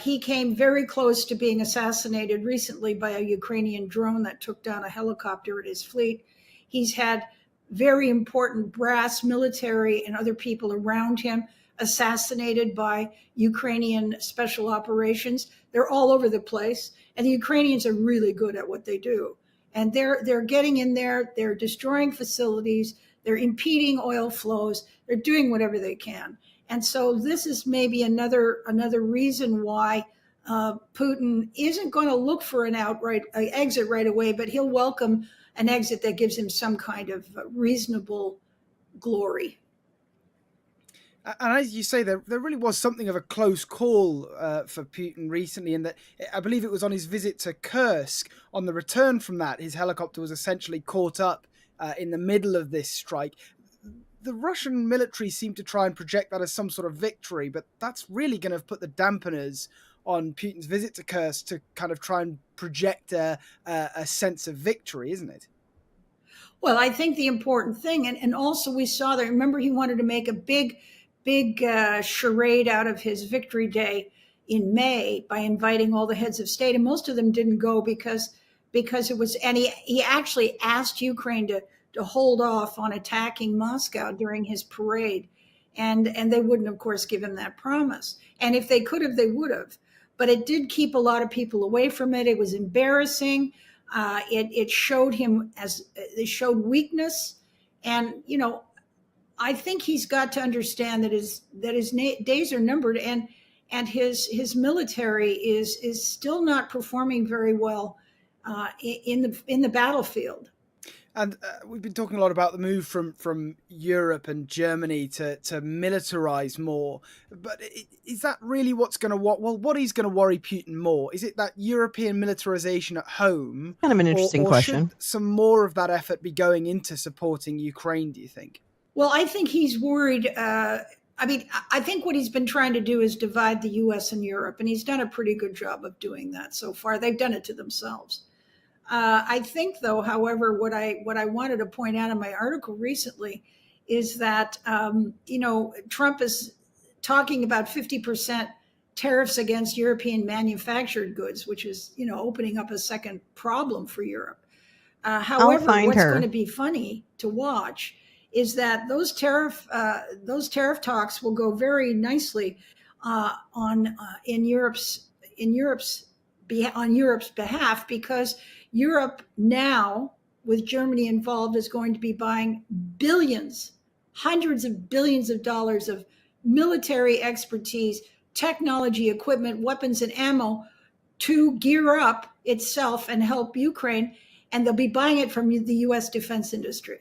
He came very close to being assassinated recently by a Ukrainian drone that took down a helicopter at his fleet. He's had very important brass military and other people around him assassinated by Ukrainian special operations. They're all over the place, and the Ukrainians are really good at what they do. And they're getting in there, they're destroying facilities, they're impeding oil flows, they're doing whatever they can. And so this is maybe another reason why Putin isn't going to look for an exit right away, but he'll welcome an exit that gives him some kind of reasonable glory. And as you say, there really was something of a close call for Putin recently, in that I believe it was on his visit to Kursk. On the return from that, his helicopter was essentially caught up in the middle of this strike. The Russian military seemed to try and project that as some sort of victory, but that's really going to put the dampeners on Putin's visit to Kursk to kind of try and project a sense of victory, isn't it? Well, I think the important thing, and also we saw that, remember, he wanted to make a big charade out of his victory day in May by inviting all the heads of state, and most of them didn't go because it was, and he actually asked Ukraine to hold off on attacking Moscow during his parade, and they wouldn't, of course, give him that promise. And if they could have, they would have. But it did keep a lot of people away from it. It was embarrassing. It showed weakness, and I think he's got to understand that his days are numbered, and his military is still not performing very well in the battlefield. And we've been talking a lot about the move from Europe and Germany to militarize more. But is that really what's going to what is going to worry Putin more? Is it that European militarization at home? Kind of an interesting or question. should some more of that effort be going into supporting Ukraine, do you think? Well, I think he's worried. I think what he's been trying to do is divide the US and Europe, and he's done a pretty good job of doing that so far. They've done it to themselves. I think, though, however, what I wanted to point out in my article recently is that Trump is talking about 50% tariffs against European manufactured goods, which is opening up a second problem for Europe. However, what's going to be funny to watch is that those tariff talks will go very nicely on Europe's behalf, because Europe now, with Germany involved, is going to be buying billions, hundreds of billions of dollars of military expertise, technology, equipment, weapons, and ammo to gear up itself and help Ukraine. And they'll be buying it from the US defense industry.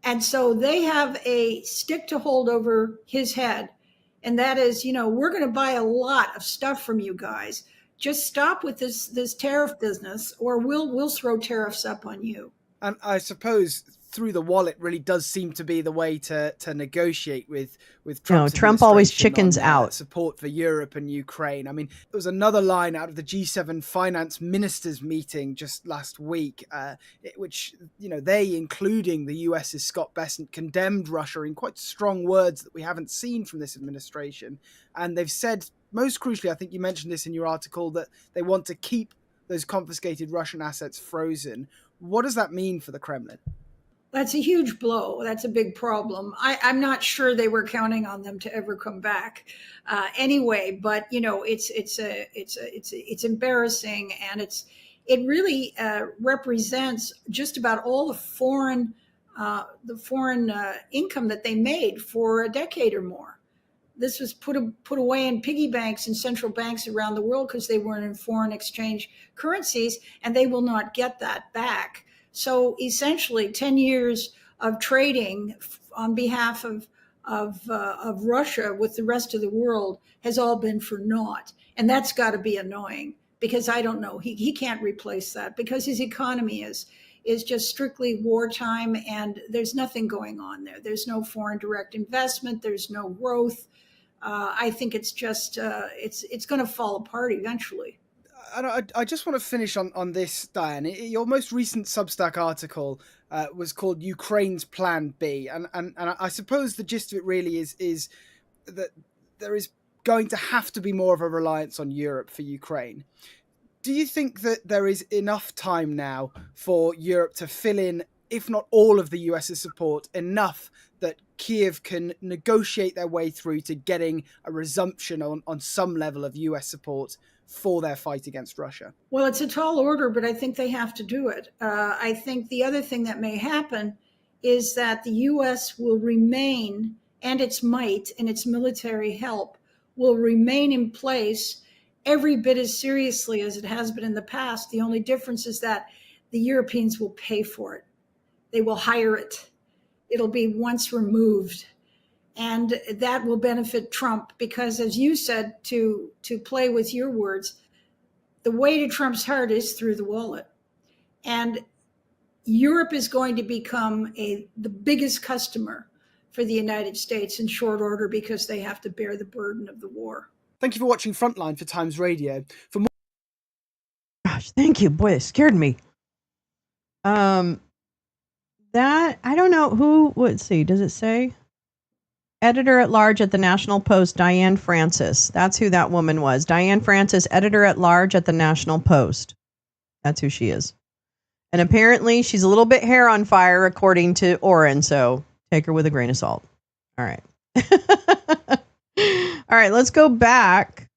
And so they have a stick to hold over his head. And that is, we're going to buy a lot of stuff from you guys. Just stop with this tariff business, or we'll throw tariffs up on you. And I suppose through the wallet really does seem to be the way to negotiate with Trump's Trump always chickens out. Support for Europe and Ukraine. I mean, there was another line out of the G7 finance ministers meeting just last week, which, they, including the US's Scott Bessent, condemned Russia in quite strong words that we haven't seen from this administration. And they've said, most crucially, I think you mentioned this in your article, that they want to keep those confiscated Russian assets frozen. What does that mean for the Kremlin? That's a huge blow. That's a big problem. I'm not sure they were counting on them to ever come back, anyway. But it's embarrassing, and it really represents just about all the foreign income that they made for a decade or more. This was put away in piggy banks in central banks around the world because they weren't in foreign exchange currencies, and they will not get that back. So essentially, 10 years of trading on behalf of Russia with the rest of the world has all been for naught. And that's got to be annoying, because I don't know, he can't replace that, because his economy is just strictly wartime, and there's nothing going on there. There's no foreign direct investment. There's no growth. I think it's just it's going to fall apart eventually. I just want to finish on this, Diane. Your most recent Substack article was called Ukraine's Plan B. And I suppose the gist of it really is that there is going to have to be more of a reliance on Europe for Ukraine. Do you think that there is enough time now for Europe to fill in, if not all of the US's support, enough that Kiev can negotiate their way through to getting a resumption on some level of US support for their fight against Russia? Well, it's a tall order, but I think they have to do it. I think the other thing that may happen is that the US will remain, and its might and its military help will remain in place every bit as seriously as it has been in the past. The only difference is that the Europeans will pay for it. They will hire it. It'll be once removed. And that will benefit Trump, because, as you said, to play with your words, the way to Trump's heart is through the wallet. And Europe is going to become the biggest customer for the United States in short order, because they have to bear the burden of the war. Thank you for watching Frontline for Times Radio. For more... Gosh, thank you. Boy, it scared me. That, I don't know who, let's see, does it say? Editor at large at the National Post, Diane Francis. That's who that woman was. Diane Francis, editor at large at the National Post. That's who she is. And apparently she's a little bit hair on fire, according to Oren, so take her with a grain of salt. All right. All right, let's go back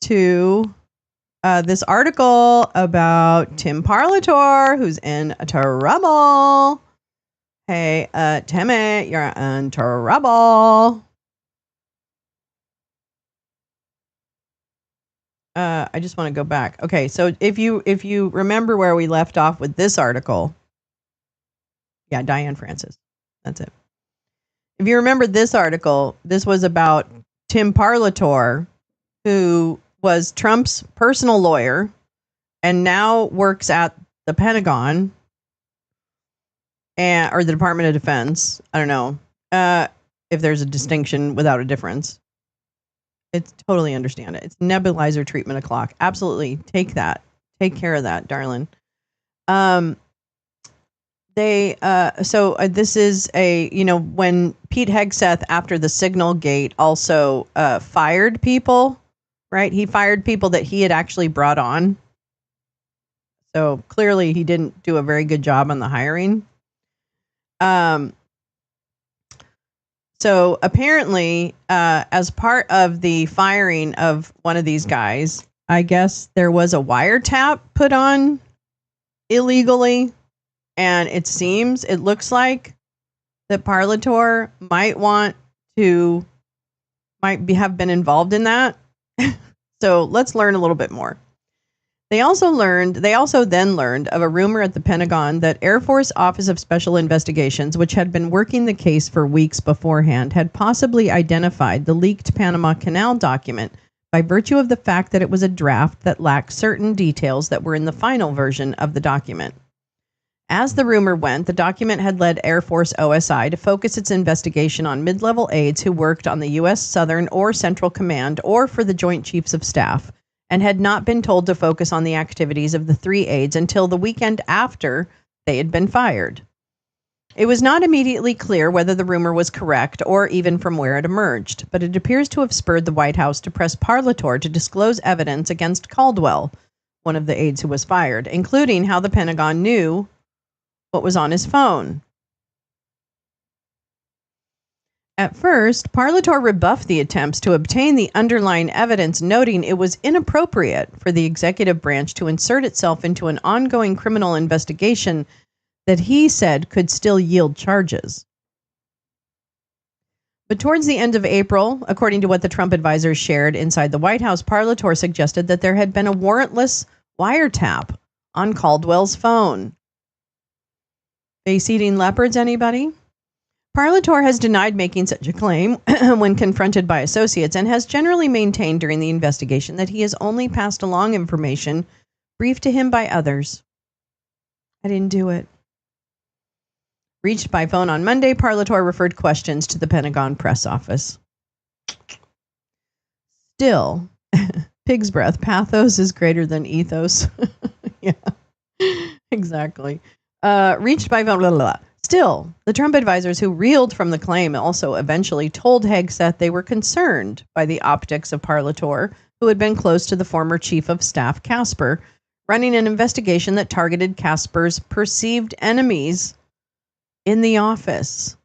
to this article about Tim Parlator, who's in trouble. Hey, Timmy, you're in trouble. I just want to go back. Okay, so if you remember where we left off with this article, Yeah, Diane Francis. That's it. If you remember this article, this was about Tim Parlator, who was Trump's personal lawyer and now works at the Pentagon or the Department of Defense. I don't know if there's a distinction without a difference. It's totally understand it. It's nebulizer treatment o'clock. Absolutely. Take that. Take care of that, darling. This is when Pete Hegseth after the Signal Gate also fired people, right? He fired people that he had actually brought on. So clearly he didn't do a very good job on the hiring. So apparently, as part of the firing of one of these guys, I guess there was a wiretap put on illegally. And it looks like that Parlator might have been involved in that. So let's learn a little bit more. They also then learned of a rumor at the Pentagon that Air Force Office of Special Investigations, which had been working the case for weeks beforehand, had possibly identified the leaked Panama Canal document by virtue of the fact that it was a draft that lacked certain details that were in the final version of the document. As the rumor went, the document had led Air Force OSI to focus its investigation on mid-level aides who worked on the U.S. Southern or Central Command or for the Joint Chiefs of Staff, and had not been told to focus on the activities of the 3 aides until the weekend after they had been fired. It was not immediately clear whether the rumor was correct or even from where it emerged, but it appears to have spurred the White House to press Parlator to disclose evidence against Caldwell, one of the aides who was fired, including how the Pentagon knew what was on his phone. At first, Parlator rebuffed the attempts to obtain the underlying evidence, noting it was inappropriate for the executive branch to insert itself into an ongoing criminal investigation that he said could still yield charges. But towards the end of April, according to what the Trump advisors shared inside the White House, Parlator suggested that there had been a warrantless wiretap on Caldwell's phone. Face eating leopards, anybody? Parlator has denied making such a claim when confronted by associates and has generally maintained during the investigation that he has only passed along information briefed to him by others. I didn't do it. Reached by phone on Monday, Parlator referred questions to the Pentagon press office. Still, pig's breath, pathos is greater than ethos. Yeah, exactly. Reached by phone, blah, blah, blah. Still, the Trump advisors who reeled from the claim also eventually told Hegseth they were concerned by the optics of Parlator, who had been close to the former chief of staff, Casper, running an investigation that targeted Casper's perceived enemies in the office.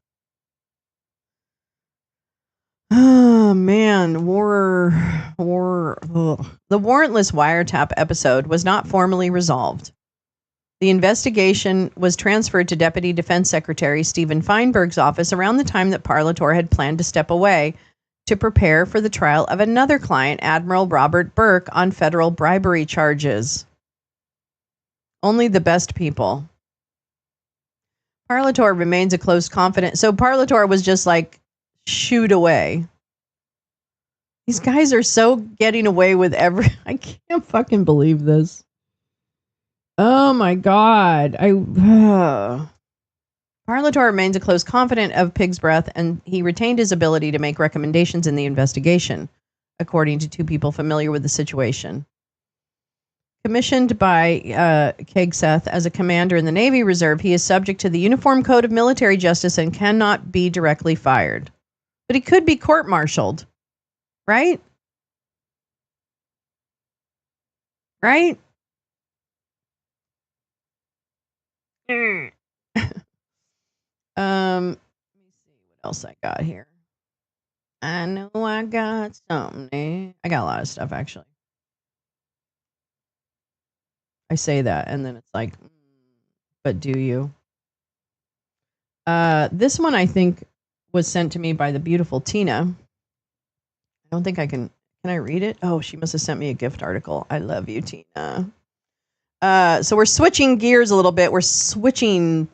Oh, man. The warrantless wiretap episode was not formally resolved. The investigation was transferred to Deputy Defense Secretary Stephen Feinberg's office around the time that Parlator had planned to step away to prepare for the trial of another client, Admiral Robert Burke, on federal bribery charges. Only the best people. Parlator remains a close confidant. So Parlator was just like, shooed away. These guys are so getting away with I can't fucking believe this. Oh my God. Parlator remains a close confidant of Pig's Breath, and he retained his ability to make recommendations in the investigation, according to 2 people familiar with the situation. Commissioned by Hegseth as a commander in the Navy Reserve, he is subject to the Uniform Code of Military Justice and cannot be directly fired. But he could be court-martialed, right? Right? Let me see what else I got here. I know I got something. I got a lot of stuff, actually. I say that, and then it's like, but do you? This one, I think, was sent to me by the beautiful Tina. I don't think I can I read it? Oh, she must have sent me a gift article. I love you, Tina. So we're switching gears a little bit. We're switching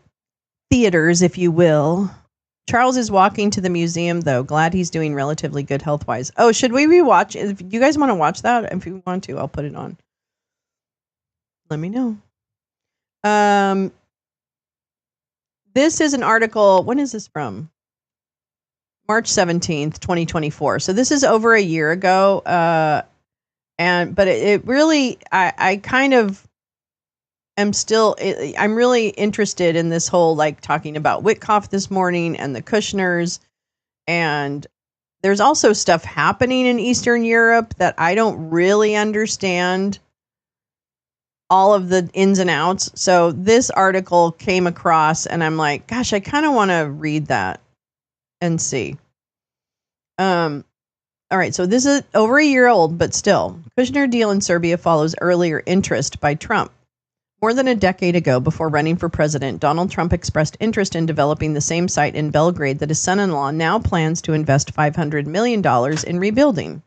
theaters, if you will. Charles is walking to the museum, though. Glad he's doing relatively good health-wise. Oh, should we rewatch? If you guys want to watch that, if you want to, I'll put it on. Let me know. This is an article. When is this from? March 17th, 2024. So this is over a year ago. But it really, I kind of am still, I'm really interested in this whole, like, talking about Witkoff this morning and the Kushners. And there's also stuff happening in Eastern Europe that I don't really understand all of the ins and outs. So this article came across and I'm like, gosh, I kind of want to read that and see. All right, so this is over a year old, but still. Kushner deal in Serbia follows earlier interest by Trump. More than a decade ago, before running for president, Donald Trump expressed interest in developing the same site in Belgrade that his son-in-law now plans to invest $500 million in rebuilding.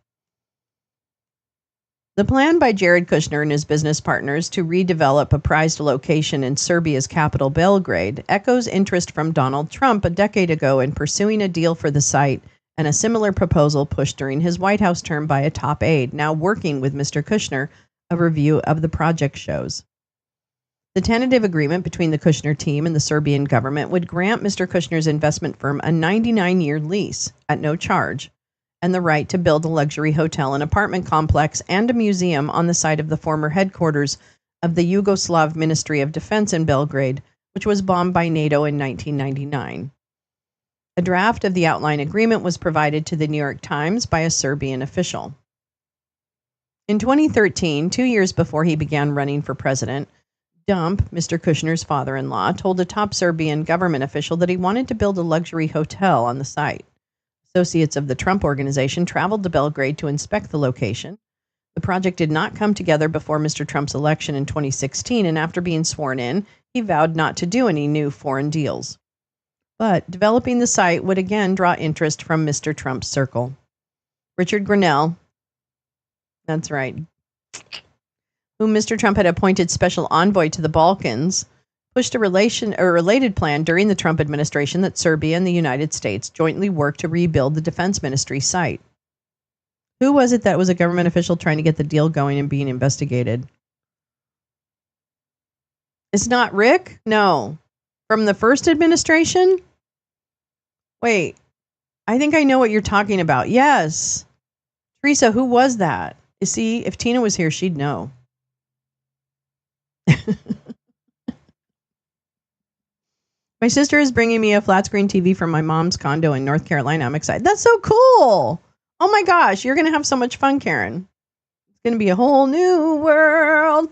The plan by Jared Kushner and his business partners to redevelop a prized location in Serbia's capital, Belgrade, echoes interest from Donald Trump a decade ago in pursuing a deal for the site, and a similar proposal pushed during his White House term by a top aide, now working with Mr. Kushner, a review of the project shows. The tentative agreement between the Kushner team and the Serbian government would grant Mr. Kushner's investment firm a 99-year lease at no charge and the right to build a luxury hotel and apartment complex and a museum on the site of the former headquarters of the Yugoslav Ministry of Defense in Belgrade, which was bombed by NATO in 1999. A draft of the outline agreement was provided to the New York Times by a Serbian official. In 2013, 2 years before he began running for president, Dump, Mr. Kushner's father-in-law, told a top Serbian government official that he wanted to build a luxury hotel on the site. Associates of the Trump organization traveled to Belgrade to inspect the location. The project did not come together before Mr. Trump's election in 2016, and after being sworn in, he vowed not to do any new foreign deals. But developing the site would again draw interest from Mr. Trump's circle. Richard Grenell, that's right, whom Mr. Trump had appointed special envoy to the Balkans, pushed a related plan during the Trump administration that Serbia and the United States jointly work to rebuild the defense ministry site. Who was it that was a government official trying to get the deal going and being investigated? It's not Rick? No. From the first administration? Wait, I think I know what you're talking about. Yes. Teresa, who was that? You see, if Tina was here, she'd know. My sister is bringing me a flat screen TV from my mom's condo in North Carolina. I'm excited. That's so cool. Oh my gosh, you're going to have so much fun, Karen. It's going to be a whole new world.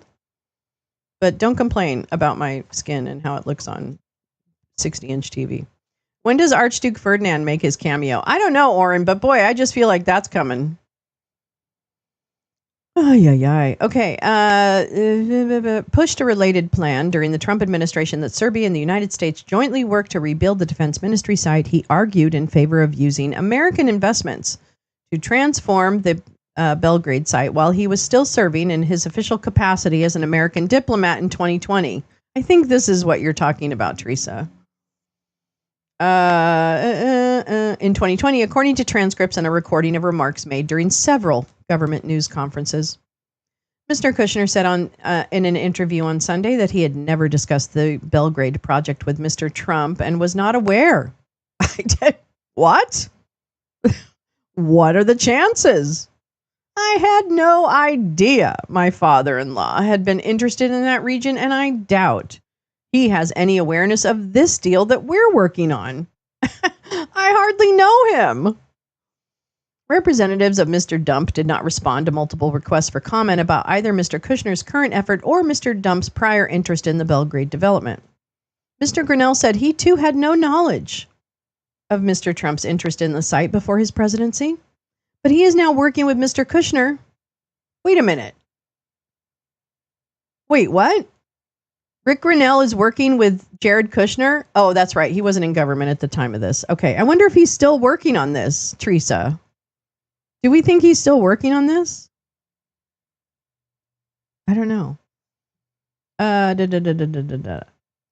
But don't complain about my skin and how it looks on 60-inch TV. When does Archduke Ferdinand make his cameo? I don't know, Oren, but boy, I just feel like that's coming. Okay. Pushed a related plan during the Trump administration that Serbia and the United States jointly work to rebuild the defense ministry site. He argued in favor of using American investments to transform the Belgrade site while he was still serving in his official capacity as an American diplomat in 2020. I think this is what you're talking about, Teresa. In 2020, according to transcripts and a recording of remarks made during several government news conferences. Mr. Kushner said in an interview on Sunday that he had never discussed the Belgrade project with Mr. Trump and was not aware. What? What are the chances? I had no idea my father-in-law had been interested in that region, and I doubt he has any awareness of this deal that we're working on. I hardly know him. Representatives of Mr. Dump did not respond to multiple requests for comment about either Mr. Kushner's current effort or Mr. Dump's prior interest in the Belgrade development. Mr. Grenell said he too had no knowledge of Mr. Trump's interest in the site before his presidency, but he is now working with Mr. Kushner. Wait a minute. Wait, what? Rick Grenell is working with Jared Kushner? Oh, that's right. He wasn't in government at the time of this. Okay. I wonder if he's still working on this, Teresa. Do we think he's still working on this? I don't know.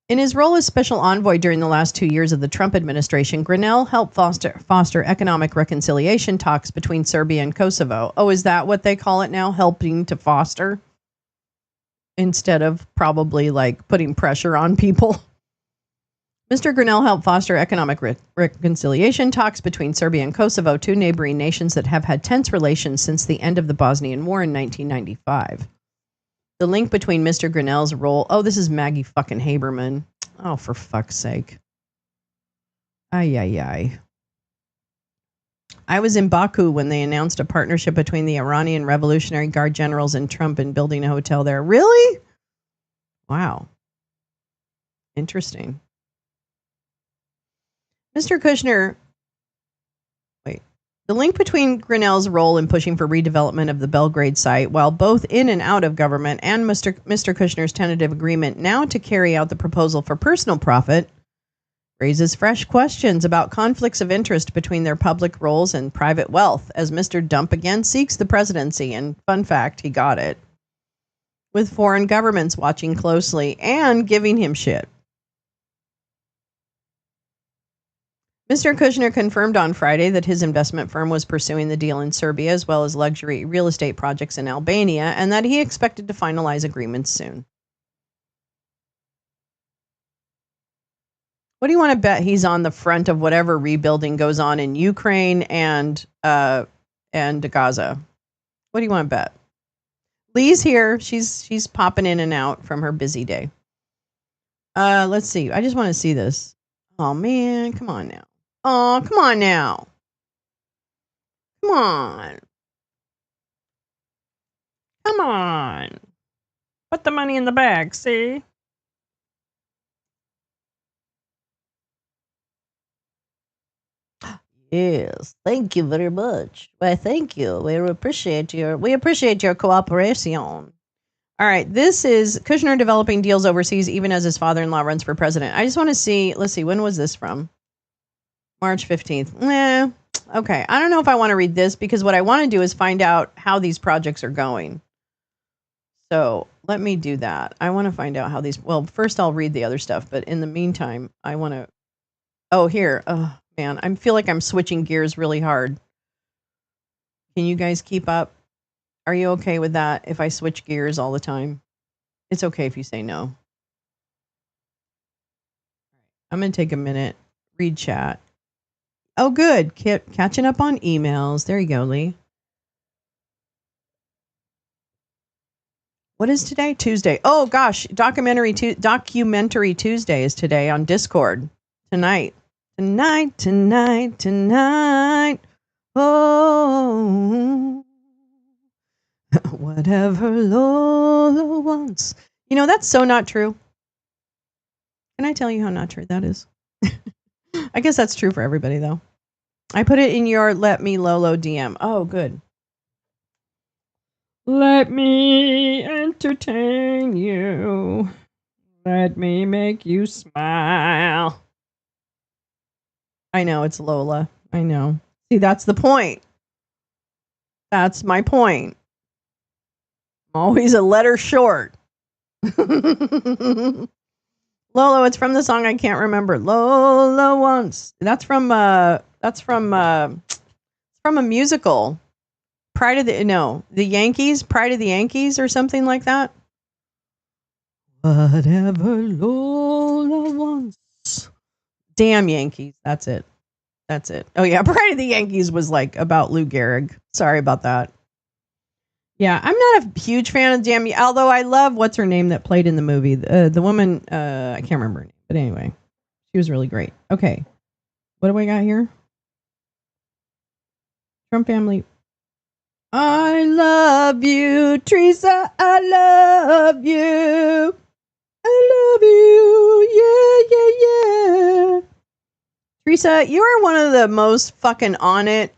In his role as special envoy during the last 2 years of the Trump administration, Grinnell helped foster economic reconciliation talks between Serbia and Kosovo. Oh, is that what they call it now? Helping to foster? Instead of probably like putting pressure on people. Mr. Grinnell helped foster economic reconciliation talks between Serbia and Kosovo, two neighboring nations that have had tense relations since the end of the Bosnian War in 1995. The link between Mr. Grinnell's role... Oh, this is Maggie fucking Haberman. Oh, for fuck's sake. Ay, ay, ay. I was in Baku when they announced a partnership between the Iranian Revolutionary Guard generals and Trump in building a hotel there. Really? Wow. Interesting. Mr. Kushner, the link between Grinnell's role in pushing for redevelopment of the Belgrade site, while both in and out of government, and Mr. Kushner's tentative agreement now to carry out the proposal for personal profit, raises fresh questions about conflicts of interest between their public roles and private wealth, as Mr. Dump again seeks the presidency, and fun fact, he got it, with foreign governments watching closely and giving him shit. Mr. Kushner confirmed on Friday that his investment firm was pursuing the deal in Serbia as well as luxury real estate projects in Albania, and that he expected to finalize agreements soon. What do you want to bet he's on the front of whatever rebuilding goes on in Ukraine and Gaza? What do you want to bet? Lee's here. She's popping in and out from her busy day. Let's see. I just want to see this. Oh man, come on now. Oh, come on now. Come on. Come on. Put the money in the bag, see? Yes, thank you very much. Why, thank you. We appreciate your cooperation. All right, this is Kushner developing deals overseas even as his father-in-law runs for president. I just want to see, let's see, when was this from? March 15th. Okay, I don't know if I want to read this because what I want to do is find out how these projects are going. So let me do that. I want to find out how these, well, first I'll read the other stuff, but in the meantime, I want to, oh, here. Oh, man, I feel like I'm switching gears really hard. Can you guys keep up? Are you okay with that if I switch gears all the time? It's okay if you say no. I'm going to take a minute, read chat. Oh, good. Catching up on emails. There you go, Lee. What is today? Tuesday. Oh, gosh. Documentary Tuesday is today on Discord. Tonight. Oh. Whatever Lolo wants. You know, that's so not true. Can I tell you how not true that is? I guess that's true for everybody, though. I put it in your Let Me Lolo DM. Oh, good. Let me entertain you. Let me make you smile. I know, it's Lola. I know. See, that's the point. That's my point. I'm always a letter short. Lolo, it's from the song I can't remember. Lola once. That's from a musical. The Yankees, Pride of the Yankees or something like that. Whatever Lola wants. Damn Yankees. That's it. Oh yeah, Pride of the Yankees was like about Lou Gehrig. Sorry about that. Yeah, I'm not a huge fan of Damn, although I love what's her name that played in the movie. The woman, I can't remember her name, but anyway, she was really great. Okay, what do I got here? Trump family. I love you, Teresa. I love you. I love you. Yeah. Teresa, you are one of the most fucking on it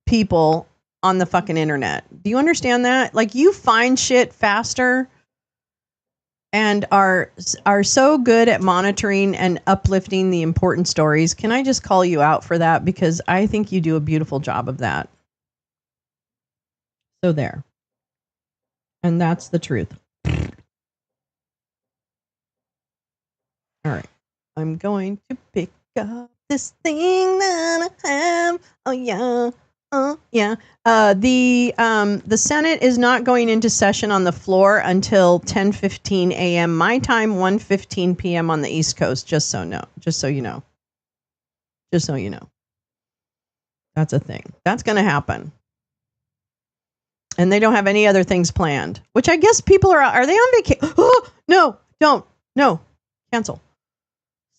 people on the fucking internet. Do you understand that? Like, you find shit faster and are so good at monitoring and uplifting the important stories. Can I just call you out for that? Because I think you do a beautiful job of that. So there. And that's the truth. All right. I'm going to pick up this thing that I have. Oh, yeah. Oh, yeah. The Senate is not going into session on the floor until 10:15 a.m. my time, 1:15 p.m. on the East Coast. Just so you know. Just so you know. That's a thing. That's going to happen. And they don't have any other things planned, which I guess people are they on vacation? Oh, no, don't. No. Cancel.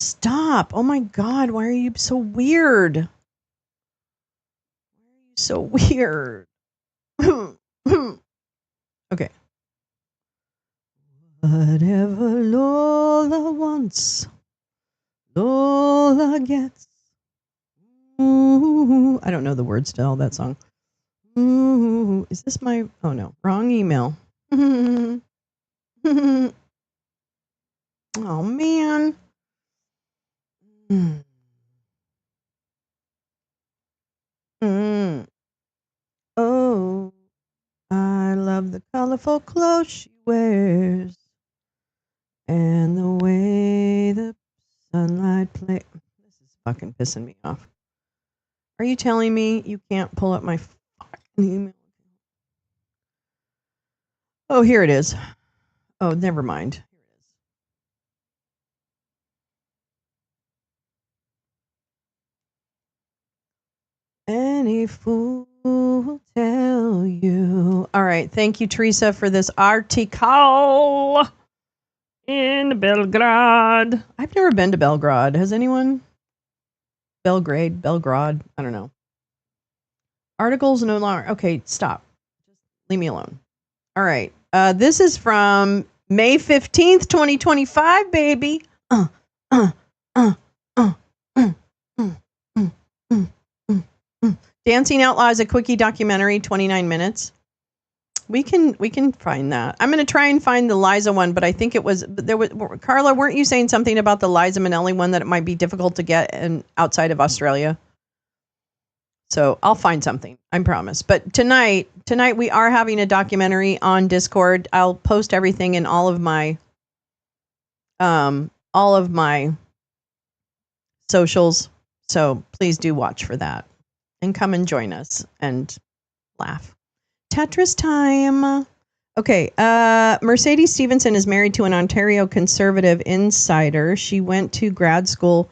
Stop. Oh my God. Why are you so weird? So weird. Okay. Whatever Lola wants, Lola gets. Ooh, I don't know the words to all that song. Ooh, is this my... Oh, no. Wrong email. Oh, man. Oh, I love the colorful clothes she wears and the way the sunlight plays. This is fucking pissing me off. Are you telling me you can't pull up my fucking email? Oh, here it is. Oh, never mind. Any fool will tell you. All right. Thank you, Teresa, for this article in Belgrade. I've never been to Belgrade. Has anyone? Belgrade? I don't know. Articles no longer. Okay, stop. Leave me alone. All right. This is from May 15th, 2025, baby. Dancing Outlaws, a quickie documentary, 29 minutes. We can find that. I'm going to try and find the Liza one, but I think it was Carla, weren't you saying something about the Liza Minnelli one that it might be difficult to get outside of Australia? So I'll find something, I promise. But tonight we are having a documentary on Discord. I'll post everything in all of my socials. So please do watch for that and come and join us and laugh. Tetris time. Okay, Mercedes Stevenson is married to an Ontario Conservative insider. She went to grad school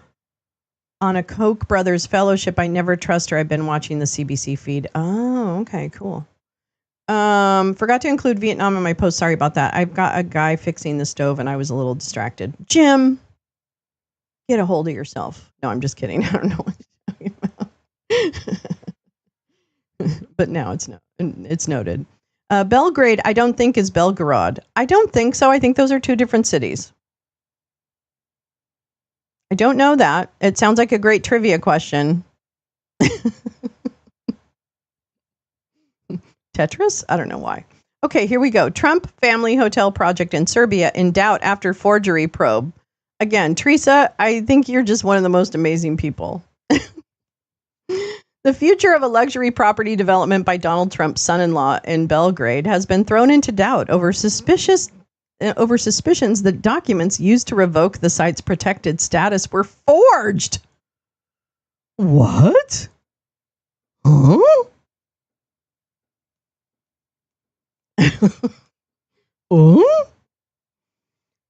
on a Koch brothers fellowship. I never trust her. I've been watching the CBC feed. Oh, okay, cool. Forgot to include Vietnam in my post. Sorry about that. I've got a guy fixing the stove and I was a little distracted. Jim, get a hold of yourself. No, I'm just kidding. I don't know what you're talking about. But now it's noted. Belgrade, I don't think is Belgorod. I don't think so. I think those are two different cities. I don't know that. It sounds like a great trivia question. Tetris? I don't know why. Okay, here we go. Trump family hotel project in Serbia in doubt after forgery probe. Again, Teresa, I think you're just one of the most amazing people. The future of a luxury property development by Donald Trump's son-in-law in Belgrade has been thrown into doubt over suspicions that documents used to revoke the site's protected status were forged. What? Huh?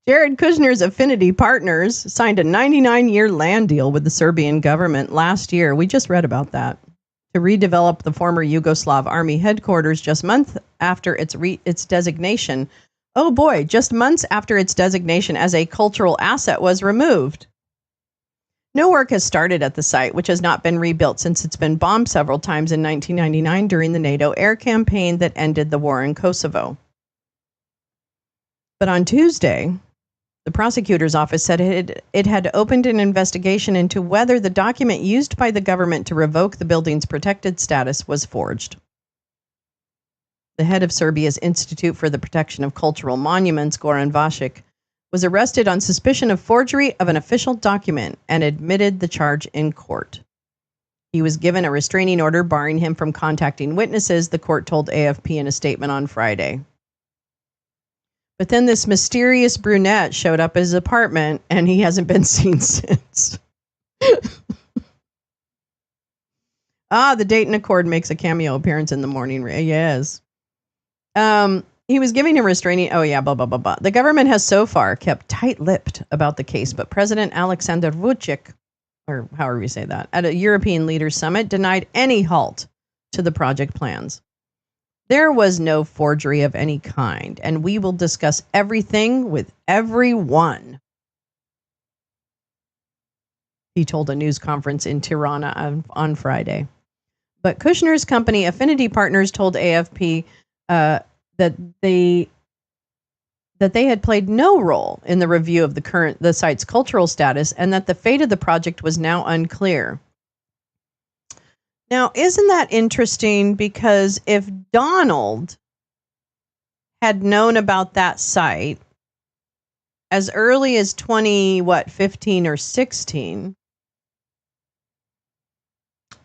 Jared Kushner's Affinity Partners signed a 99-year land deal with the Serbian government last year. We just read about that. To redevelop the former Yugoslav army headquarters just months after its designation. Oh boy, just months after its designation as a cultural asset was removed. No work has started at the site, which has not been rebuilt since it's been bombed several times in 1999 during the NATO air campaign that ended the war in Kosovo. But on Tuesday, the prosecutor's office said it had opened an investigation into whether the document used by the government to revoke the building's protected status was forged. The head of Serbia's Institute for the Protection of Cultural Monuments, Goran Vasic, was arrested on suspicion of forgery of an official document and admitted the charge in court. He was given a restraining order barring him from contacting witnesses, the court told AFP in a statement on Friday. But then this mysterious brunette showed up at his apartment, and he hasn't been seen since. The Dayton Accord makes a cameo appearance in the morning. Yes. He was giving him restraining. Oh, yeah, blah, blah, blah, blah. The government has so far kept tight-lipped about the case, but President Alexander Vucic, or however you say that, at a European leaders summit, denied any halt to the project plans. There was no forgery of any kind, and we will discuss everything with everyone, he told a news conference in Tirana on Friday. But Kushner's company, Affinity Partners, told AFP that they had played no role in the review of the site's cultural status, and that the fate of the project was now unclear. Now, isn't that interesting? Because if Donald had known about that site as early as 15 or 16,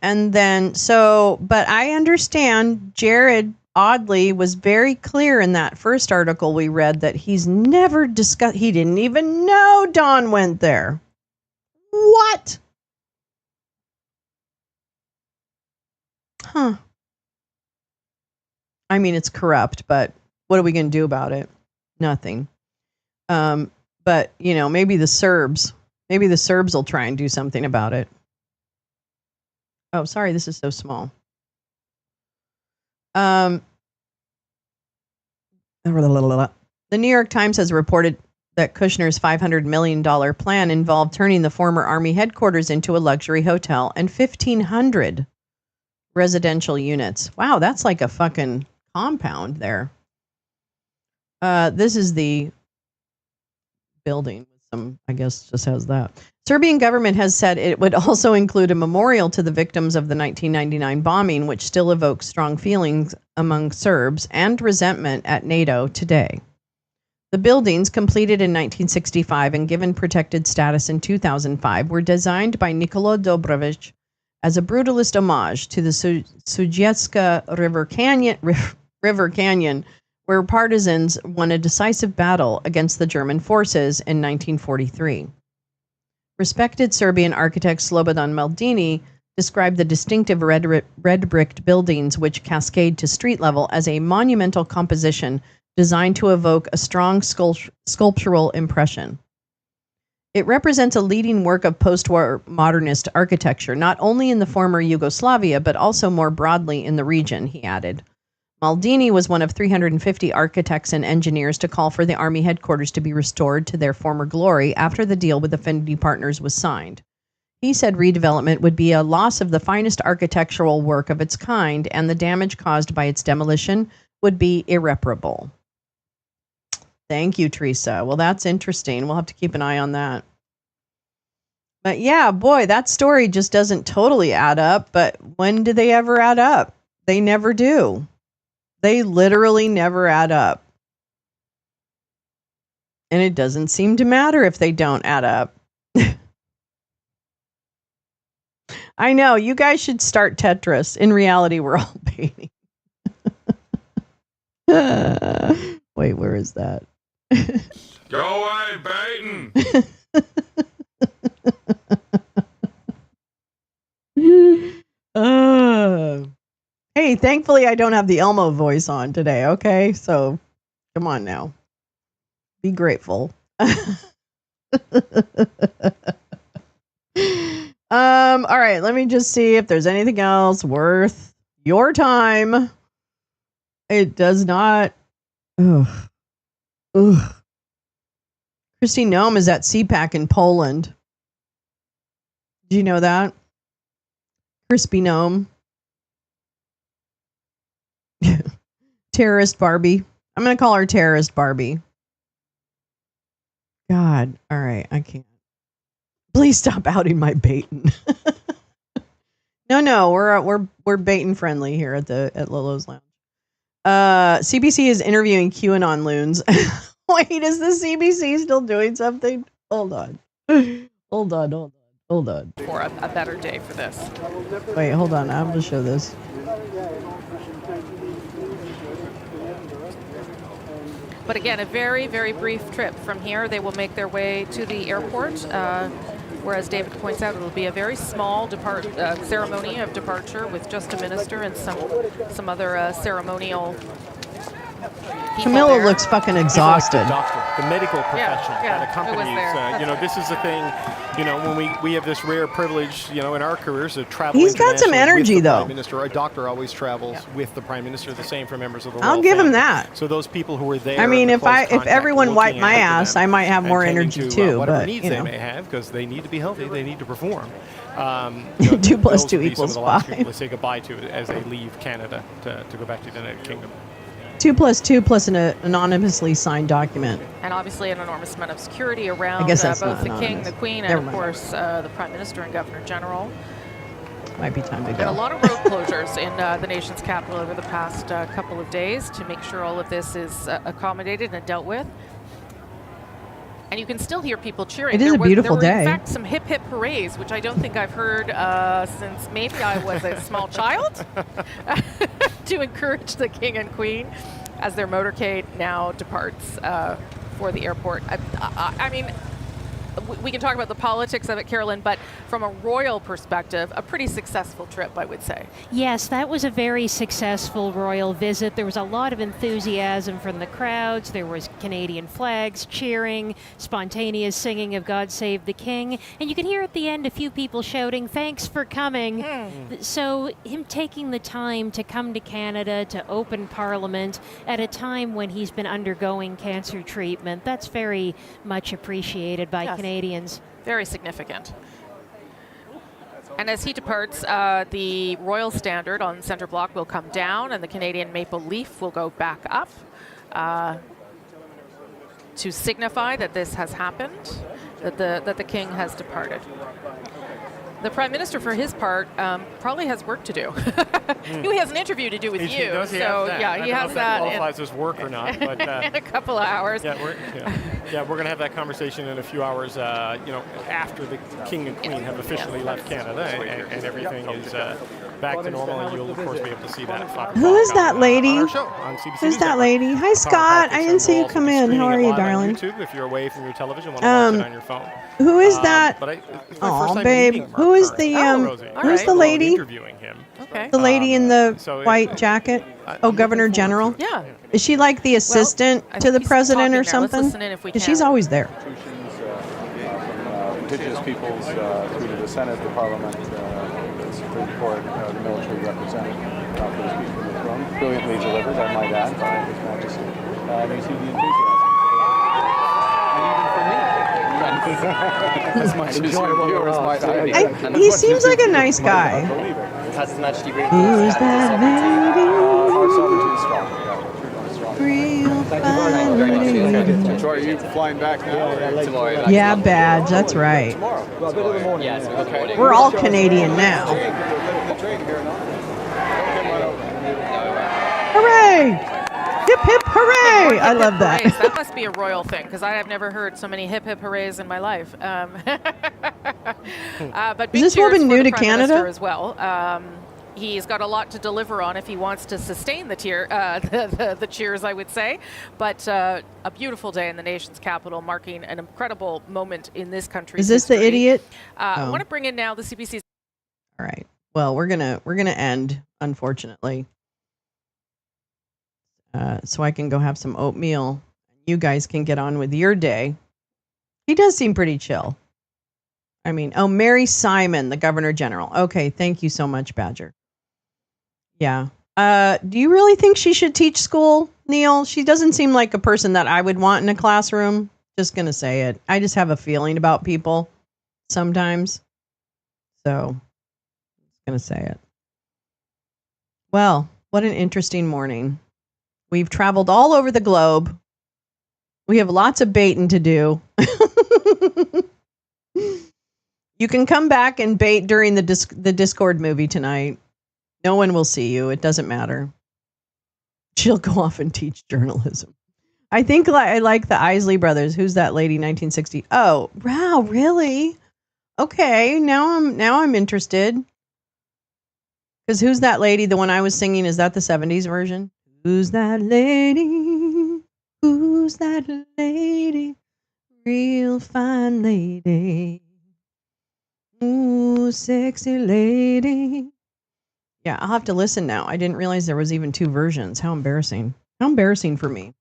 and then but I understand Jared oddly was very clear in that first article we read that he's never discussed, he didn't even know Don went there. What? Huh. I mean, it's corrupt, but what are we going to do about it? Nothing. But, maybe the Serbs will try and do something about it. Oh, sorry, this is so small. The New York Times has reported that Kushner's $500 million plan involved turning the former Army headquarters into a luxury hotel and 1,500 residential units. Wow, that's like a fucking compound there. This is the building. I guess just has that. Serbian government has said it would also include a memorial to the victims of the 1999 bombing, which still evokes strong feelings among Serbs and resentment at NATO today. The buildings, completed in 1965 and given protected status in 2005, were designed by Nikola Dobrovic as a brutalist homage to the Sujecka River Canyon, where partisans won a decisive battle against the German forces in 1943. Respected Serbian architect Slobodan Maldini described the distinctive red-bricked buildings, which cascade to street level, as a monumental composition designed to evoke a strong sculptural impression. It represents a leading work of post-war modernist architecture, not only in the former Yugoslavia, but also more broadly in the region, he added. Maldini was one of 350 architects and engineers to call for the Army headquarters to be restored to their former glory after the deal with Affinity Partners was signed. He said redevelopment would be a loss of the finest architectural work of its kind, and the damage caused by its demolition would be irreparable. Thank you, Teresa. Well, that's interesting. We'll have to keep an eye on that. But yeah, boy, that story just doesn't totally add up. But when do they ever add up? They never do. They literally never add up. And it doesn't seem to matter if they don't add up. I know, you guys should start Tetris. In reality, we're all painting. Wait, where is that? Go away, Baton! Hey, thankfully I don't have the Elmo voice on today, okay? So, come on now. Be grateful. All right, let me just see if there's anything else worth your time. It does not. Ugh. Kristi Noem is at CPAC in Poland. Do you know that? Crispy Noem. Terrorist Barbie. I'm going to call her Terrorist Barbie. God. All right. I can't. Please stop outing my Baton. No. We're Baton friendly here at Lolo's Lounge. CBC is interviewing QAnon loons. Wait, is the CBC still doing something? Hold on. For a better day for this. Wait, hold on. I'm going to show this. But again, a very, very brief trip. From here, they will make their way to the airport, where, as David points out, it will be a very small ceremony of departure with just a minister and some other ceremonial Camilla there. looks fucking exhausted. Like the doctor, the medical profession yeah, that accompanies. This is the thing. When we have this rare privilege, in our careers of traveling. He's got some energy, with the though. Prime Minister, a doctor always travels with the Prime Minister. The same for members of the royal I'll give him family. that. So those people who were there. I mean, if everyone wiped my looking ass, after them I might have and more tending energy to, too. whatever But needs you they know, may have, because they need to be healthy, they need to perform. 2 + those 2 will be some of = the last 5. people to say goodbye to as they leave Canada to go back to the United Kingdom. 2 + 2 plus an anonymously signed document. And obviously an enormous amount of security around I guess that's both not the King, anonymous. the Queen, Never and of mind. course the Prime Minister and Governor General. Might be time to And a go. lot of road closures in the nation's capital over the past couple of days to make sure all of this is accommodated and dealt with. And you can still hear people cheering. It is a beautiful there were, day. in fact, some hip hip hoorays, which I don't think I've heard since maybe I was a small child, to encourage the King and Queen as their motorcade now departs for the airport. I mean, we can talk about the politics of it, Carolyn, but from a royal perspective, a pretty successful trip, I would say. Yes, that was a very successful royal visit. There was a lot of enthusiasm from the crowds. There was Canadian flags, cheering, spontaneous singing of God Save the King. And you can hear at the end a few people shouting, "Thanks for coming." So him taking the time to come to Canada to open Parliament at a time when he's been undergoing cancer treatment, that's very much appreciated by Canadians. Very significant. And as he departs, the royal standard on center block will come down and the Canadian maple leaf will go back up to signify that this has happened, that the King has departed. The Prime Minister, for his part, probably has work to do. He has an interview to do with you. Does he so have that? yeah, I he don't know has if that that qualifies as work or not, but in a couple of hours. Yeah, we're going to have that conversation in a few hours. After the King and Queen have officially left Canada and everything is back to normal, and you'll of course be able to see that at 5 o'clock. Who is that lady? On our show on CBC Who's News that Network. lady? Hi, Scott. I didn't see you come in. How are you, darling? YouTube, if you're away from your television, want to watch it on your phone. Who is that? But it's my first Oh, time babe. meeting Mark Who is Carney. the who's the lady? Interviewing him. Okay. The lady in the So white jacket? Oh, Governor General? Yeah. Is she like the assistant I to think the he's president talking or there. Let's something? listen in if we Because she's can. always there. Indigenous peoples through to the Senate, the Parliament, the Supreme Court, the military represented for the Speaker of the Throne. Brilliantly delivered, I might add, by His Majesty. You see the enthusiasm. As much as your viewers might add. He seems like a nice guy. Has His Majesty Who's that lady? Our sovereignty is strong. Real fine. Enjoy you flying back now? Tomorrow. Yeah, badge. That's right. Well, a bit of the morning. Yes, okay. We're all Canadian now. Hooray! Hip hip hooray! I love that. Hoorays. That must be a royal thing because I have never heard so many hip hip hoorays in my life. But big Is this cheers woman for new the to Prime Canada? Minister as well. He's got a lot to deliver on if he wants to sustain the cheers, I would say. But a beautiful day in the nation's capital, marking an incredible moment in this country's Is this the history. idiot? I want to bring in now the CBC's. All right. Well, we're gonna end, unfortunately. So I can go have some oatmeal. You guys can get on with your day. He does seem pretty chill. I mean, oh, Mary Simon, the Governor General. Okay, thank you so much, Badger. Yeah. Do you really think she should teach school, Neil? She doesn't seem like a person that I would want in a classroom. Just gonna say it. I just have a feeling about people sometimes. So, just gonna say it. Well, what an interesting morning. We've traveled all over the globe. We have lots of baiting to do. You can come back and bait during the Discord movie tonight. No one will see you. It doesn't matter. She'll go off and teach journalism. I think I like the Isley Brothers. Who's that lady? 1960. Oh, wow, really? Okay, now I'm interested. Because who's that lady? The one I was singing, is that the 70s version? Who's that lady? Who's Who's that lady? Real fine lady. Ooh, sexy lady. Yeah, I'll have to listen now. I didn't realize there was even 2 versions. How embarrassing. How embarrassing for me.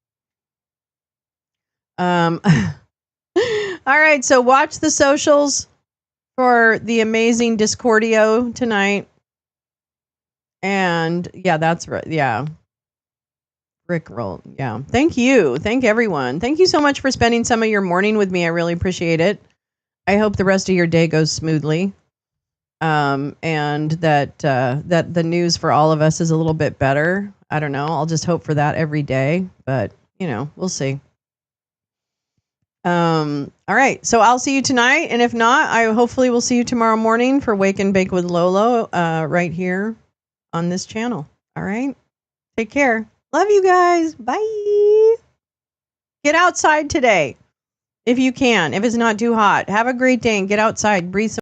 All right, so watch the socials for the amazing Discordio tonight. And yeah, that's right. Yeah. Rick roll. Yeah. Thank you. Thank everyone. Thank you so much for spending some of your morning with me. I really appreciate it. I hope the rest of your day goes smoothly. And that that the news for all of us is a little bit better. I don't know. I'll just hope for that every day, but we'll see. All right. So I'll see you tonight, and if not, I hopefully will see you tomorrow morning for Wake and Bake with Lolo, right here on this channel. All right. Take care. Love you guys. Bye. Get outside today if you can. If it's not too hot, have a great day and get outside. Breathe some